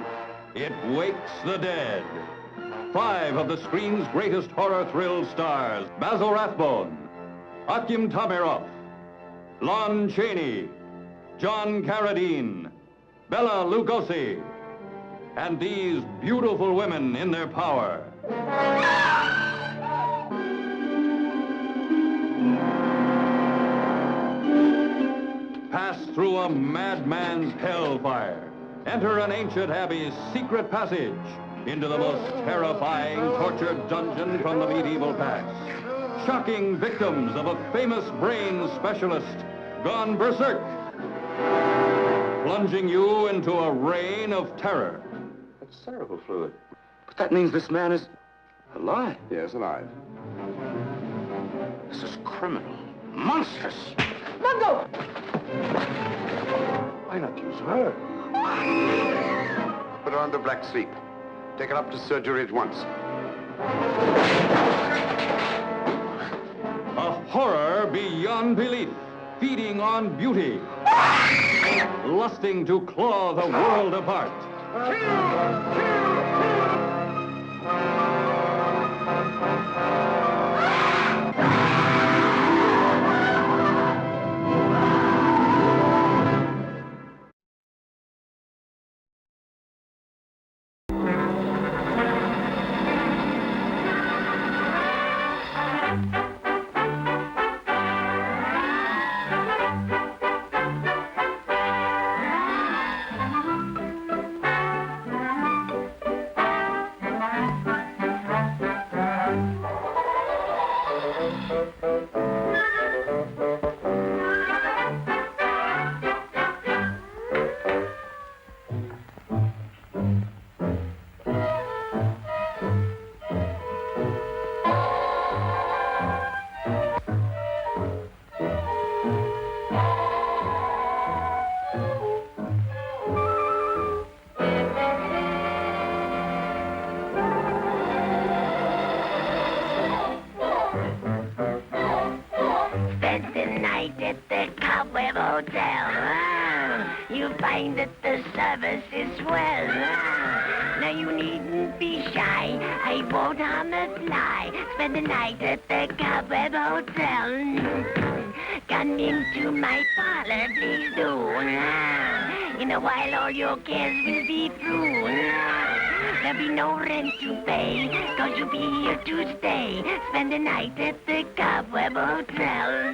it wakes the dead. 5 of the screen's greatest horror thrill stars, Basil Rathbone, Akim Tamirov, Lon Chaney, John Carradine, Bela Lugosi, and these beautiful women in their power. Pass through a madman's hellfire. Enter an ancient abbey's secret passage into the most terrifying tortured dungeon from the medieval past. Shocking victims of a famous brain specialist gone berserk. Plunging you into a reign of terror. That's cerebral fluid. But that means this man is alive. Yes, alive. This is criminal. Monstrous. Mungo! Why not use her? Put her under Black Sleep. Take her up to surgery at once. A horror beyond belief, feeding on beauty, lusting to claw the world apart. hotel. You find that the service is swell. Now you needn't be shy. I won't harm a fly. Spend the night at the Cobweb Hotel. Come into my parlor, please do. In a while, all your cares will be through. There'll be no rent to pay, 'cause you'll be here to stay. Spend the night at the Cobweb Hotel.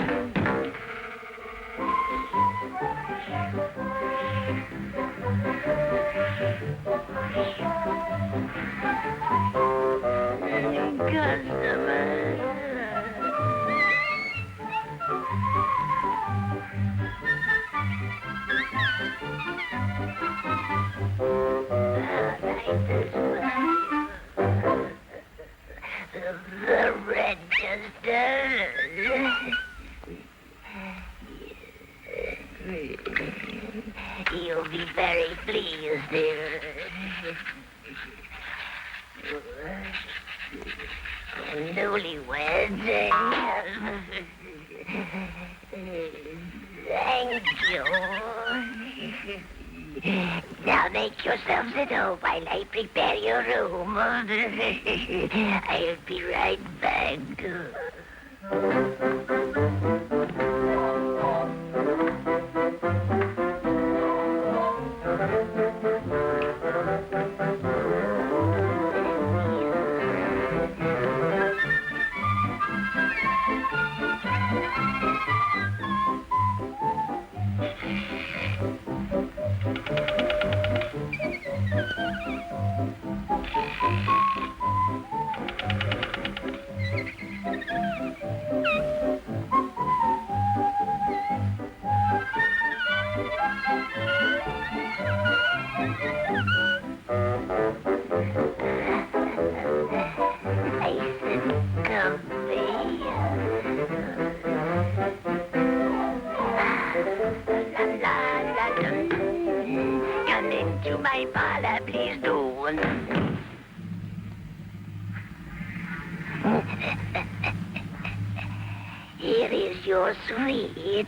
The register. You'll be very pleased. Newlyweds. Thank you. Now make yourselves at home while I prepare your room. I'll be right back. Come into my parlor, please do. Here is your sweet.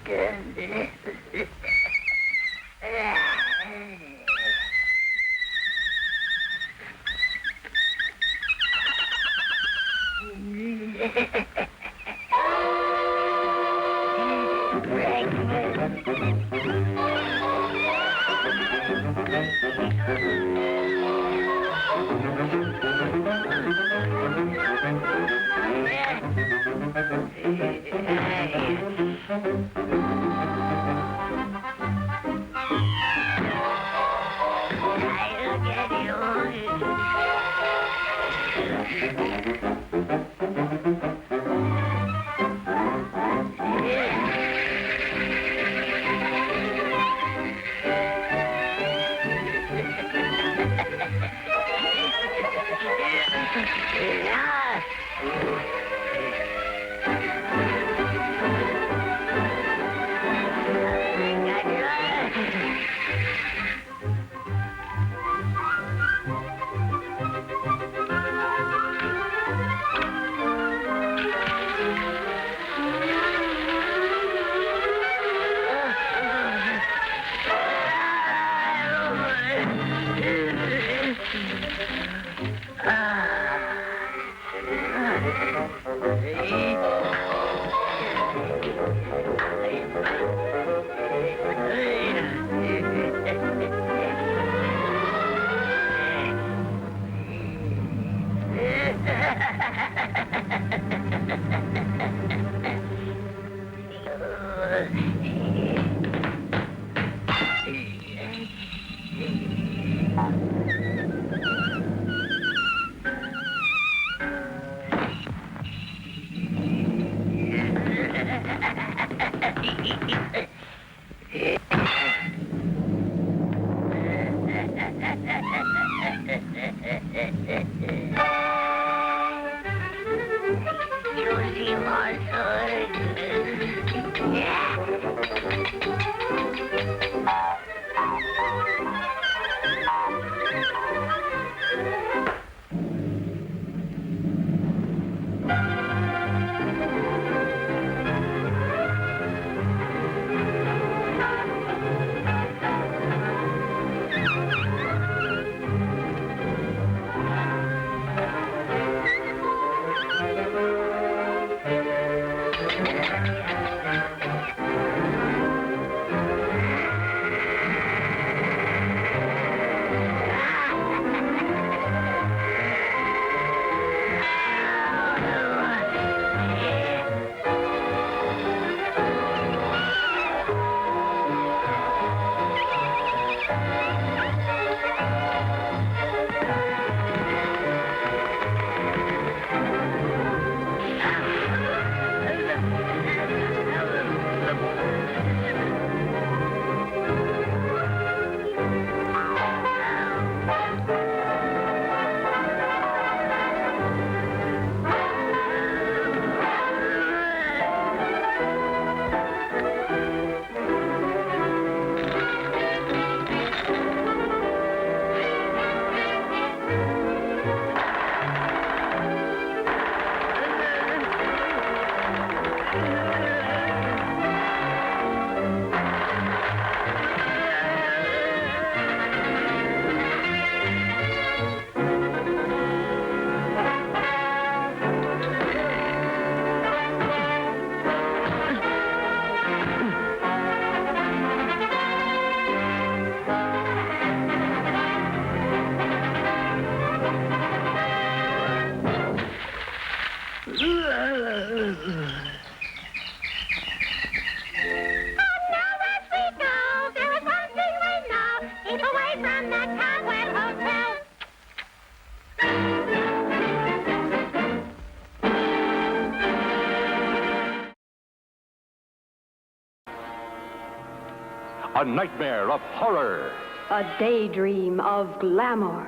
A nightmare of horror. A daydream of glamour.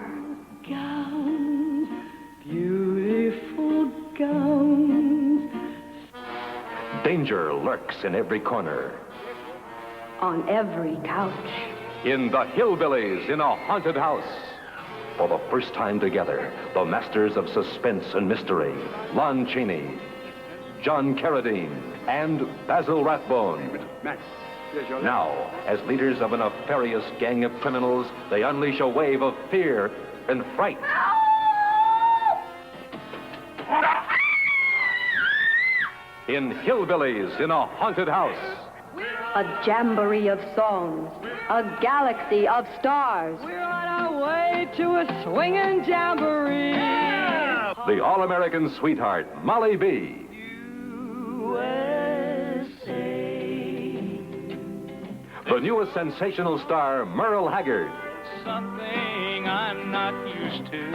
Gowns, beautiful gowns. Danger lurks in every corner. On every couch. In the Hillbillies in a Haunted House. For the first time together, the masters of suspense and mystery, Lon Chaney, John Carradine, and Basil Rathbone. Now, as leaders of a nefarious gang of criminals, they unleash a wave of fear and fright. In Hillbillies in a Haunted House. A jamboree of songs. A galaxy of stars. We're on our way to a swinging jamboree. Yeah! The all-American sweetheart, Molly B. The newest sensational star, Merle Haggard. Something I'm not used to.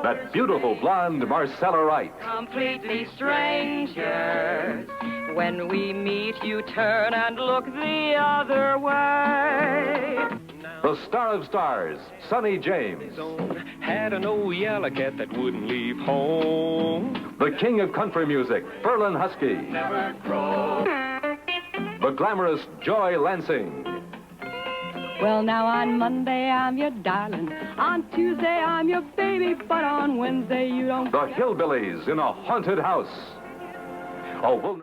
That beautiful blonde Marcella Wright. Completely strangers. When we meet, you turn and look the other way. The star of stars, Sonny James. Had an old yellow cat that wouldn't leave home. The king of country music, Ferlin Husky. Never grow. The glamorous Joy Lansing. Well, now on Monday I'm your darling. On Tuesday I'm your baby. But on Wednesday you don't... The Hillbillies in a Haunted House. Oh, well...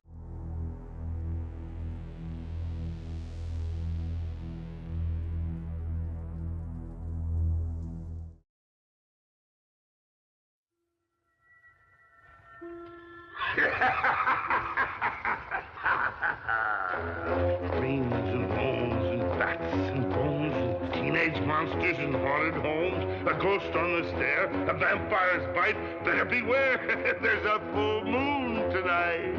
Dreams and bones and bats and bones and teenage monsters and haunted homes, a ghost on the stair, a vampire's bite. Better beware, there's a full moon tonight.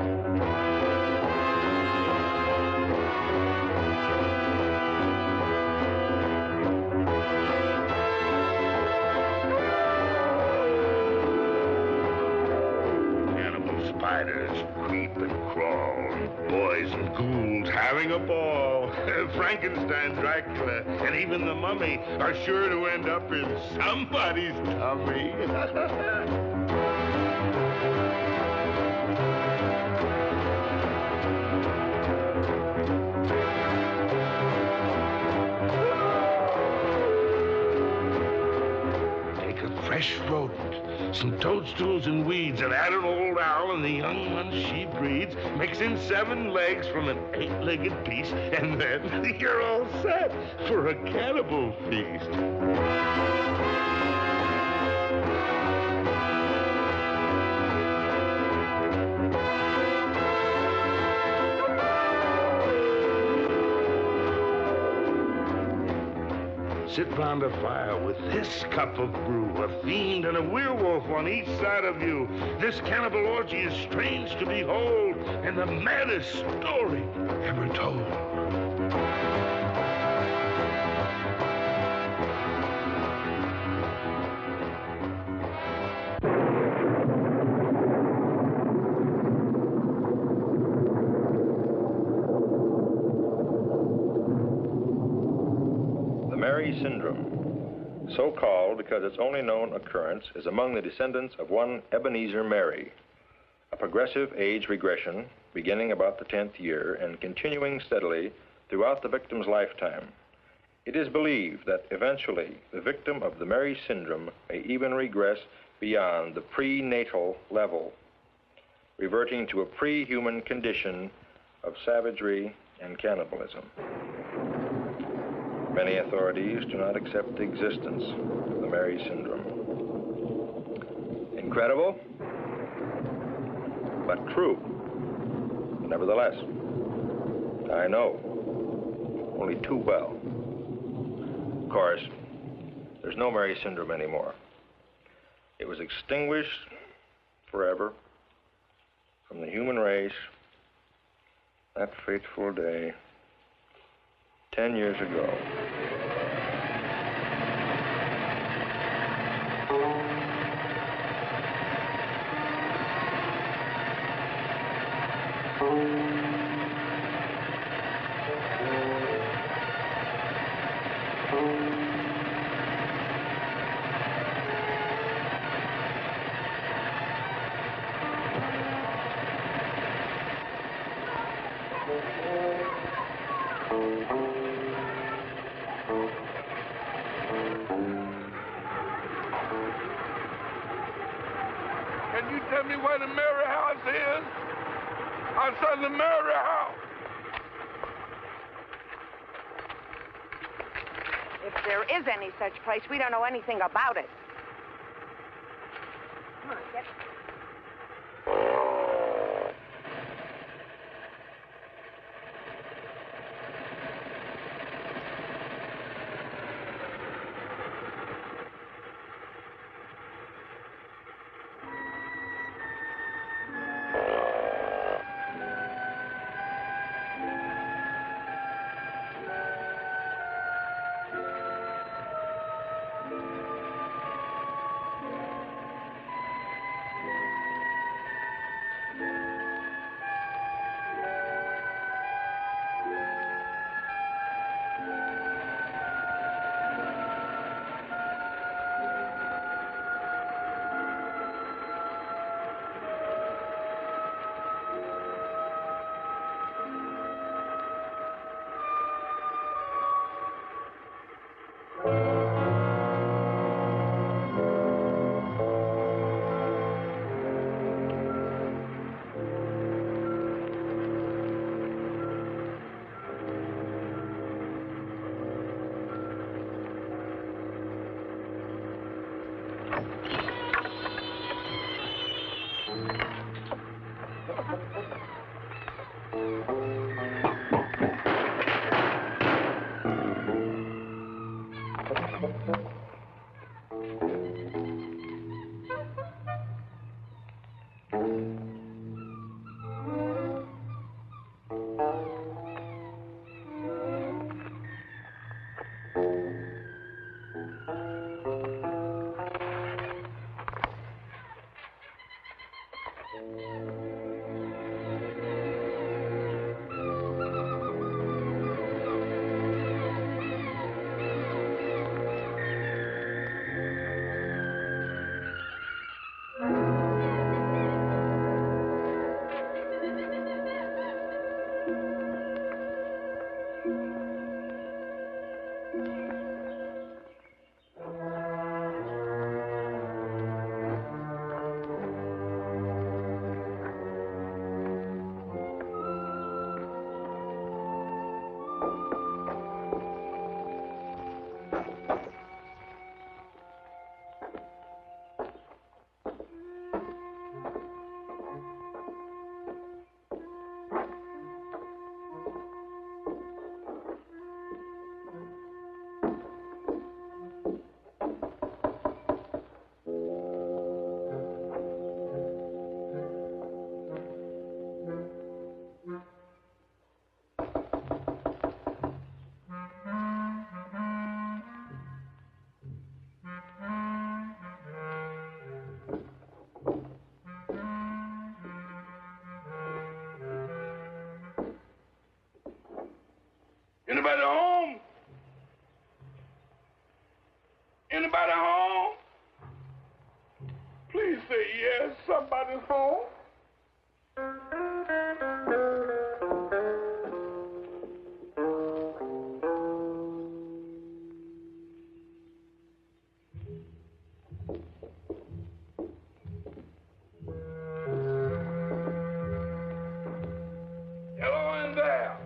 Spiders creep and crawl, boys and ghouls having a ball. Frankenstein, Dracula, and even the mummy are sure to end up in somebody's tummy. Take a fresh rodent, some toadstools and weeds, and add an old owl and the young ones she breeds. Mix in 7 legs from an 8-legged piece, and then you're all set for a cannibal feast. Sit round a fire with this cup of brew, a fiend and a werewolf on each side of you. This cannibal orgy is strange to behold, and the maddest story ever told. Mary syndrome, so called because its only known occurrence is among the descendants of one Ebenezer Mary, a progressive age regression beginning about the 10th year and continuing steadily throughout the victim's lifetime. It is believed that eventually the victim of the Mary syndrome may even regress beyond the prenatal level, reverting to a pre-human condition of savagery and cannibalism. Many authorities do not accept the existence of the Mary syndrome. Incredible, but true. Nevertheless, I know only too well. Of course, there's no Mary syndrome anymore. It was extinguished forever from the human race that fateful day 10 years ago. Can you tell me where the Mary House is? I said the Mary House. If there is any such place, we don't know anything about it. Come on, get... Anybody home? going home? Hello in there.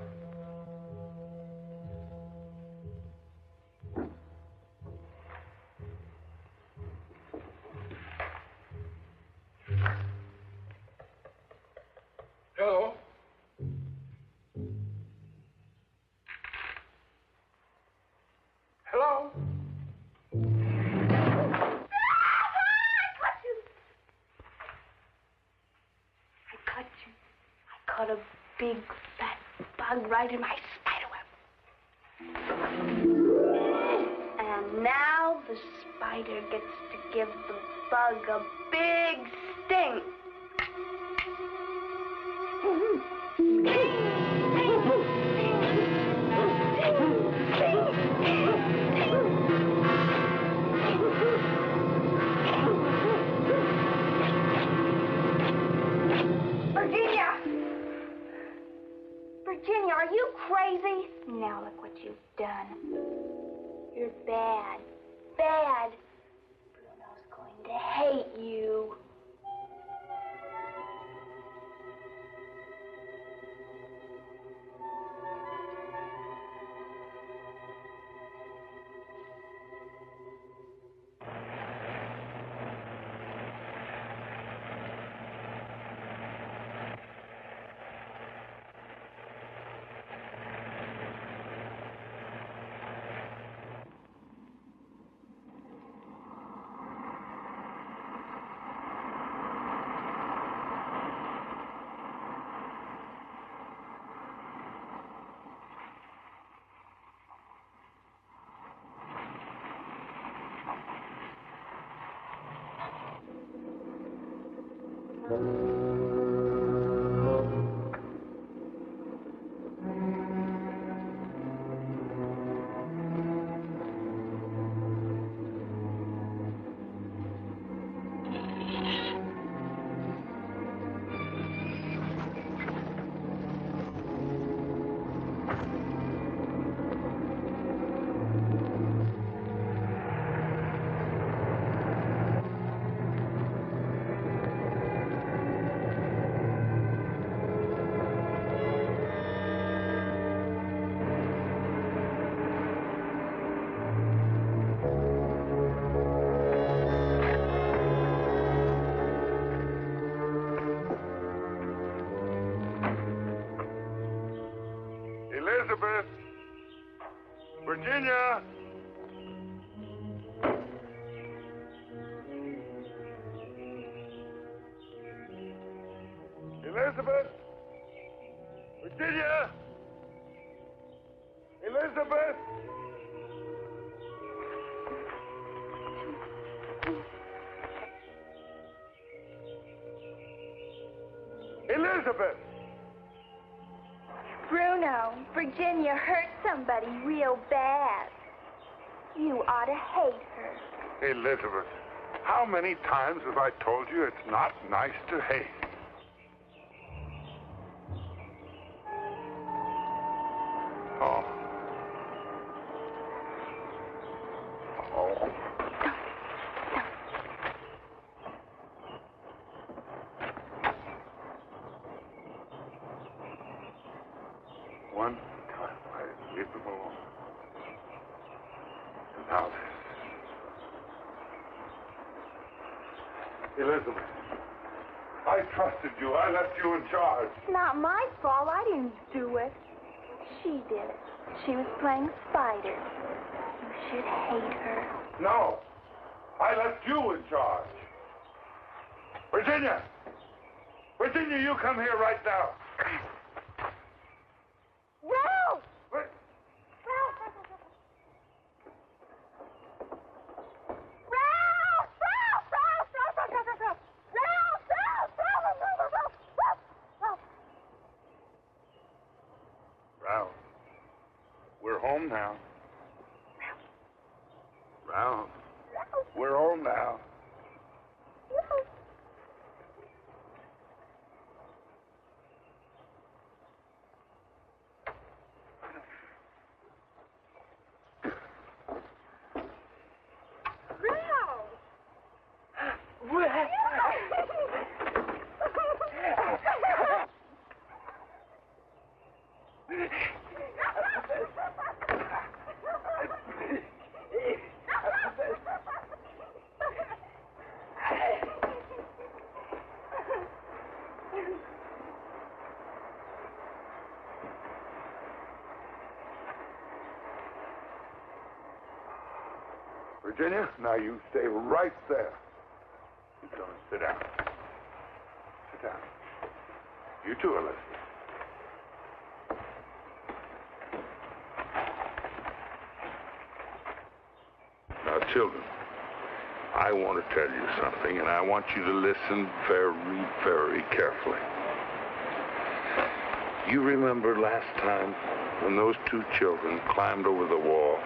Hello. Hello. I caught a big, fat bug right in my spider web. And now the spider gets to give the bug a big sting. Virginia! Virginia, are you crazy? Now look what you've done. You're bad. Bad. Bruno's going to hate you. Elizabeth! Virginia! Elizabeth! Virginia! Elizabeth! Elizabeth! Bruno, Virginia hurt somebody real bad. You ought to hate her. Elizabeth, how many times have I told you it's not nice to hate? Oh. Oh. One time I leave them alone. And now this. Elizabeth, I trusted you. I left you in charge. It's not my fault. I didn't do it. She did it. She was playing spider. You should hate her. No. I left you in charge. Virginia! Virginia, you come here right now. Ralph! What? Ralph, we're home now. Ralph, we're home now. Virginia, now you stay right there. Sit down. Sit down. You too, Elizabeth. Now, children, I want to tell you something, and I want you to listen very, very carefully. You remember last time when those two children climbed over the wall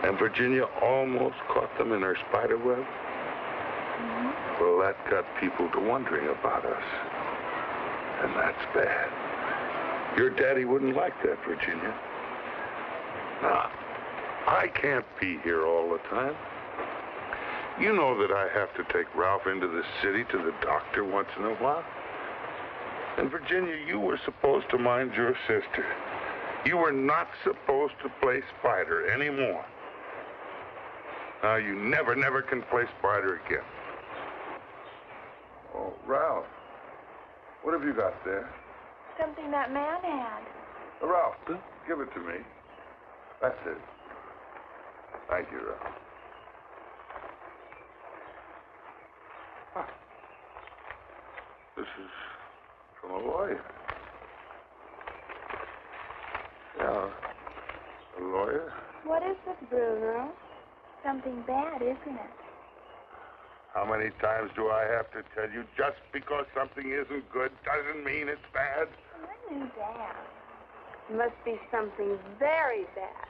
and Virginia almost caught them in her spider web? Mm-hmm. Well, that got people to wondering about us. And that's bad. Your daddy wouldn't like that, Virginia. Now, I can't be here all the time. You know that I have to take Ralph into the city to the doctor once in a while. And Virginia, you were supposed to mind your sister. You were not supposed to play spider anymore. Now, you never can play spider again. Oh, Ralph, what have you got there? Something that man had. Ralph, give it to me. That's it. Thank you, Ralph. Huh. This is from a lawyer. Yeah, a lawyer. What is this, Bruno? Something bad, isn't it? How many times do I have to tell you, just because something isn't good doesn't mean it's bad? I knew that. It must be something very bad.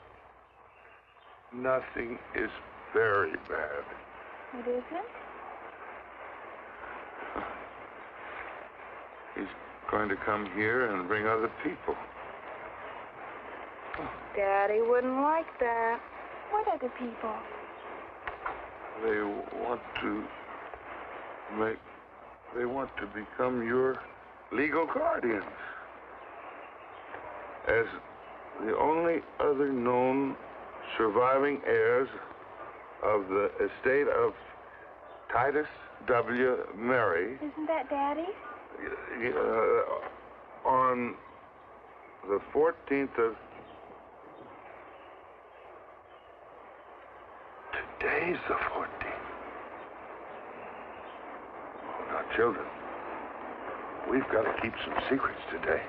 Nothing is very bad. It isn't? He's going to come here and bring other people. Daddy wouldn't like that. What other people? They want to become your legal guardians. As the only other known surviving heirs of the estate of Titus W. Mary. Isn't that Daddy? On the 14th of... Today's the 14th. Now, children, we've got to keep some secrets today.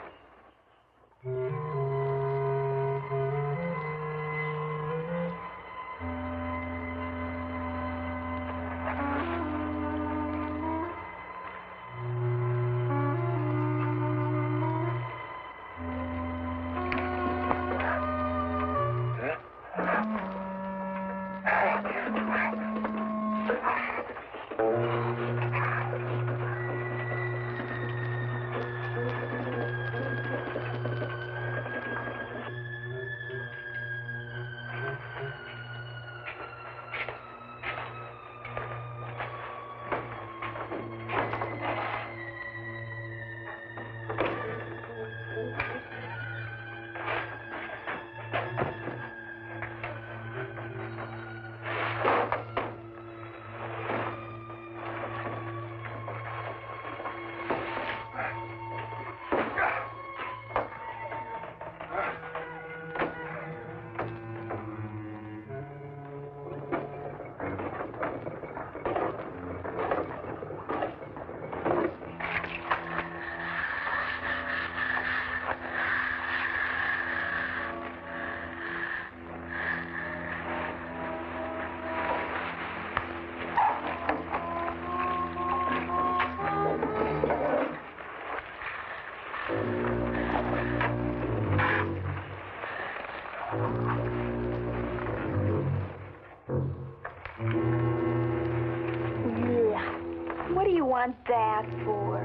What do you want that for?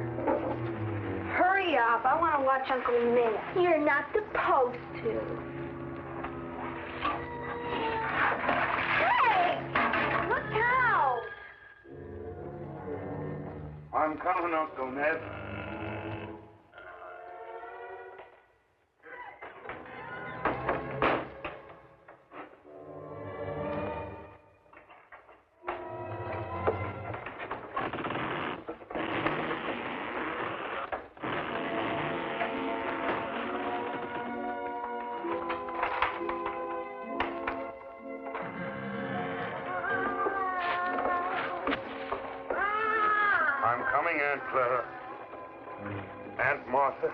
Hurry up. I want to watch Uncle Nick. You're not supposed to. Hey! Look out! I'm coming, Uncle Ned. Clara. Aunt Martha.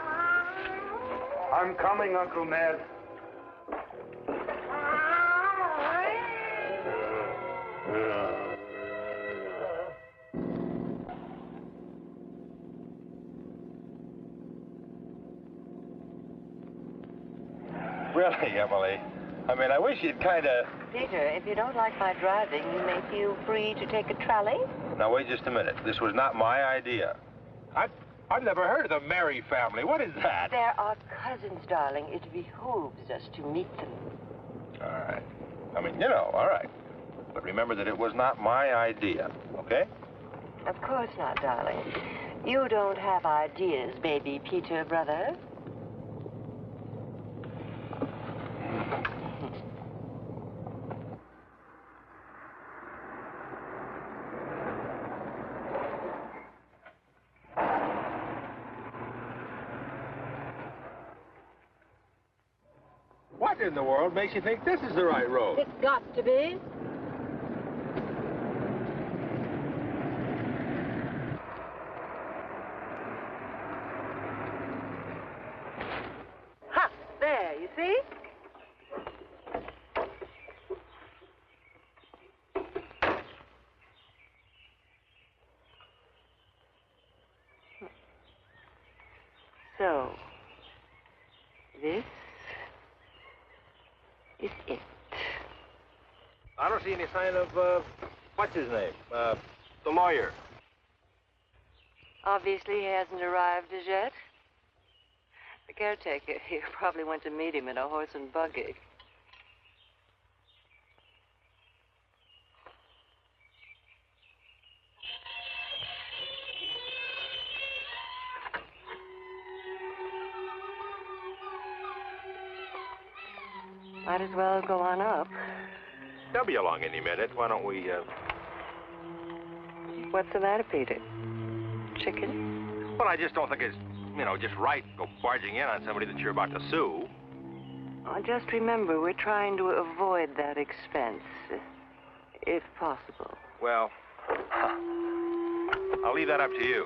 I'm coming, Uncle Ned. Really, Emily? I mean, I wish you'd kind of... Peter, if you don't like my driving, you may feel free to take a trolley. Now, wait just a minute. This was not my idea. I've never heard of the Mary family. What is that? They're our cousins, darling. It behooves us to meet them. All right. I mean, you know, all right. But remember that it was not my idea, okay? Of course not, darling. You don't have ideas, baby Peter, brother. What in the world makes you think this is the right road? It's got to be. Ha! There, you see? So, this is it. I don't see any sign of, what's his name? The lawyer. Obviously, he hasn't arrived as yet. The caretaker here probably went to meet him in a horse and buggy. Might as well go on up. They'll be along any minute. Why don't we, What's the matter, Peter? Chicken? Well, I just don't think it's, you know, just right to go barging in on somebody that you're about to sue. Oh, just remember, we're trying to avoid that expense, if possible. Well, I'll leave that up to you.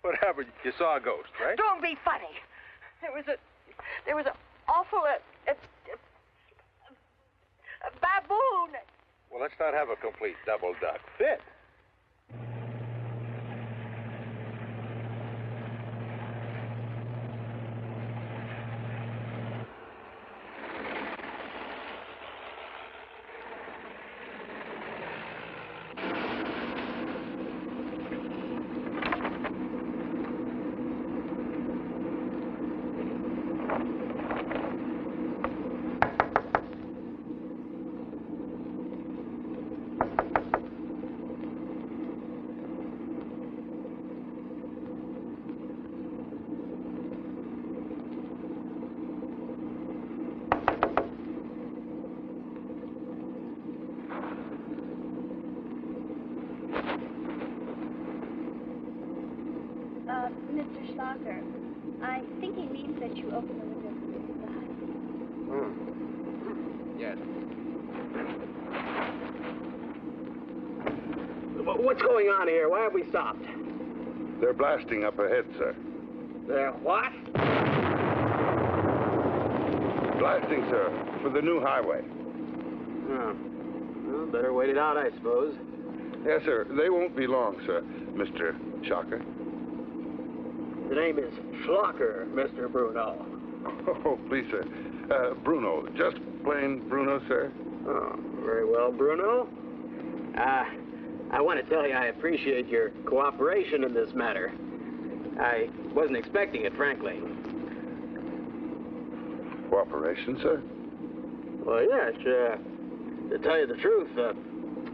What happened? You saw a ghost, right? Don't be funny. There was an awful a baboon. Well, let's not have a complete double duck fit. Mr. Stalker, I think he means that you open the window from inside. Yes. What's going on here? Why have we stopped? They're blasting up ahead, sir. They're what? Blasting, sir, for the new highway. Oh. Well, better wait it out, I suppose. Yes, sir. They won't be long, sir, Mr. Shocker. The name is Schlocker, Mr. Bruno. Oh, please, sir. Bruno. Just plain Bruno, sir. Oh, very well, Bruno. I want to tell you I appreciate your cooperation in this matter. I wasn't expecting it, frankly. Cooperation, sir? Well, yes. To tell you the truth,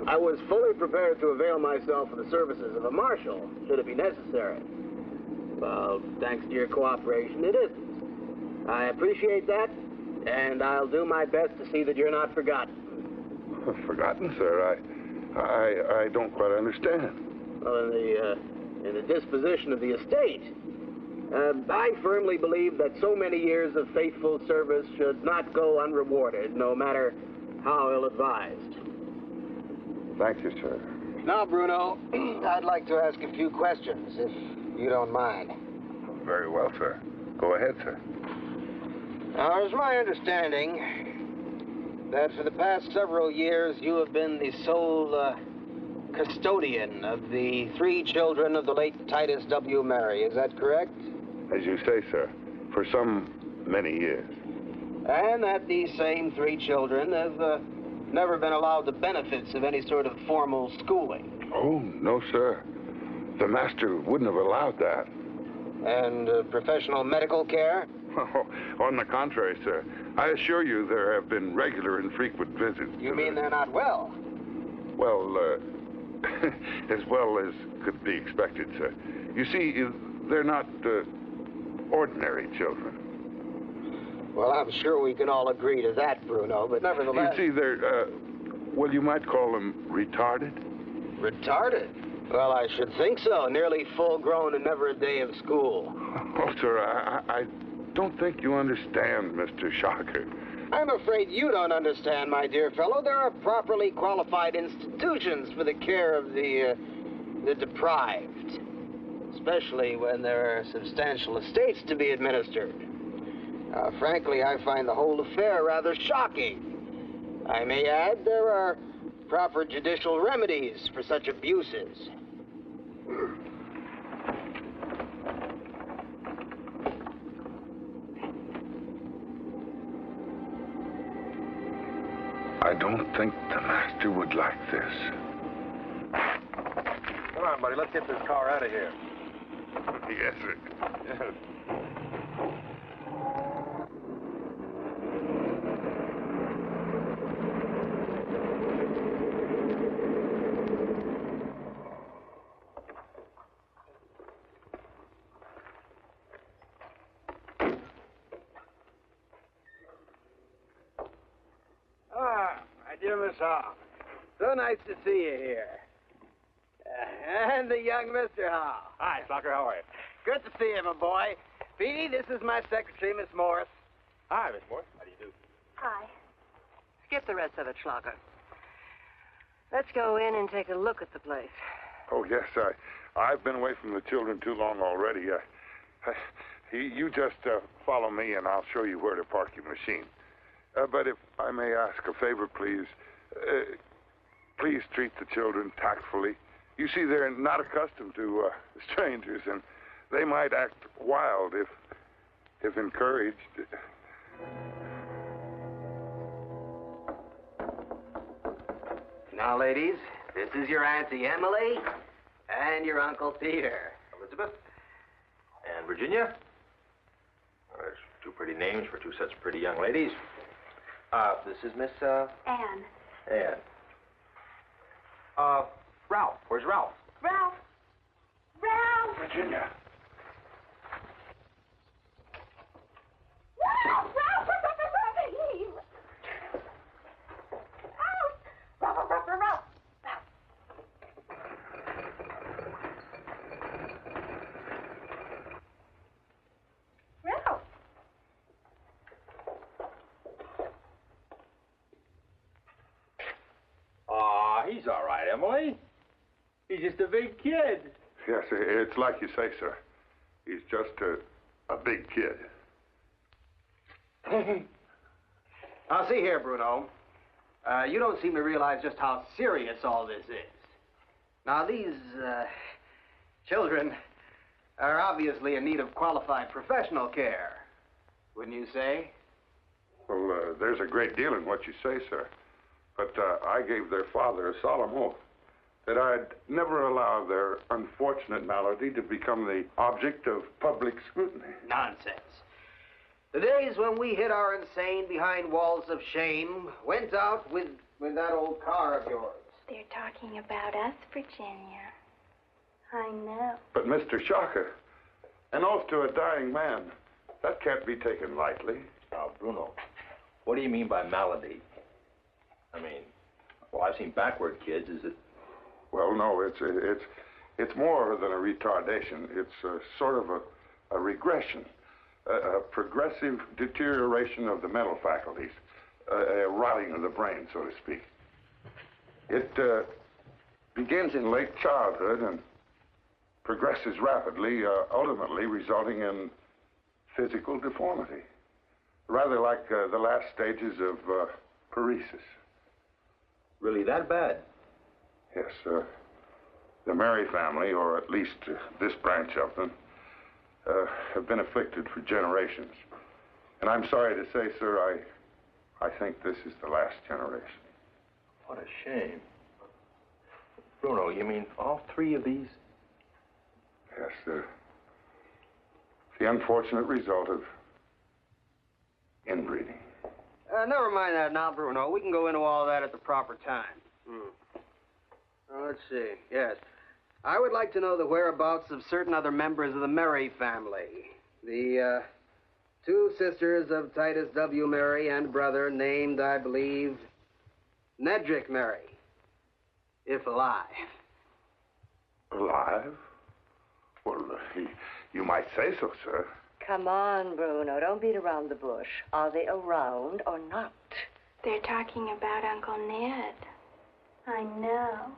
I was fully prepared to avail myself of the services of a marshal, should it be necessary. Well, thanks to your cooperation, it isn't. I appreciate that, and I'll do my best to see that you're not forgotten. Forgotten, sir? I don't quite understand. Well, in the disposition of the estate, I firmly believe that so many years of faithful service should not go unrewarded, no matter how ill-advised. Thank you, sir. Now, Bruno, I'd like to ask a few questions, if you don't mind. Very well, sir. Go ahead, sir. Now, it's my understanding that for the past several years you have been the sole custodian of the 3 children of the late Titus W. Mary. Is that correct? As you say, sir, for some many years. And that these same 3 children have never been allowed the benefits of any sort of formal schooling. Oh, no, sir. The master wouldn't have allowed that. And professional medical care? Oh, on the contrary, sir. I assure you there have been regular and frequent visits. You mean they're not well? Well, as well as could be expected, sir. You see, they're not ordinary children. Well, I'm sure we can all agree to that, Bruno, but nevertheless... You see, they're, well, you might call them retarded. Retarded? Well, I should think so. Nearly full-grown and never a day of school. Oh, sir, I don't think you understand, Mr. Shocker. I'm afraid you don't understand, my dear fellow. There are properly qualified institutions for the care of the deprived, especially when there are substantial estates to be administered. Frankly, I find the whole affair rather shocking. I may add, there are proper judicial remedies for such abuses. I don't think the master would like this. Come on, buddy, let's get this car out of here. Yes, sir. Yes. My dear Miss Hall, so nice to see you here. And the young Mr. Hall. Hi, Slocker, how are you? Good to see you, my boy. Petey, this is my secretary, Miss Morris. Hi, Miss Morris. How do you do? Hi. Skip the rest of it, Schlocker. Let's go in and take a look at the place. Oh, yes, I've been away from the children too long already. You just follow me, and I'll show you where to park your machine. But if I may ask a favor, please, please treat the children tactfully. You see, they're not accustomed to strangers, and they might act wild if encouraged. Now, ladies, this is your Auntie Emily and your Uncle Peter. Elizabeth? And Virginia? Well, there's 2 pretty names for 2 such pretty young ladies. This is Miss, Anne. Anne. Ralph. Where's Ralph? Ralph! Ralph! Virginia. Ralph! Ralph! Ralph! Ralph! Ralph! he's all right, Emily. He's just a big kid. Yes, it's like you say, sir. He's just a big kid. Now, see here, Bruno. You don't seem to realize just how serious all this is. Now, these children are obviously in need of qualified professional care, wouldn't you say? Well, there's a great deal in what you say, sir. But I gave their father a solemn oath that I'd never allow their unfortunate malady to become the object of public scrutiny. Nonsense. The days when we hid our insane behind walls of shame went out with that old car of yours. They're talking about us, Virginia. I know. But, Mr. Shocker, an oath to a dying man, that can't be taken lightly. Now, Bruno, what do you mean by malady? I mean, well, I've seen backward kids. Is it? Well, no, it's more than a retardation. It's sort of a regression, a progressive deterioration of the mental faculties, a rotting of the brain, so to speak. It begins in late childhood and progresses rapidly, ultimately resulting in physical deformity, rather like the last stages of paresis. Really that bad? Yes, the Mary family, or at least this branch of them, have been afflicted for generations. And I'm sorry to say, sir, I think this is the last generation. What a shame. Bruno, you mean all three of these? Yes, sir. The unfortunate result of inbreeding. Never mind that now, Bruno. We can go into all that at the proper time. Let's see. Yes. I would like to know the whereabouts of certain other members of the Mary family. The two sisters of Titus W. Mary and brother named, I believe, Nedrick Mary, if alive. Alive? Well, you might say so, sir. Come on, Bruno. Don't beat around the bush. Are they around or not? They're talking about Uncle Ned. I know.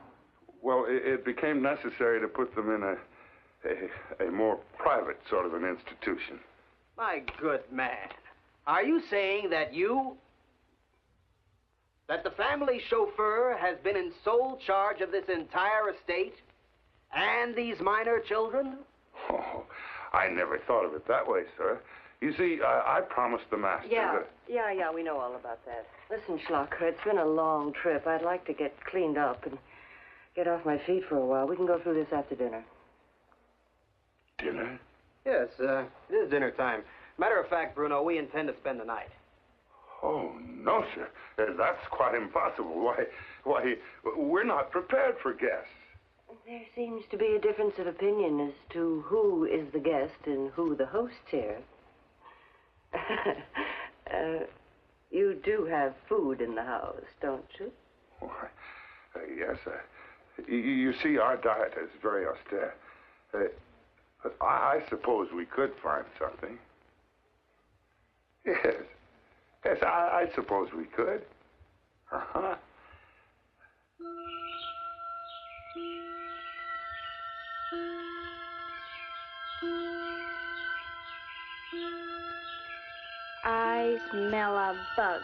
Well, it became necessary to put them in a more private sort of an institution. My good man, are you saying that that the family chauffeur has been in sole charge of this entire estate and these minor children? Oh, I never thought of it that way, sir. You see, I promised the master that... Yeah, we know all about that. Listen, Schlocker, it's been a long trip. I'd like to get cleaned up and get off my feet for a while. We can go through this after dinner. Dinner? Yes, it is dinner time. Matter of fact, Bruno, we intend to spend the night. Oh, no, sir. That's quite impossible. Why, we're not prepared for guests. There seems to be a difference of opinion as to who is the guest and who the host here. You do have food in the house, don't you? Why, yes. You see, our diet is very austere. But I suppose we could find something. Yes. Yes, I suppose we could. Uh-huh. I smell a bug.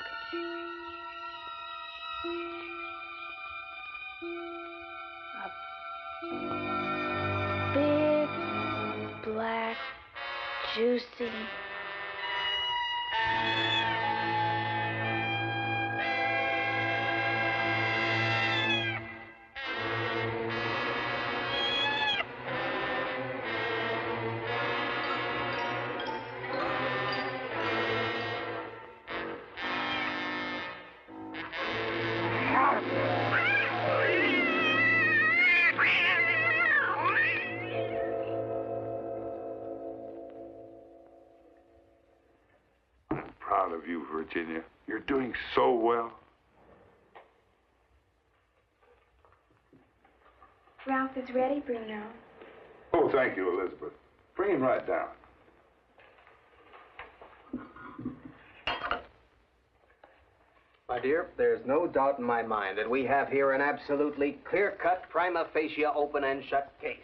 A big, black, juicy. Proud of you, Virginia. You're doing so well. Ralph is ready, Bruno. Oh, thank you, Elizabeth. Bring him right down. My My dear, there's no doubt in my mind that we have here an absolutely clear-cut, prima facie, open and shut case.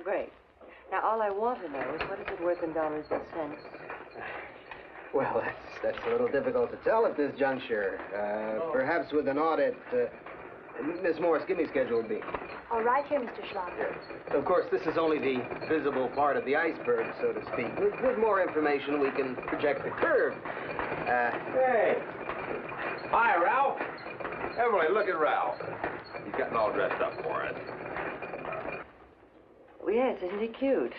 Great. Now, all I want to know is what is it worth in dollars and cents? Well, that's a little difficult to tell at this juncture. Perhaps with an audit. Miss Morris, give me Schedule B. All right here, Mr. Schlock. Of course, this is only the visible part of the iceberg, so to speak. With more information, we can project the curve. Hey. Hi, Ralph. Everybody, look at Ralph. He's getting all dressed up for us. Well, yes, isn't he cute?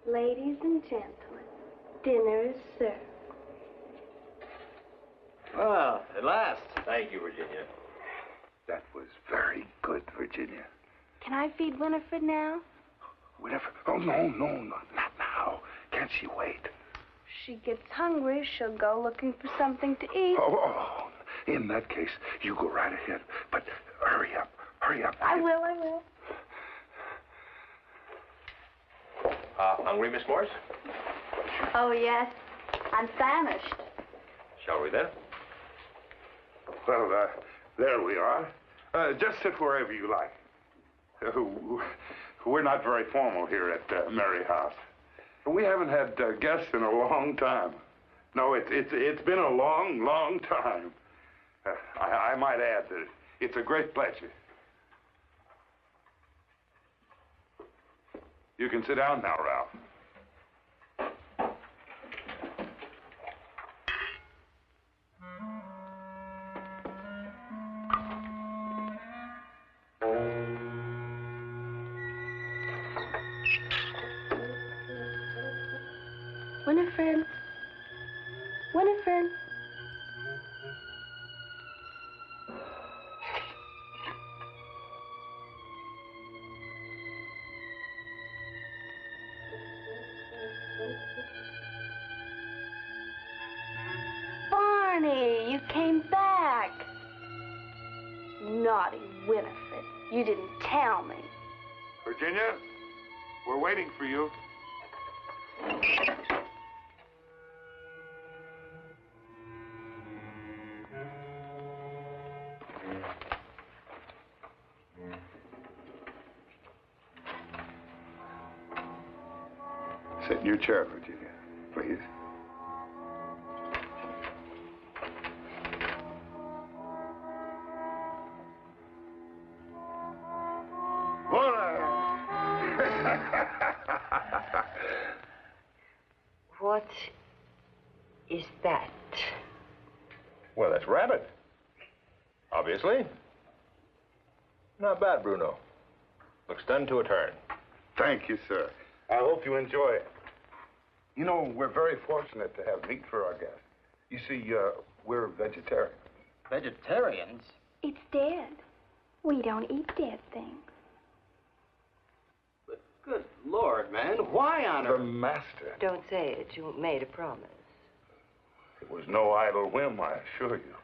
Ladies and gentlemen, dinner is served. Well, at last. Thank you, Virginia. That was very good, Virginia. Can I feed Winifred now? Winifred? Oh, no, not now. Can't she wait? She gets hungry, she'll go looking for something to eat. Oh, in that case, you go right ahead. But hurry up. I will. Hungry, Miss Morris? Oh, yes. I'm famished. Shall we then? Well, there we are. Just sit wherever you like. We're not very formal here at Mary House. We haven't had guests in a long time. No, it's been a long time. I might add that it's a great pleasure. You can sit down now, Ralph. Winifred. Barney, you came back. Naughty Winifred. You didn't tell me. Virginia, we're waiting for you. Sit in your chair, Virginia, please. What is that? Well, that's rabbit. Obviously. Not bad, Bruno. Looks done to a turn. Thank you, sir. I hope you enjoy it. You know, we're very fortunate to have meat for our guests. You see, we're vegetarians. Vegetarians? It's dead. We don't eat dead things. But good Lord, man, why on The earth? master. Don't say it. You made a promise. It was no idle whim, I assure you.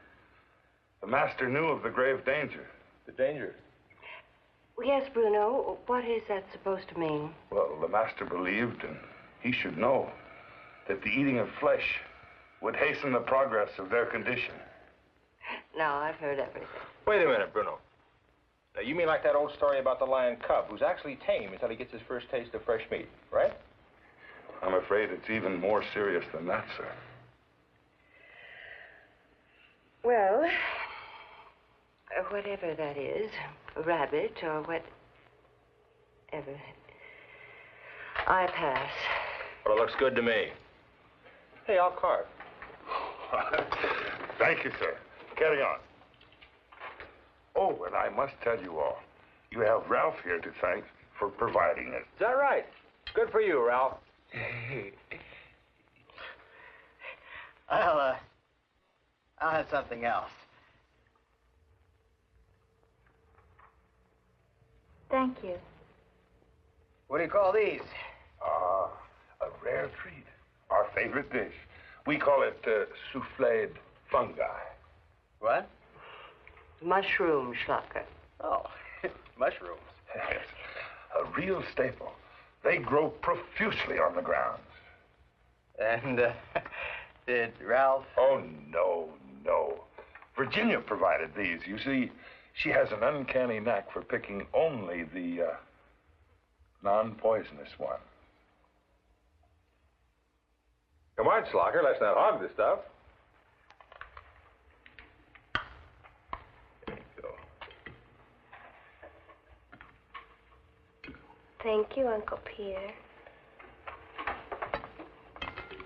The master knew of the grave danger. The danger? Yes, Bruno. What is that supposed to mean? Well, the master believed, and he should know, that the eating of flesh would hasten the progress of their condition. No, I've heard everything. Wait a minute, Bruno. Now, you mean like that old story about the lion cub who's actually tame until he gets his first taste of fresh meat, right? I'm afraid it's even more serious than that, sir. Well, whatever that is, rabbit or whatever, I pass. Well, it looks good to me. Hey, I'll carve. Thank you, sir. Carry on. Oh, and I must tell you all, you have Ralph here to thank for providing it. Is that right? Good for you, Ralph. I'll have something else. Thank you. What do you call these? Ah, a rare treat. Our favorite dish. We call it souffled fungi. What? Mushroom, Schlocker. Oh, mushrooms. Yes, a real staple. They grow profusely on the grounds. And did Ralph? Oh, no, no. Virginia provided these. You see, she has an uncanny knack for picking only the non-poisonous one. Come on, Schlocker, let's not hog this stuff. There you go. Thank you, Uncle Peter.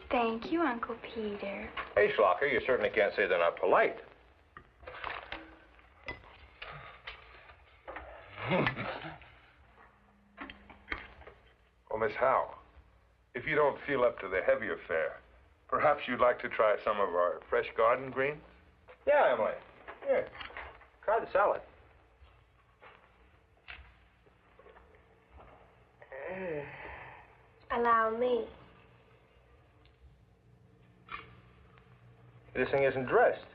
Thank you, Uncle Peter. Hey, Schlocker, you certainly can't say they're not polite. Well, Miss Howe, if you don't feel up to the heavier fare, perhaps you'd like to try some of our fresh garden greens? Yeah, Emily. Here, try the salad. Allow me. This thing isn't dressed.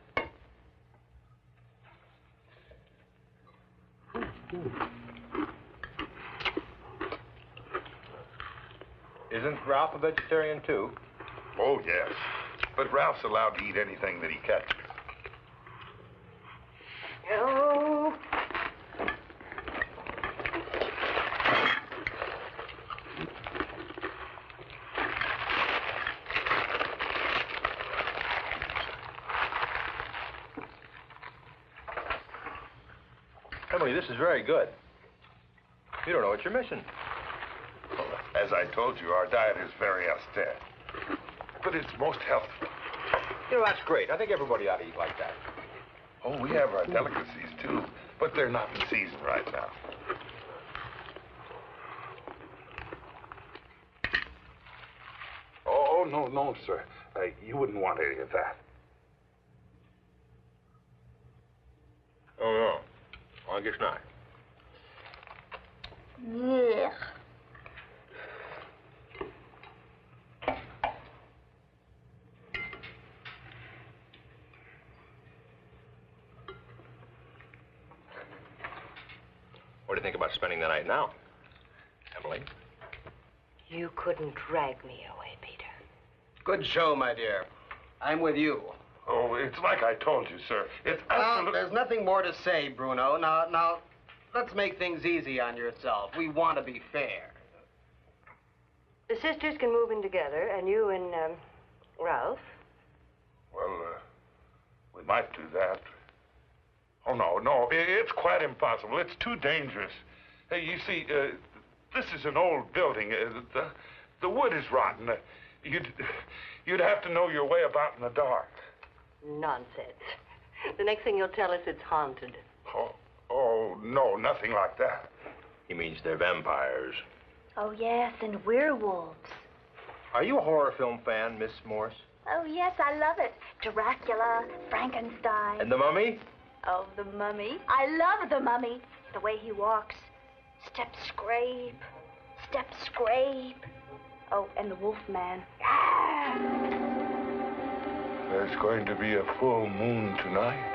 Isn't Ralph a vegetarian, too? Oh, yes. But Ralph's allowed to eat anything that he catches. Oh. Emily, this is very good. You don't know what you're missing. Well, as I told you, our diet is very austere. But it's most healthful. You know, that's great. I think everybody ought to eat like that. Oh, we have our delicacies, too. But they're not in season right now. Oh, no, no, sir. You wouldn't want any of that. Oh, no. Well, I guess not. Yeah. What do you think about spending the night now, Emily? You couldn't drag me away, Peter. Good show, my dear. I'm with you. Oh, it's like I told you, sir. It's absolutely... Well, there's nothing more to say, Bruno. Now, let's make things easy on yourself. We want to be fair. The sisters can move in together, and you and, Ralph. Well, we might do that. Oh, no, it's quite impossible. It's too dangerous. Hey, you see, this is an old building. The wood is rotten. You'd have to know your way about in the dark. Nonsense. The next thing you'll tell us it's haunted. Oh, no, nothing like that. He means they're vampires. Oh, yes, and werewolves. Are you a horror film fan, Miss Morse? Oh, yes, I love it. Dracula, Frankenstein. And The Mummy? Oh, the Mummy. I love the Mummy. The way he walks. Step scrape. Step scrape. Oh, and the Wolfman. There's going to be a full moon tonight.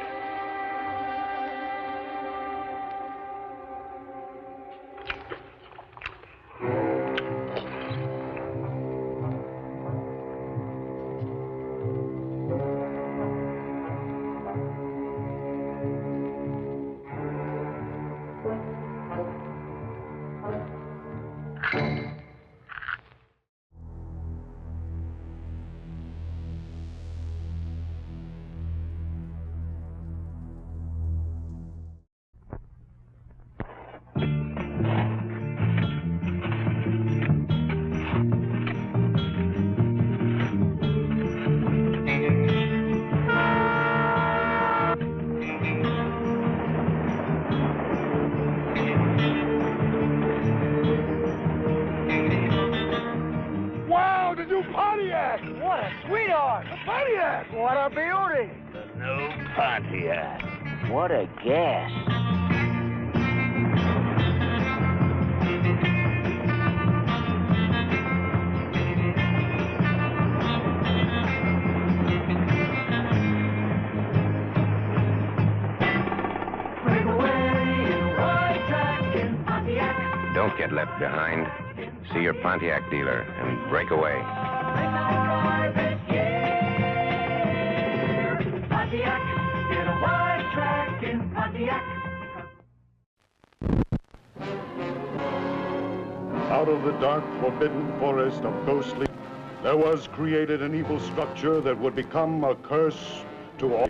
What a beauty! The new Pontiac. What a gas. get left behind, see your Pontiac dealer and break away. Pontiac, get a wide track in Pontiac. Out of the dark, forbidden forest of ghostly, there was created an evil structure that would become a curse to all.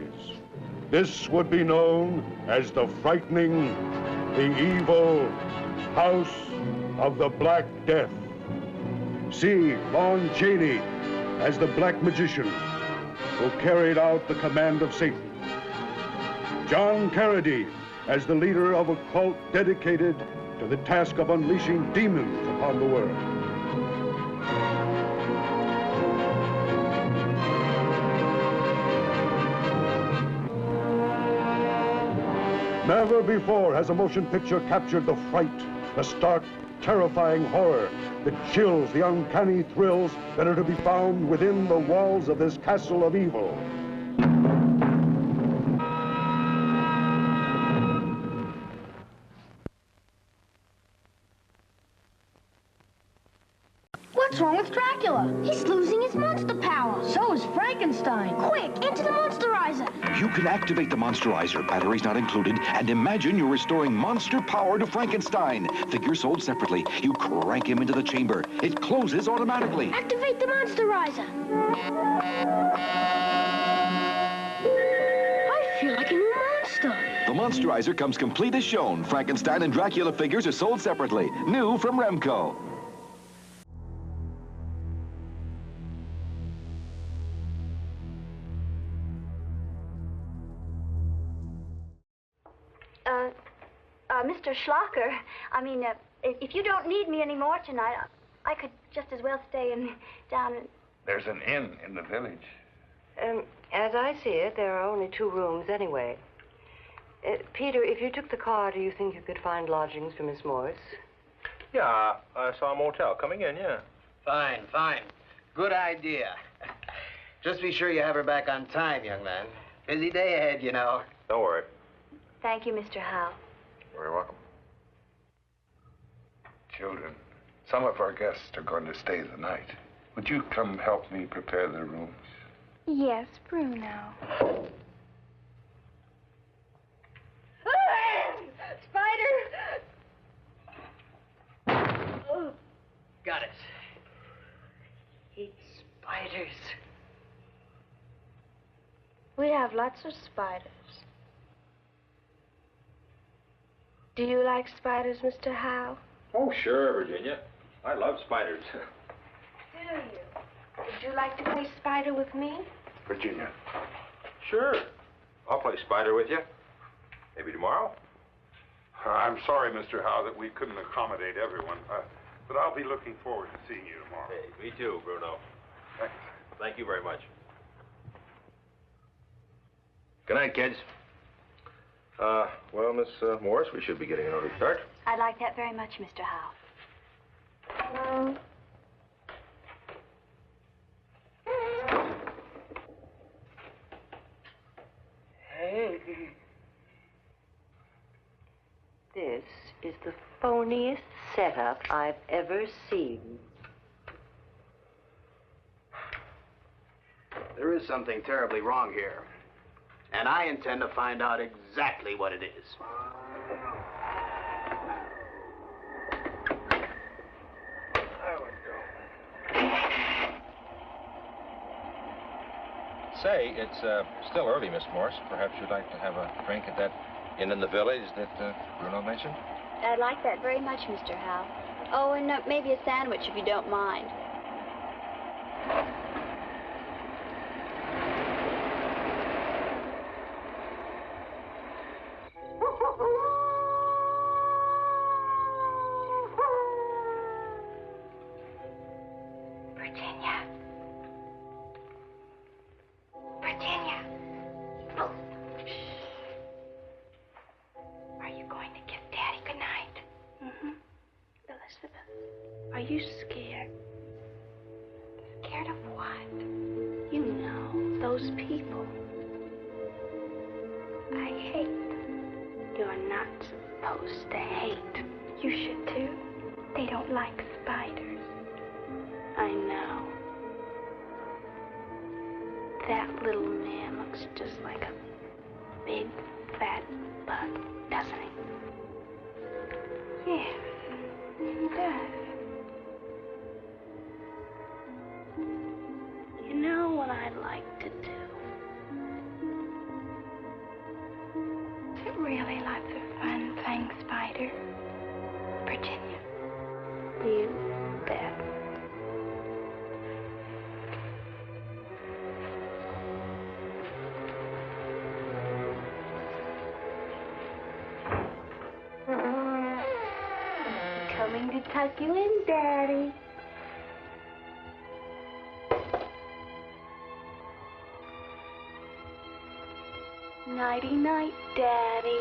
This would be known as the frightening, the evil House of the Black Death. See Lon Chaney as the Black Magician who carried out the command of Satan. John Carradine as the leader of a cult dedicated to the task of unleashing demons upon the world. Never before has a motion picture captured the fright, the stark, terrifying horror, the chills, the uncanny thrills that are to be found within the walls of this castle of evil. What's wrong with Dracula? He's losing his monster power. So is Frankenstein. Quick, into the Monsterizer. You can activate the Monsterizer, batteries not included, and imagine you're restoring monster power to Frankenstein. Figures sold separately. You crank him into the chamber. It closes automatically. Activate the Monsterizer. I feel like a new monster. The Monsterizer comes complete as shown. Frankenstein and Dracula figures are sold separately. New from Remco. Mr. Schlocker, I mean, if you don't need me anymore tonight, I could just as well stay down in... There's an inn in the village. As I see it, there are only 2 rooms anyway. Peter, if you took the car, do you think you could find lodgings for Miss Morris? Yeah, I saw a motel coming in, yeah. Fine, fine. Good idea. Just be sure you have her back on time, young man. Busy day ahead, you know. Don't worry. Thank you, Mr. Howe. You're very welcome. Children, some of our guests are going to stay the night. Would you come help me prepare the rooms? Yes, Bruno. Spider! Oh, got it. Hate spiders. We have lots of spiders. Do you like spiders, Mr. Howe? Oh, sure, Virginia. I love spiders. Do you? Would you like to play spider with me? Virginia. Sure. I'll play spider with you. Maybe tomorrow. I'm sorry, Mr. Howe, that we couldn't accommodate everyone, but I'll be looking forward to seeing you tomorrow. Hey, me too, Bruno. Thanks. Thank you very much. Good night, kids. Well, Miss Morris, we should be getting an early start. I'd like that very much, Mr. Howe. Hey. This is the phoniest setup I've ever seen. There is something terribly wrong here. And I intend to find out exactly what it is. Say, it's still early, Miss Morris. Perhaps you'd like to have a drink at that inn in the village that Bruno mentioned? I'd like that very much, Mr. Howe. Oh, and maybe a sandwich if you don't mind. Are you scared? Scared of what? You know, those people. I hate them. You're not supposed to hate. You should too. They don't like spiders. I know. That little man looks just like a big, fat bug, doesn't he? Yes, he does. You know what I'd like to do? Really lots of fun playing spider. Virginia. You bet. Coming to tuck you in, Daddy. Nighty-night, Daddy.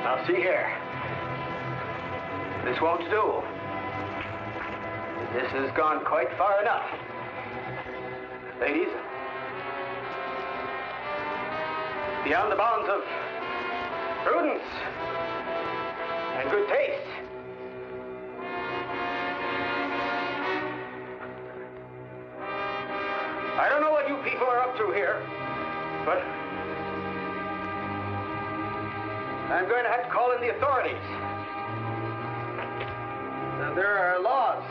Now, see here. This won't do. This has gone quite far enough. Ladies, beyond the bounds of prudence and good taste. I don't know what you people are up to here, but I'm going to have to call in the authorities. Now, there are laws.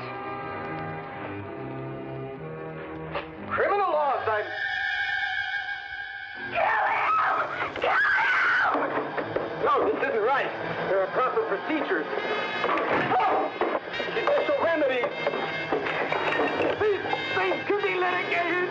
Criminal laws, No, this isn't right. There are proper procedures. Oh! Judicial remedies. These things could be litigated.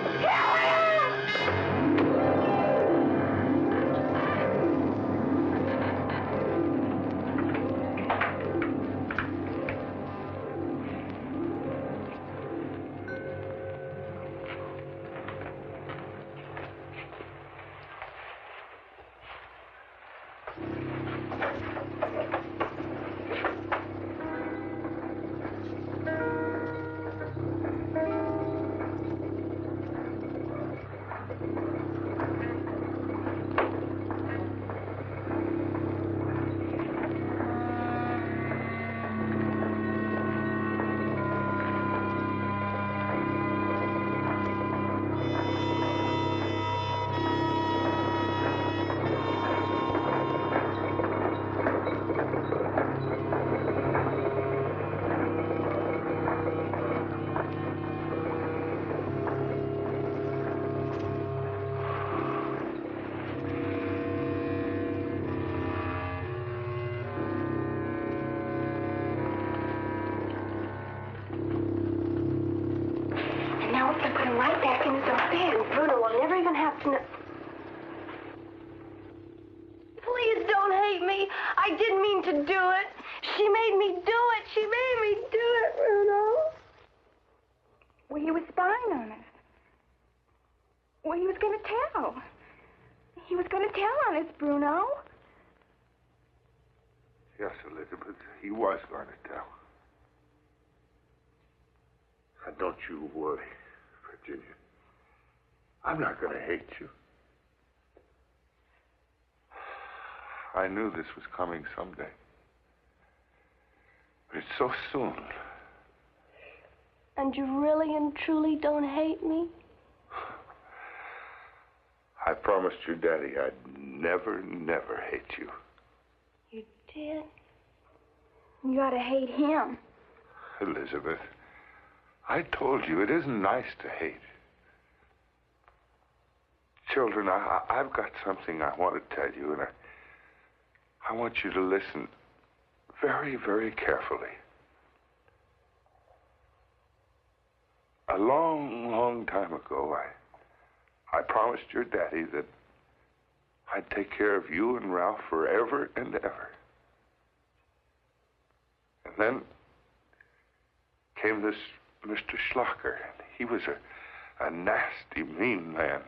him right back in his own bed. Bruno will never even have to know. Please don't hate me. I didn't mean to do it. She made me do it. She made me do it, Bruno. Well, he was spying on us. Well, he was going to tell. He was going to tell on us, Bruno. Yes, Elizabeth, he was going to tell. And don't you worry, Virginia. I'm not going to hate you. I knew this was coming someday. But it's so soon. And you really and truly don't hate me? I promised your daddy I'd never, never hate you. You did? You ought to hate him. Elizabeth, I told you it isn't nice to hate. Children, I've got something I want to tell you, and I want you to listen very, very carefully. A long, long time ago, I promised your daddy that I'd take care of you and Ralph forever and ever. And then came this Mr. Schlocker. He was a nasty, mean man.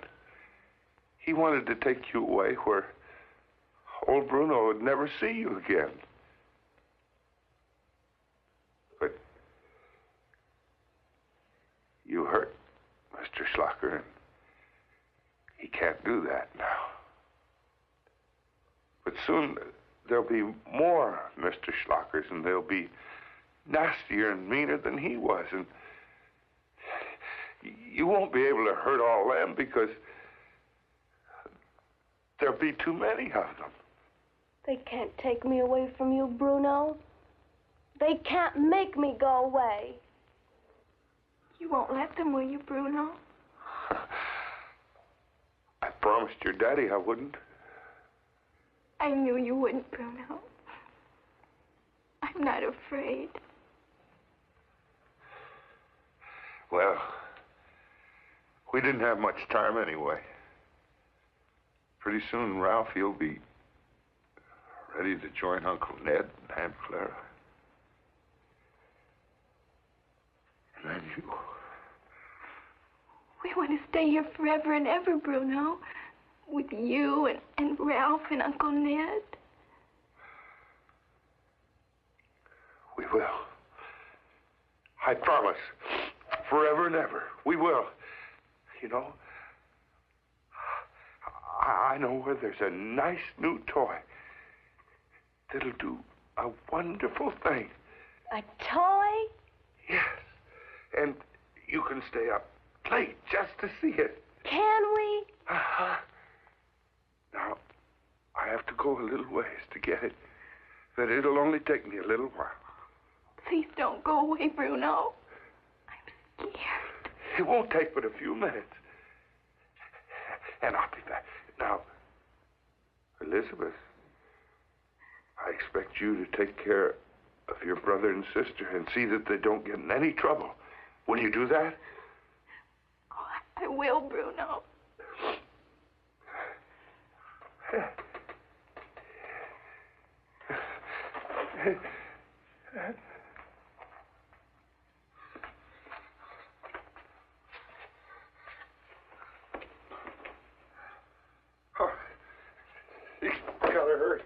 He wanted to take you away where old Bruno would never see you again. But you hurt Mr. Schlocker, and he can't do that now. But soon there'll be more Mr. Schlockers, and they'll be nastier and meaner than he was, and you won't be able to hurt all them because there'll be too many of them. They can't take me away from you, Bruno. They can't make me go away. You won't let them, will you, Bruno? I promised your daddy I wouldn't. I knew you wouldn't, Bruno. I'm not afraid. Well, we didn't have much time anyway. Pretty soon, Ralph, you'll be ready to join Uncle Ned and Aunt Clara. And then you... We want to stay here forever and ever, Bruno. With you and Ralph and Uncle Ned. We will. I promise. Forever and ever. We will. You know, I know where there's a nice new toy that'll do a wonderful thing. A toy? Yes. And you can stay up late just to see it. Can we? Uh-huh. Now, I have to go a little ways to get it, but it'll only take me a little while. Please don't go away, Bruno. I'm scared. It won't take but a few minutes. And I'll be back. Now, Elizabeth, I expect you to take care of your brother and sister and see that they don't get in any trouble. Will you do that? Oh, I will, Bruno. You gotta hurry.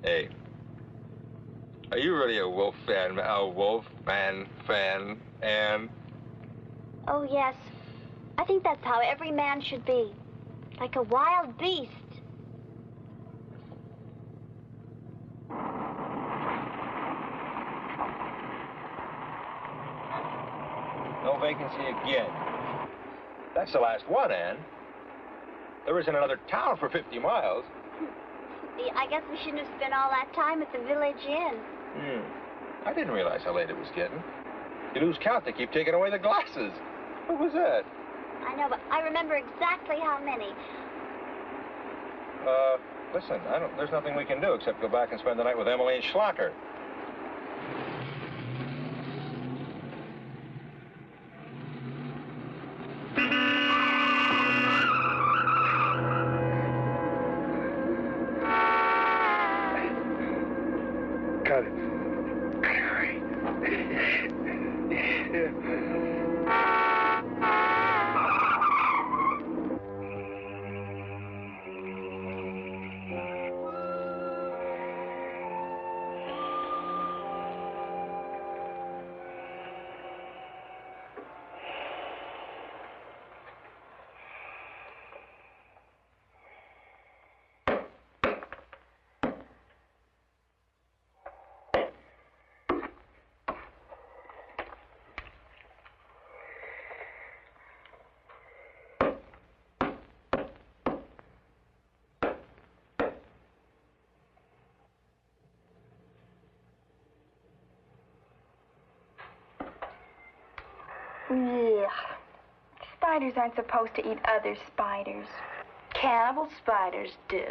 Hey, are you really a wolf fan, fan, Anne? Oh, yes. I think that's how every man should be. Like a wild beast. No vacancy again. That's the last one, Anne. There isn't another town for 50 miles. I guess we shouldn't have spent all that time at the village inn. I didn't realize how late it was getting. You lose count. They keep taking away the glasses. What was that? I know, but I remember exactly how many. Listen, there's nothing we can do except go back and spend the night with Emily and Schlocker. Got it. Yeah. Spiders aren't supposed to eat other spiders. Cannibal spiders do.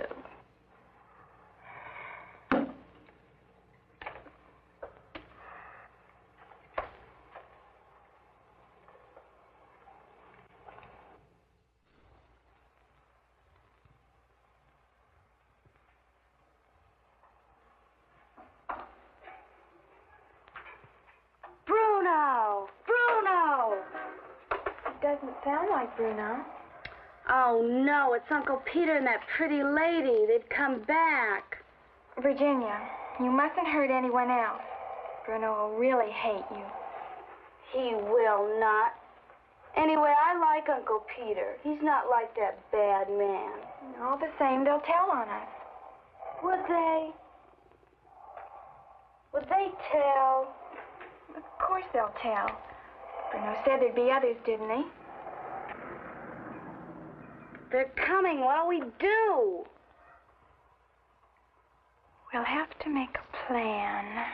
Bruno! Bruno! It doesn't sound like Bruno. Oh, no, it's Uncle Peter and that pretty lady. They've come back. Virginia, you mustn't hurt anyone else. Bruno will really hate you. He will not. Anyway, I like Uncle Peter. He's not like that bad man. All the same, they'll tell on us. Would they? Would they tell? Of course they'll tell. Bruno said there'd be others, didn't he? They're coming. What'll we do? We'll have to make a plan.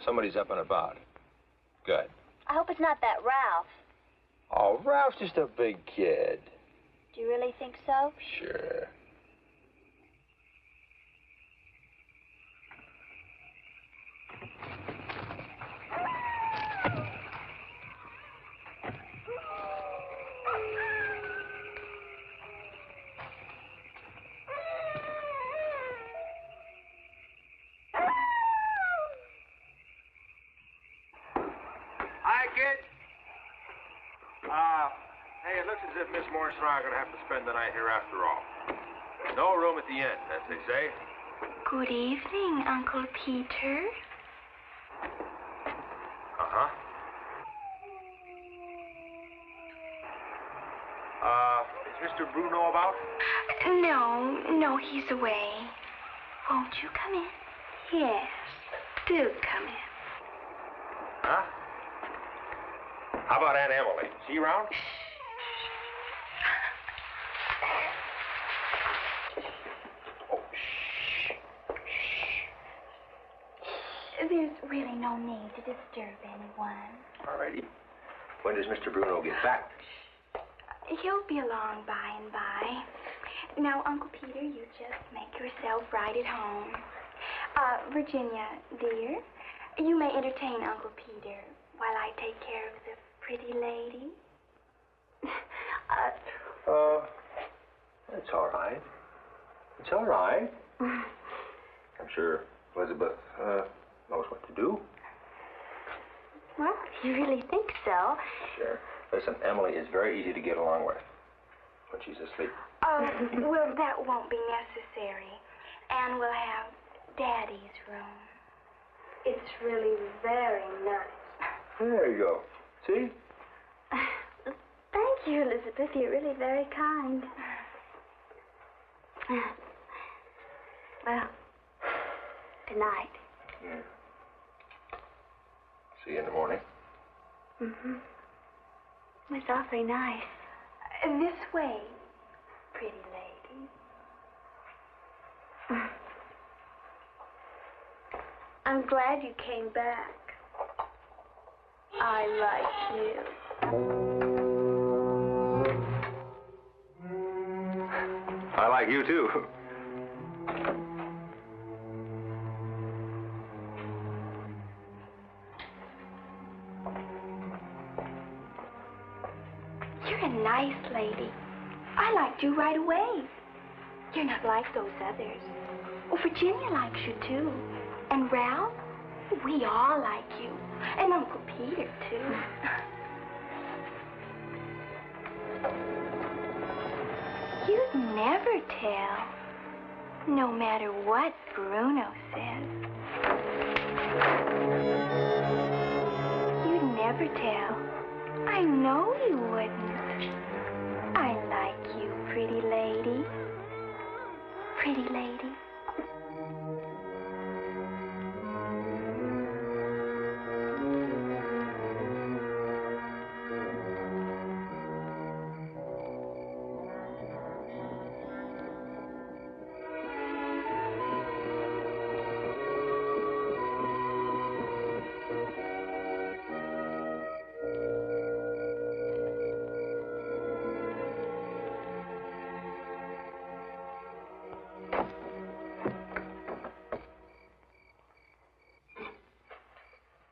Somebody's up and about. Good. I hope it's not that Ralph. Oh, Ralph's just a big kid. Do you really think so? Sure. Hi, kid. Hey, it looks as if Miss Morris and I are going to have to spend the night here after all. No room at the inn, as they say. Good evening, Uncle Peter. Uh-huh. Is Mr. Bruno about? No, he's away. Won't you come in? Yes, do come in. Huh? How about Aunt Emily? Is she around? There's really no need to disturb anyone. All righty. When does Mr. Bruno get back? He'll be along by and by. Now, Uncle Peter, you just make yourself right at home. Virginia, dear, you may entertain Uncle Peter while I take care of the pretty lady. It's all right. It's all right. I'm sure Elizabeth knows what to do. Well, if you really think so. Sure. Listen, Emily is very easy to get along with when she's asleep. Well, that won't be necessary. Anne will have Daddy's room. It's really very nice. There you go. See? Thank you, Elizabeth. You're really very kind. Well, good night. Yeah. See you in the morning. Mm-hmm. It's awfully nice. This way, pretty lady. I'm glad you came back. I like you. I like you, too. You're a nice lady. I liked you right away. You're not like those others. Oh, Virginia likes you, too. And Ralph, we all like you. And Uncle Peter, too. You'd never tell, no matter what Bruno says. You'd never tell. I know you wouldn't. I like you, pretty lady. Pretty lady.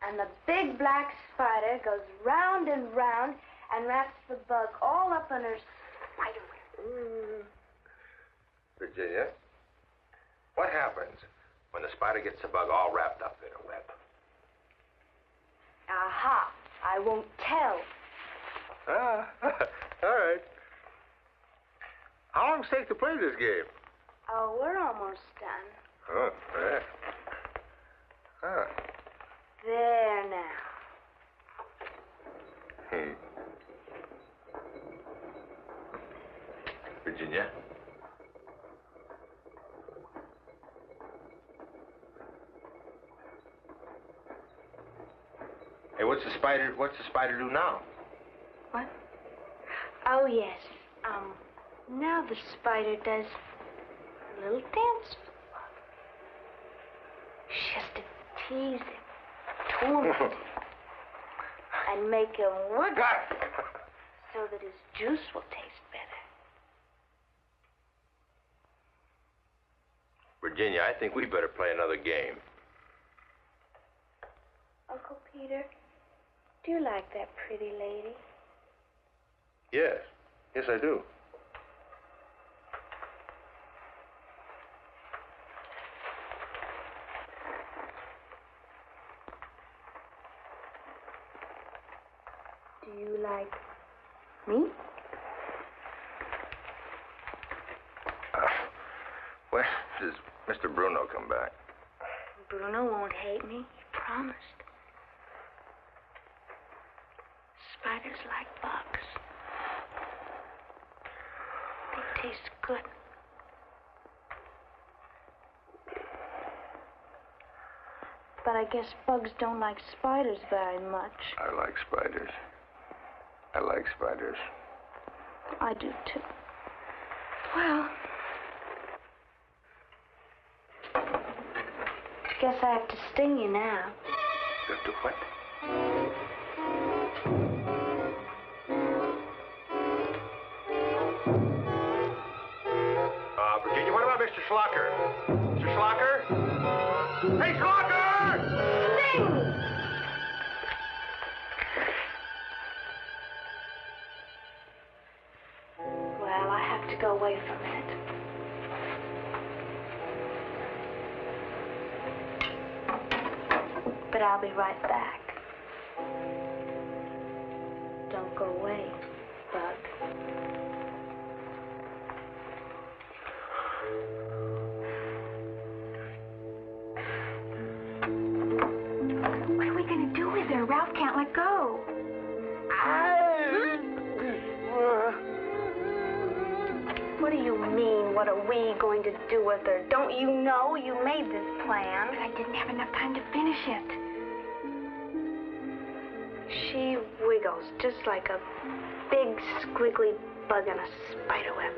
And the big black spider goes round and round and wraps the bug all up in her spider web. Virginia, what happens when the spider gets the bug all wrapped up in a web? Aha! I won't tell. Ah, all right. How long does it take to play this game? Oh, we're almost done. Oh, yeah. Huh. There now. Virginia? Hey, what's the spider do now? What? Oh, yes. Now the spider does a little dance. She has to tease him, torment him, and make him work so that his juice will taste better. Virginia, I think we better play another game. Uncle Peter, do you like that pretty lady? Yes. Yes, I do. Do you like me? When does Mr. Bruno come back? Bruno won't hate me. He promised. Spiders like bugs. They taste good. But I guess bugs don't like spiders very much. I like spiders. I like spiders. I do, too. Well, guess I have to sting you now. You have to what? Virginia, what about Mr. Schlocker? Mr. Schlocker? Hey, Schlocker! Sting! Well, I have to go away for a minute. But I'll be right back. Don't go away, Bug. What are we going to do with her? Ralph can't let go. What do you mean, what are we going to do with her? Don't you know you made this plan? But I didn't have enough time to finish it. She wiggles just like a big squiggly bug in a spider web.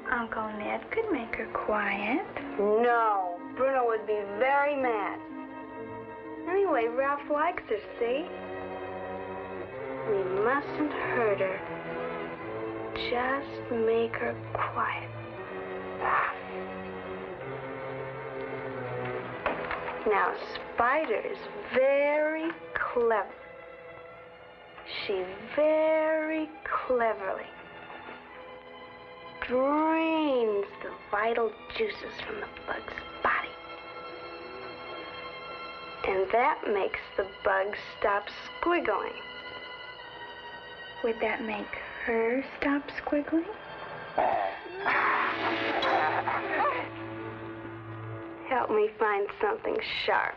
Uncle Ned could make her quiet. No, Bruno would be very mad. Anyway, Ralph likes her, see? We mustn't hurt her. Just make her quiet. Now, Spider's very clever. She very cleverly drains the vital juices from the bug's body. And that makes the bug stop squiggling. Would that make her stop squiggling? Help me find something sharp.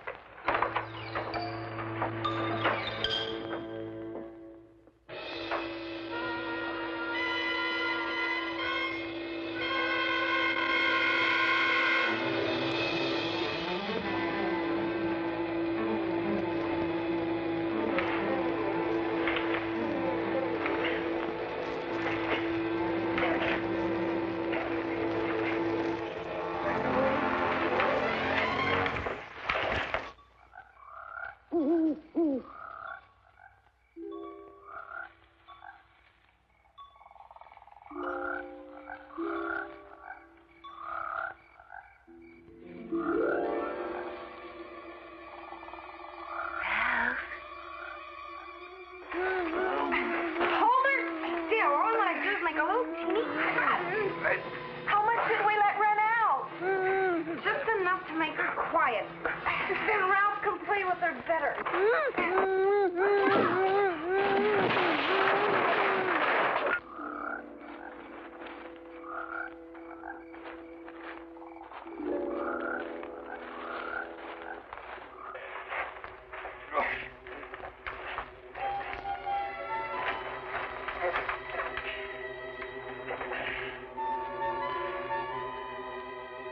How much did we let run out? Just enough to make her quiet. Then Ralph can play with her better.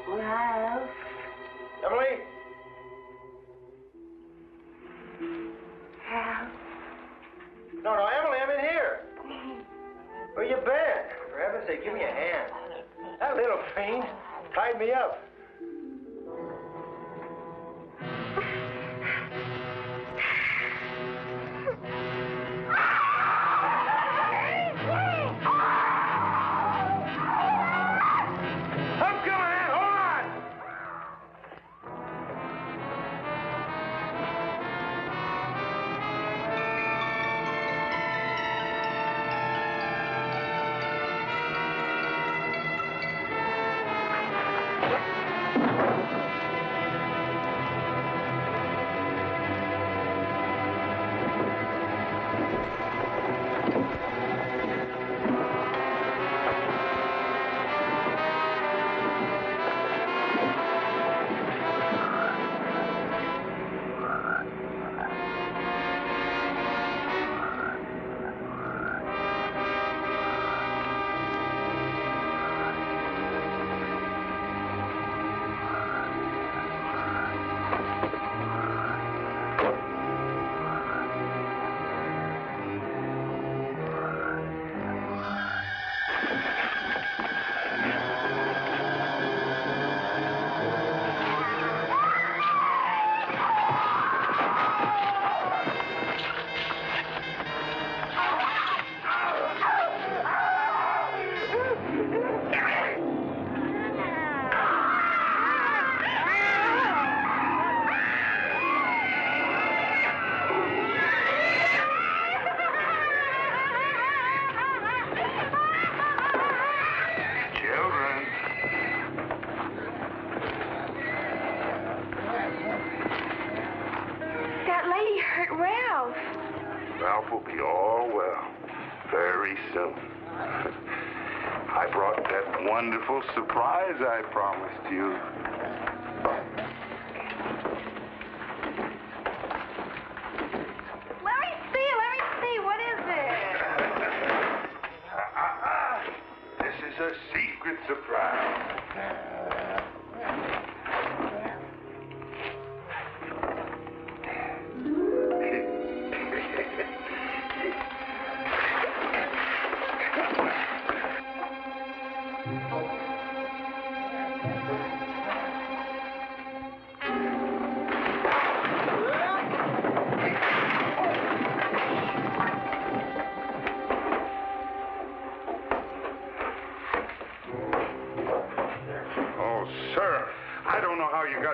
Ralph. Emily? Ralph. No, Emily, I'm in here. Where you been? For heaven's sake, give me a hand. That little fiend tied me up. lady hurt Ralph. Ralph will be all well very soon. I brought that wonderful surprise I promised you. Let me see. What is it? This is a secret surprise.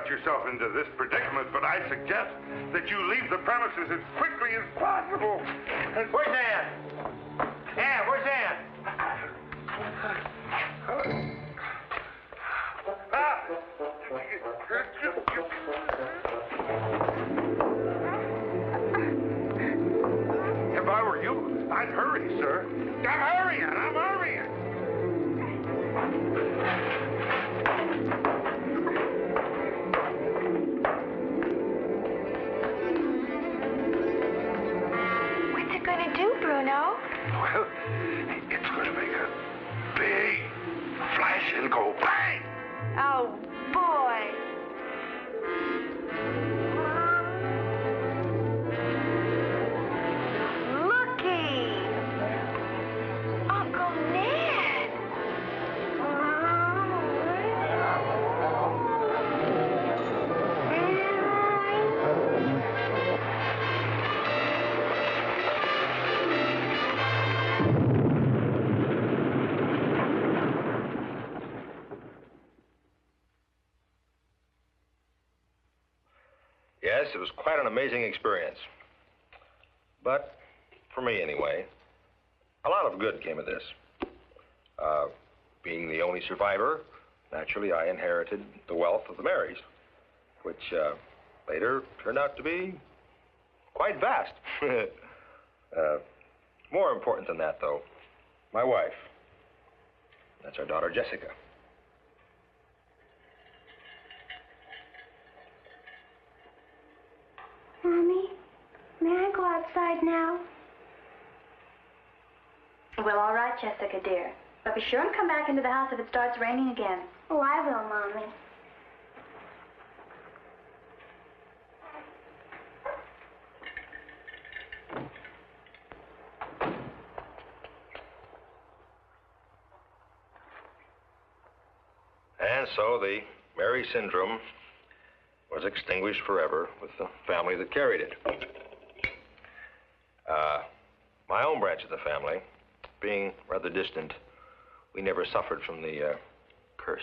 Yourself into this predicament, but I suggest that you leave the premises as quickly as possible. Where's Ann? Ann, where's Ann? If I were you, I'd hurry, sir. I'm hurrying. Bruno? Well, it's going to make a big flash and go bang. Oh, boy. Looky. Uncle Ned. Yes, it was quite an amazing experience. But, for me anyway, a lot of good came of this. Being the only survivor, naturally I inherited the wealth of the Marys, which later turned out to be quite vast. More important than that, though, my wife. That's our daughter, Jessica. Mommy, may I go outside now? Well, all right, Jessica, dear. But be sure and come back into the house if it starts raining again. Oh, I will, Mommy. And so the Mary syndrome was extinguished forever with the family that carried it. My own branch of the family, being rather distant, we never suffered from the curse.